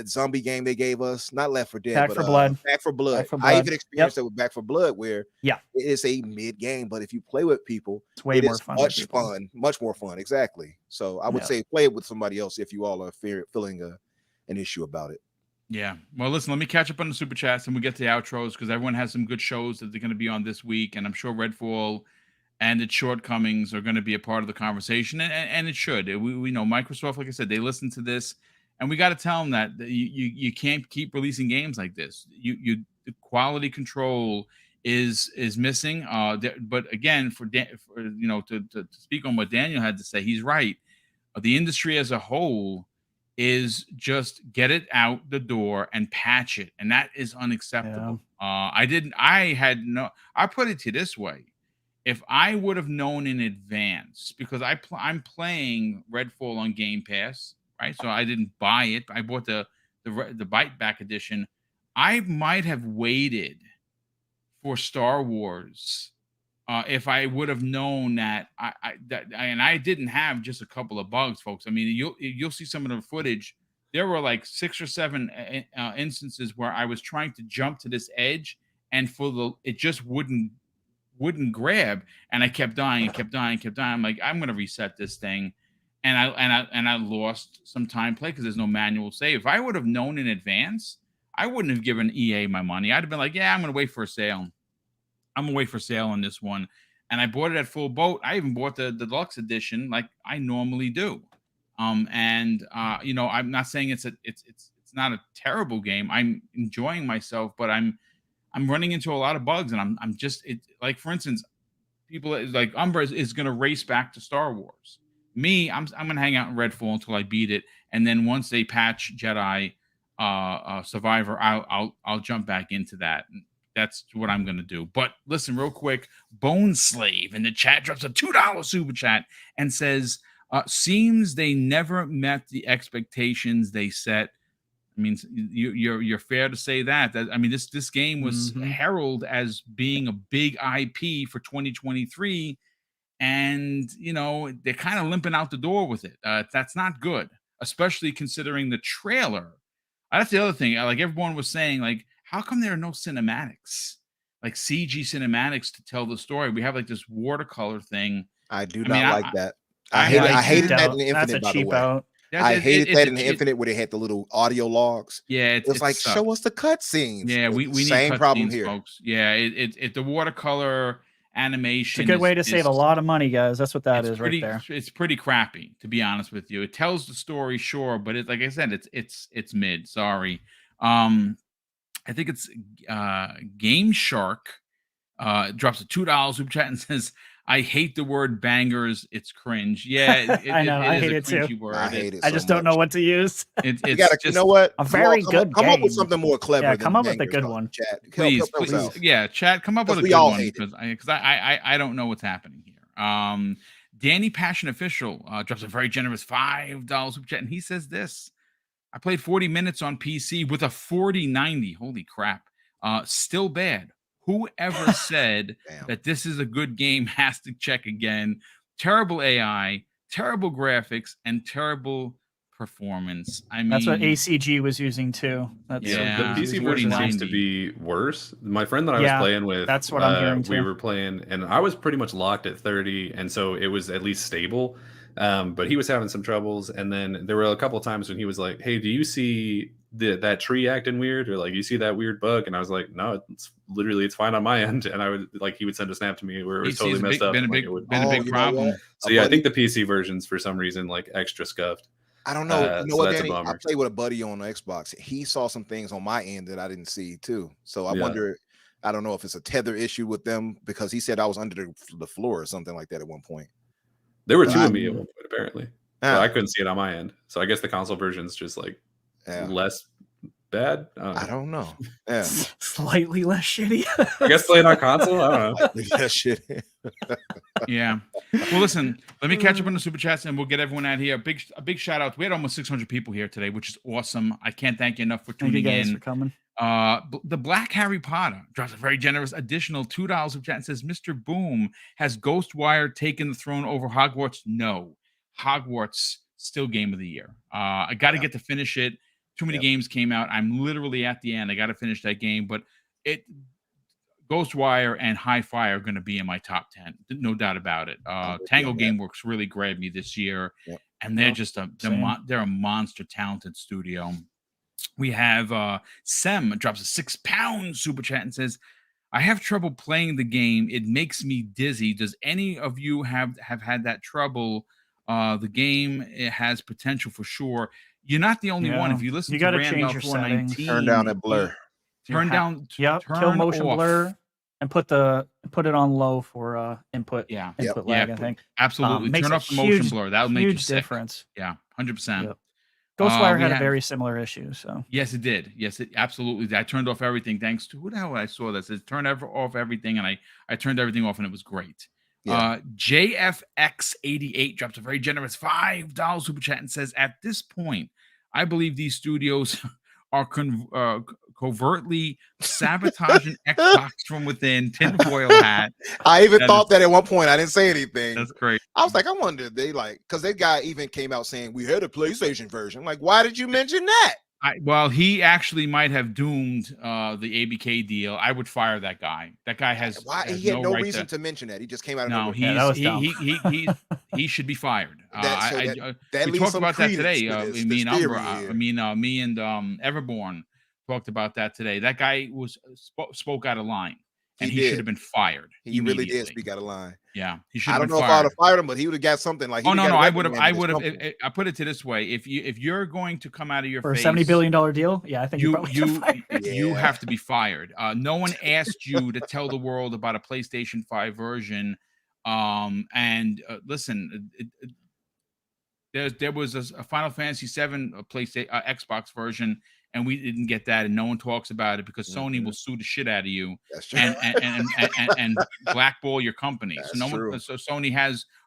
zombie game they gave us? Not Left 4 Dead, Back 4 Blood. Back 4 Blood. I even experienced that with Back 4 Blood, where it is a mid game, but if you play with people, it's way more fun. Much more fun. Exactly. So I would say play it with somebody else if you all are feeling an issue about it. Yeah. Well, listen, let me catch up on the super chats and we get to the outros, because everyone has some good shows that they're going to be on this week, and I'm sure Redfall and its shortcomings are going to be a part of the conversation, and it should. We know Microsoft, like I said, they listen to this, and we got to tell them that you can't keep releasing games like this. The quality control is missing. But again, to speak on what Daniel had to say, he's right. The industry as a whole is just get it out the door and patch it, and that is unacceptable. I put it to you this way. If I would have known in advance, because I'm playing Redfall on Game Pass, right? So I didn't buy it. I bought the Bite Back edition. I might have waited for Star Wars if I would have known that I didn't have just a couple of bugs, folks. I mean, you'll see some of the footage. There were like 6 or 7 instances where I was trying to jump to this edge, and it just wouldn't grab, and I kept dying. I'm like, I'm gonna reset this thing, and I lost some time play because there's no manual save. If I would have known in advance, I wouldn't have given EA my money. I'd have been like, yeah, I'm gonna wait for a sale. I'm gonna wait for sale on this one, and I bought it at full boat. I even bought the deluxe edition like I normally do. I'm not saying it's not a terrible game. I'm enjoying myself, but I'm running into a lot of bugs, and I'm just like, for instance, people like Umbra is going to race back to Star Wars. Me, I'm going to hang out in Redfall until I beat it, and then once they patch Jedi Survivor, I'll jump back into that. that's what I'm gonna do. But listen, real quick, Bone Slave in the chat drops a $2 super chat and says, "Seems they never met the expectations they set." I mean, you're fair to say that. I mean, this game was heralded as being a big IP for 2023, and they're kind of limping out the door with it. That's not good, especially considering the trailer. That's the other thing. Like everyone was saying, like, how come there are no cinematics, like CG cinematics to tell the story? We have like this watercolor thing. I not like that. I hated that in the Infinite, by the way. I hated that in the Infinite where they had the little audio logs. Yeah, it's like, show us the cutscenes. Yeah, we need same problem here, folks. Yeah, the watercolor animation. It's a good way to save a lot of money, guys. That's what that is right there. It's pretty crappy, to be honest with you. It tells the story, sure, but like I said, it's mid. Sorry. I think it's Game Shark drops a $2 super chat and says, "I hate the word bangers. It's cringe." Yeah, I know. I hate it too. Word. I hate it. I just don't know what to use. You know what? A very good. Come up with something more clever. Yeah, come up with a good one. Chat. Please. Yeah, chat. Come up with a good one because I don't know what's happening here. Danny Passion Official drops a very generous $5 super chat, and he says this: "I played 40 minutes on PC with a 4090. Holy crap! Still bad. Whoever said that this is a good game has to check again. Terrible AI, terrible graphics, and terrible performance." I mean, that's what ACG was using too. The PC version seems to be worse. My friend that I was playing with, that's what I'm hearing too. We were playing, and I was pretty much locked at 30, and so it was at least stable. But he was having some troubles, and then there were a couple of times when he was like, "Hey, do you see that tree acting weird, or like you see that weird bug?" And I was like, "No, it's fine on my end." And I would he would send a snap to me where it was totally messed up. Been a big problem. So yeah, I think the PC versions for some reason like extra scuffed. I don't know. You know what, Danny? I played with a buddy on Xbox. He saw some things on my end that I didn't see too. So I wonder. I don't know if it's a tether issue with them, because he said I was under the floor or something like that at one point. There were two of me at one point, apparently. So I couldn't see it on my end. So I guess the console version's just like less bad. I don't know. Yeah. Slightly less shitty. I guess playing on console. I don't know. Less shitty. Yeah. Well, listen. Let me catch up on the super chats, and we'll get everyone out here. A big shout out. We had almost 600 people here today, which is awesome. I can't thank you enough for tuning in. For coming. The Black Harry Potter drops a very generous additional $2 super chat and says, "Mr. Boom, has Ghostwire taken the throne over Hogwarts?" No. Hogwarts still game of the year. I got to get to finish it. Too many games came out. I'm literally at the end. I got to finish that game, but Ghostwire and Hi-Fi are going to be in my top 10. No doubt about it. Tango Gameworks really grabbed me this year, and they're just they're a monster talented studio. We have Sem drops a £6 super chat and says, "I have trouble playing the game. It makes me dizzy. Does any of you have had that trouble? The game, it has potential for sure." You're not the only one. If you listen to Randall 419, turn down that blur. Kill motion blur and put it on low for input. Input lag, I think. Absolutely. Turn off the motion blur. That'll make you sick. Difference. Yeah, 100%. Ghostwire had a very similar issue. So yes, it did. Yes, it absolutely did. I turned off everything thanks to who the hell I saw that says turn off everything, and I turned everything off, and it was great. JFX88 drops a very generous $5 super chat and says, "At this point, I believe these studios are covertly sabotaging Xbox from within." Tinfoil hat. I even thought that at one point. I didn't say anything. That's great. I was like, I wonder, because that guy even came out saying we had a PlayStation version. I'm like, why did you mention that? Well, he actually might have doomed the ABK deal. I would fire that guy. That guy has he had no reason to mention that. He just came out. No, he should be fired. We talked about that today. Me and Everborn talked about that today. That guy spoke out of line, and he should have been fired. He really did speak out of line. Yeah, he should. I don't know if I would have fired him, but he would have got something like. I would have. I put it to this way: if you're going to come out of your for face, a $70 billion deal, I think you have to be fired. No one asked you to tell the world about a PlayStation 5 version. Listen, there was a Final Fantasy 7 PlayStation Xbox version, and we didn't get that, and no one talks about it because Sony will sue the shit out of you That's true. and blackball your company. That's so no true. one, so Sony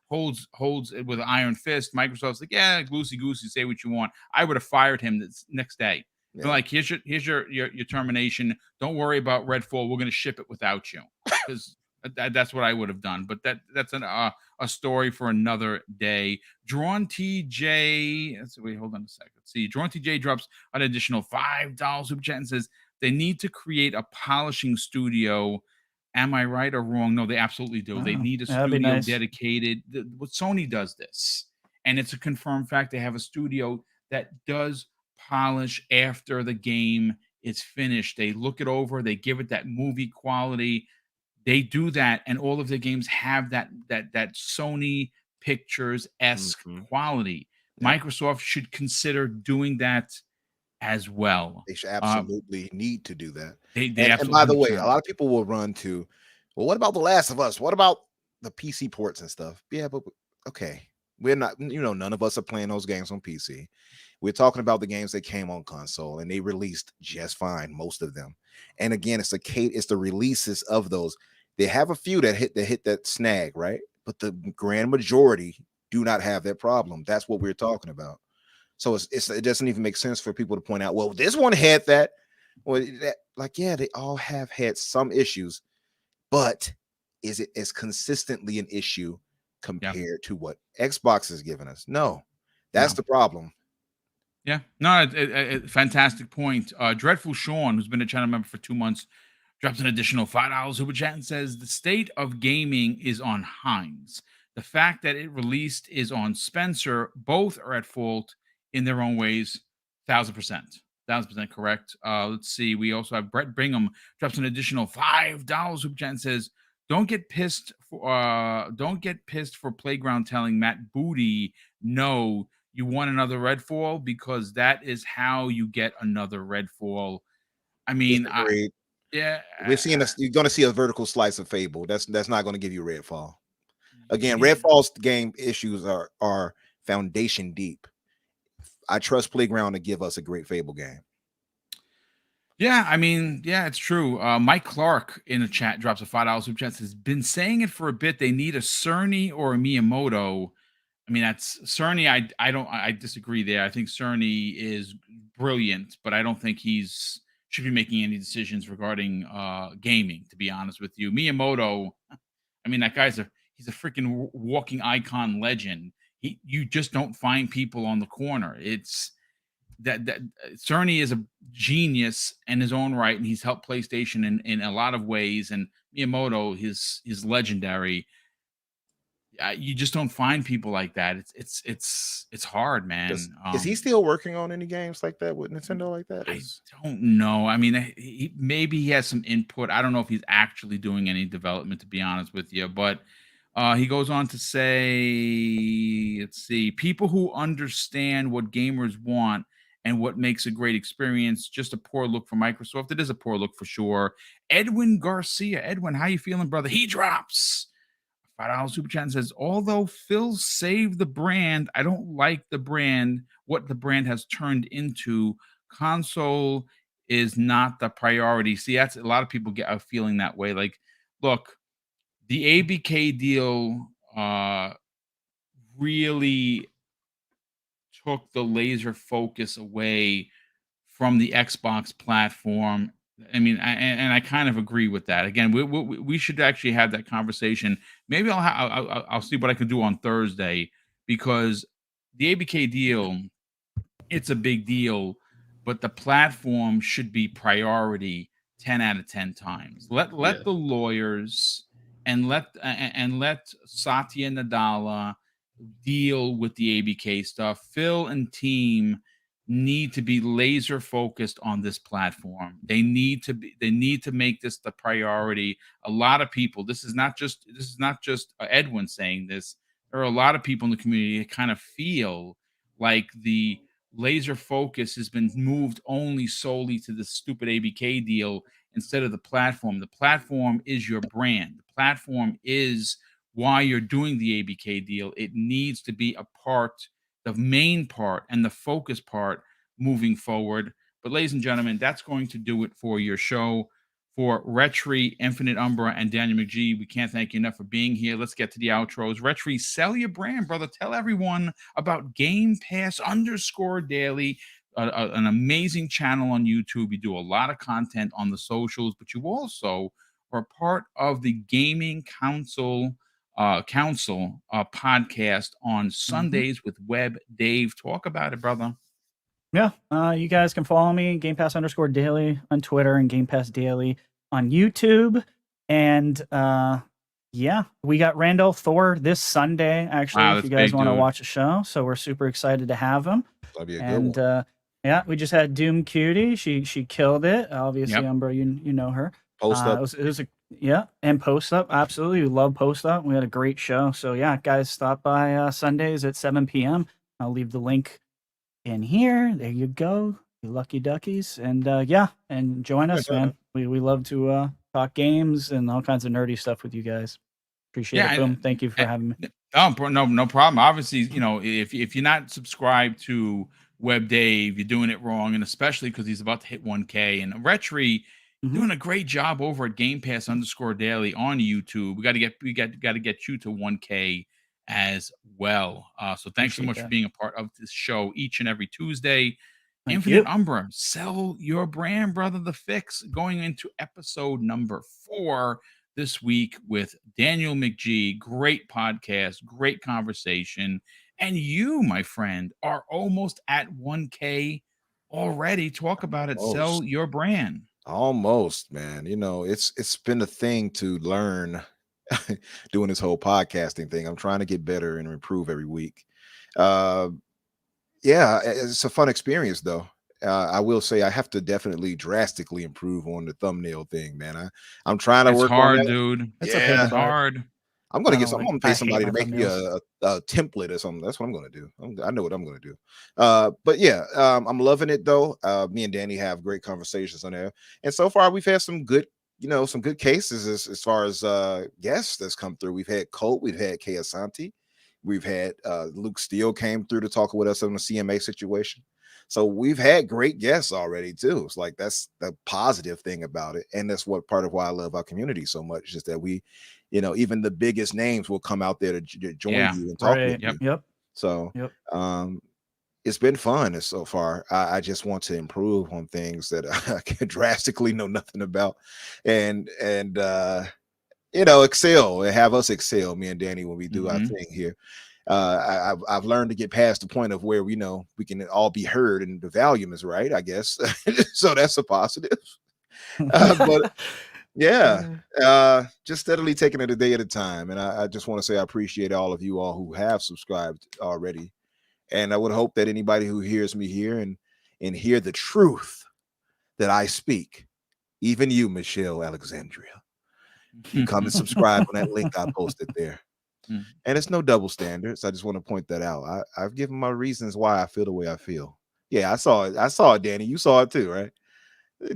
holds it with an iron fist. Microsoft's like, yeah, goosey goosey, say what you want. I would have fired him the next day. Yeah. Like, here's your termination. Don't worry about Redfall. We're going to ship it without you, because that's what I would have done. But that's a story for another day. Drawn TJ. Wait, hold on a second. Let's see. Drawn TJ drops an additional $5 super chat and says they need to create a polishing studio. Am I right or wrong? No, they absolutely do. They need a studio dedicated. What Sony does this, and it's a confirmed fact. They have a studio that does polish after the game is finished. They look it over. They give it that movie quality. They do that, and all of the games have that Sony Pictures-esque quality. Yeah. Microsoft should consider doing that as well. They should absolutely need to do that. And by the way, a lot of people will run to, well, what about The Last of Us? What about the PC ports and stuff? Yeah, but okay, we're not, none of us are playing those games on PC. We're talking about the games that came on console, and they released just fine, most of them. And again, it's the releases of those. They have a few that hit that snag, right? But the grand majority do not have that problem. That's what we're talking about. So it doesn't even make sense for people to point out, well, this one had that. Well, yeah, they all have had some issues, but is it as consistently an issue compared to what Xbox has given us? No, that's the problem. Yeah, no, fantastic point. Dreadful Sean, who's been a channel member for 2 months, drops an additional $5 super chat and says the state of gaming is on Hines. The fact that it released is on Spencer. Both are at fault in their own ways. 1,000% correct. Let's see. We also have Brett Bingham drops an additional $5 super chat and says, don't get pissed for Playground telling Matt Booty no. You want another Redfall, because that is how you get another Redfall. I mean, you're going to see a vertical slice of Fable. That's not going to give you Redfall. Again, Redfall's game issues are foundation deep. I trust Playground to give us a great Fable game. Yeah, I mean, yeah, it's true. Mike Clark in the chat drops a $5 super chat. Has been saying it for a bit. They need a Cerny or a Miyamoto. I mean, that's Cerny. I disagree there. I think Cerny is brilliant, but I don't think should be making any decisions regarding gaming, to be honest with you. Miyamoto, I mean, that guy's he's a freaking walking icon legend. You just don't find people on the corner. It's that Cerny is a genius in his own right, and he's helped PlayStation in a lot of ways. And Miyamoto is legendary. You just don't find people like that. It's hard, man. Is he still working on any games like that with Nintendo like that? I don't know. I mean, maybe he has some input. I don't know if he's actually doing any development, to be honest with you. But he goes on to say, let's see, people who understand what gamers want and what makes a great experience. Just a poor look for Microsoft. It is a poor look for sure. Edwin Garcia. Edwin, how you feeling, brother? He drops $5 super chat and says, although Phil saved the brand, I don't like the brand, what the brand has turned into. Console is not the priority. See, that's a lot of people get a feeling that way. Like, look, the ABK deal really took the laser focus away from the Xbox platform. I mean, I kind of agree with that. Again, we should actually have that conversation. Maybe I'll see what I can do on Thursday, because the ABK deal, it's a big deal, but the platform should be priority 10 out of 10 times. Let the lawyers and let Satya Nadella deal with the ABK stuff. Phil and team need to be laser focused on this platform. They need to make this the priority. A lot of people, this is not just Edwin saying this. There are a lot of people in the community that kind of feel like the laser focus has been moved only solely to the stupid ABK deal instead of the platform. The platform is your brand. The platform is why you're doing the ABK deal. It needs to be a part, the main part and the focus part moving forward. But ladies and gentlemen, that's going to do it for your show. For Retri, Infinite Umbra, and Daniel McGee, we can't thank you enough for being here. Let's get to the outros. Retri, sell your brand, brother. Tell everyone about Game Pass _daily, an amazing channel on YouTube. You do a lot of content on the socials, but you also are part of the Gaming Council podcast on Sundays with Web Dave. Talk about it, brother. Yeah, you guys can follow me, Game Pass _daily on Twitter and Game Pass Daily on YouTube. And yeah, we got Randall Thor this Sunday, actually, if you guys want to watch a show. So we're super excited to have him. That'll be a good one. Yeah, we just had Doom Cutie. She killed it. Obviously, Umbra, you know her. Post Up. It was and Post Up. Absolutely. We love Post Up. We had a great show. So yeah, guys, stop by Sundays at 7 p.m. I'll leave the link in here. There you go, you lucky duckies. And and join us, man. We love to talk games and all kinds of nerdy stuff with you guys. Appreciate it. Boom. Thank you for having me. Oh, no problem. Obviously, if you're not subscribed to Web Dave, you're doing it wrong, and especially because he's about to hit 1K. And Retri doing a great job over at Game Pass _daily on YouTube. We got to get you to 1K as well. So thanks so much for being a part of this show each and every Tuesday. Infinite Umbra, sell your brand, brother. The Fix, going into episode number 4 this week with Daniel McGee. Great podcast, great conversation. And you, my friend, are almost at 1K already. Talk about it. Almost. Sell your brand. Almost, man. It's been a thing to learn doing this whole podcasting thing. I'm trying to get better and improve every week. It's a fun experience though. I will say I have to definitely drastically improve on the thumbnail thing, man. I'm trying to work hard, on that. Dude. It's hard. I'm gonna pay somebody to make me a template or something. That's what I'm gonna do. I know what I'm gonna do. But yeah, I'm loving it though. Me and Danny have great conversations on there, and so far we've had some good cases as far as guests that's come through. We've had Colt, we've had Kay Asante, we've had Luke Steele came through to talk with us on the CMA situation. So we've had great guests already too. It's like that's the positive thing about it, and that's what part of why I love our community so much is that we, even the biggest names will come out there to join you and talk with you. Yep. So it's been fun so far. I just want to improve on things that I can drastically know nothing about, and excel and have us excel, me and Danny, when we do our thing here. I've learned to get past the point of where we can all be heard and the volume is right, I guess. So that's a positive. But just steadily taking it a day at a time. And I just want to say I appreciate all of you all who have subscribed already. And I would hope that anybody who hears me here and hear the truth that I speak, even you, Michelle Alexandria, you come and subscribe on that link I posted there. And it's no double standards. I just want to point that out. I've given my reasons why I feel the way I feel. Yeah, I saw it, Danny. You saw it too, right?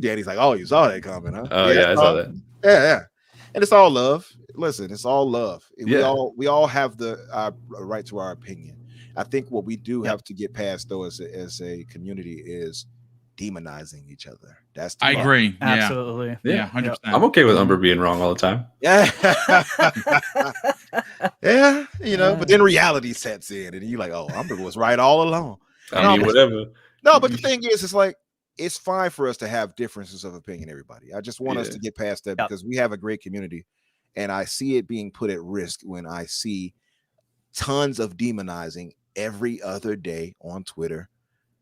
Danny's like, oh, you saw that coming, huh? Oh yeah, I saw that. Yeah. And it's all love. Listen, it's all love. We all have the right to our opinion. I think what we do have to get past though as a community is demonizing each other. That's I agree. Absolutely. Yeah, 100%. I'm okay with Umber being wrong all the time. Yeah. But then reality sets in and you're like, oh, Umber was right all along. I mean, whatever. No, but the thing is, it's like it's fine for us to have differences of opinion, everybody. I just want us to get past that because we have a great community and I see it being put at risk when I see tons of demonizing every other day on Twitter.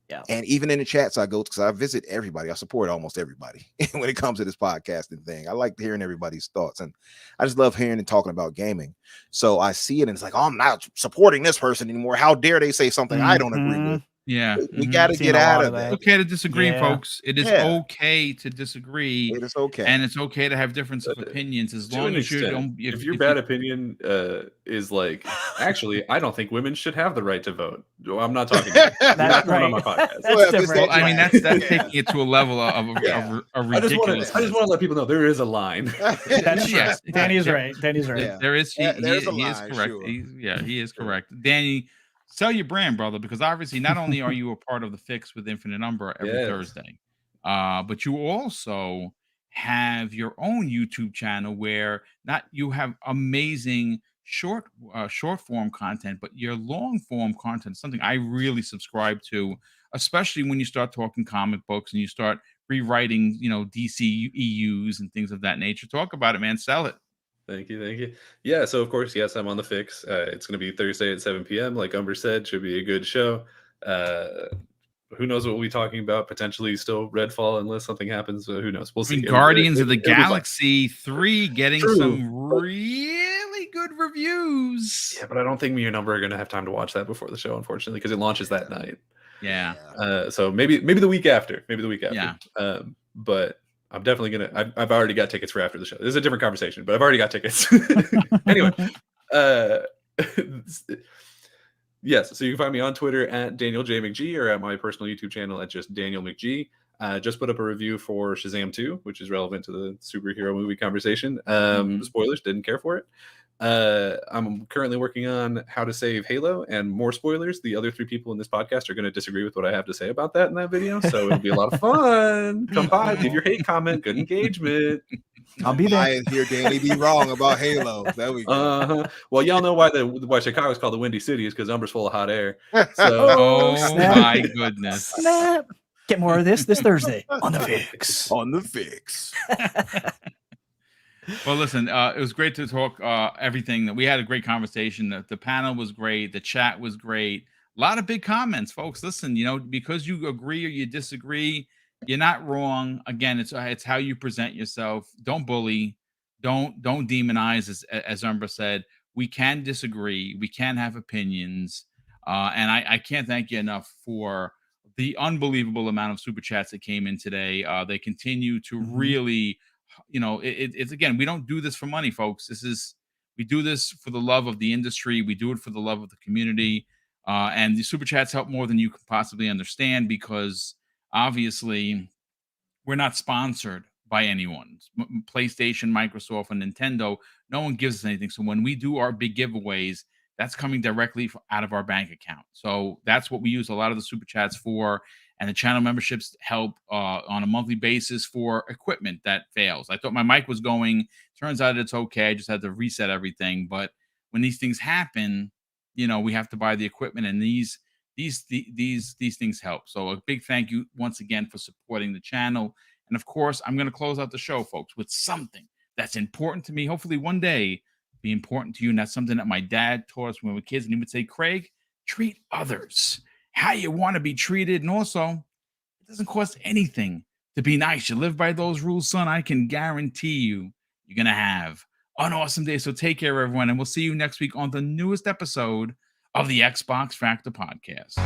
Yeah. And even in the chats I go to, because I visit everybody, I support almost everybody when it comes to this podcasting thing. I like hearing everybody's thoughts, and I just love hearing and talking about gaming. So I see it, and it's like, oh, I'm not supporting this person anymore. How dare they say something I don't agree with? Yeah, we got to get out of that. It's okay to disagree, folks. It is okay to disagree. It is okay, and it's okay to have difference of opinions as long as you don't. If your bad opinion is like, actually, I don't think women should have the right to vote. I'm not talking. That's right. On my podcast. That's different. Well, I mean, that's taking it to a level of ridiculous. I just want to let people know there is a line. Yes, Danny's right. Danny's right. Yeah. There is. He is correct. Sure. He is correct. Danny, sell your brand, brother, because obviously not only are you a part of the Fix with Infinite Umbra every Thursday, but you also have your own YouTube channel where not you have amazing short form content, but your long form content is something I really subscribe to, especially when you start talking comic books and you start rewriting, DC EUs and things of that nature. Talk about it, man. Sell it. Thank you. Yeah, so of course, yes, I'm on the fix. It's going to be Thursday at 7 p.m. Like Umber said, should be a good show. Who knows what we'll be talking about? Potentially still Redfall, unless something happens. Who knows? We'll see. Guardians of the Galaxy 3 getting some really good reviews. Yeah, but I don't think me and Umber are going to have time to watch that before the show, unfortunately, because it launches that night. Yeah. So maybe the week after. Yeah. But I'm definitely gonna. I've already got tickets for after the show. This is a different conversation, but I've already got tickets. Anyway, yes. So you can find me on Twitter at Daniel J McG or at my personal YouTube channel at just Daniel McG. Just put up a review for Shazam 2, which is relevant to the superhero movie conversation. Spoilers, didn't care for it. I'm currently working on how to save Halo, and more spoilers. The other 3 people in this podcast are going to disagree with what I have to say about that in that video, so it'll be a lot of fun. Come by, leave your hate comment. Good engagement. I'll be there. I hear Danny be wrong about Halo. There we go. Well, y'all know why Chicago's called the Windy City is because Umber's full of hot air. So, oh my goodness! Snap. Get more of this Thursday on the fix. On the fix. Well, listen, it was great to talk everything. That we had a great conversation. The panel was great. The chat was great. A lot of big comments, folks. Listen, because you agree or you disagree, you're not wrong. Again, it's how you present yourself. Don't bully. Don't demonize. As Umbra said, we can disagree. We can have opinions. And I can't thank you enough for the unbelievable amount of super chats that came in today. They continue to really. It's again, we don't do this for money, folks. We do this for the love of the industry. We do it for the love of the community. And the super chats help more than you could possibly understand, because obviously we're not sponsored by anyone. PlayStation, Microsoft, and Nintendo, no one gives us anything. So when we do our big giveaways, that's coming directly out of our bank account. So that's what we use a lot of the super chats for. And the channel memberships help on a monthly basis for equipment that fails. I thought my mic was going. Turns out it's okay. I just had to reset everything. But when these things happen, we have to buy the equipment, and these things help. So a big thank you once again for supporting the channel. And of course, I'm going to close out the show, folks, with something that's important to me. Hopefully one day be important to you. And that's something that my dad taught us when we were kids. And he would say, Craig, treat others how you want to be treated. And also, it doesn't cost anything to be nice. You live by those rules, son. I can guarantee you're going to have an awesome day. So take care, everyone. And we'll see you next week on the newest episode of the Xbox Factor Podcast.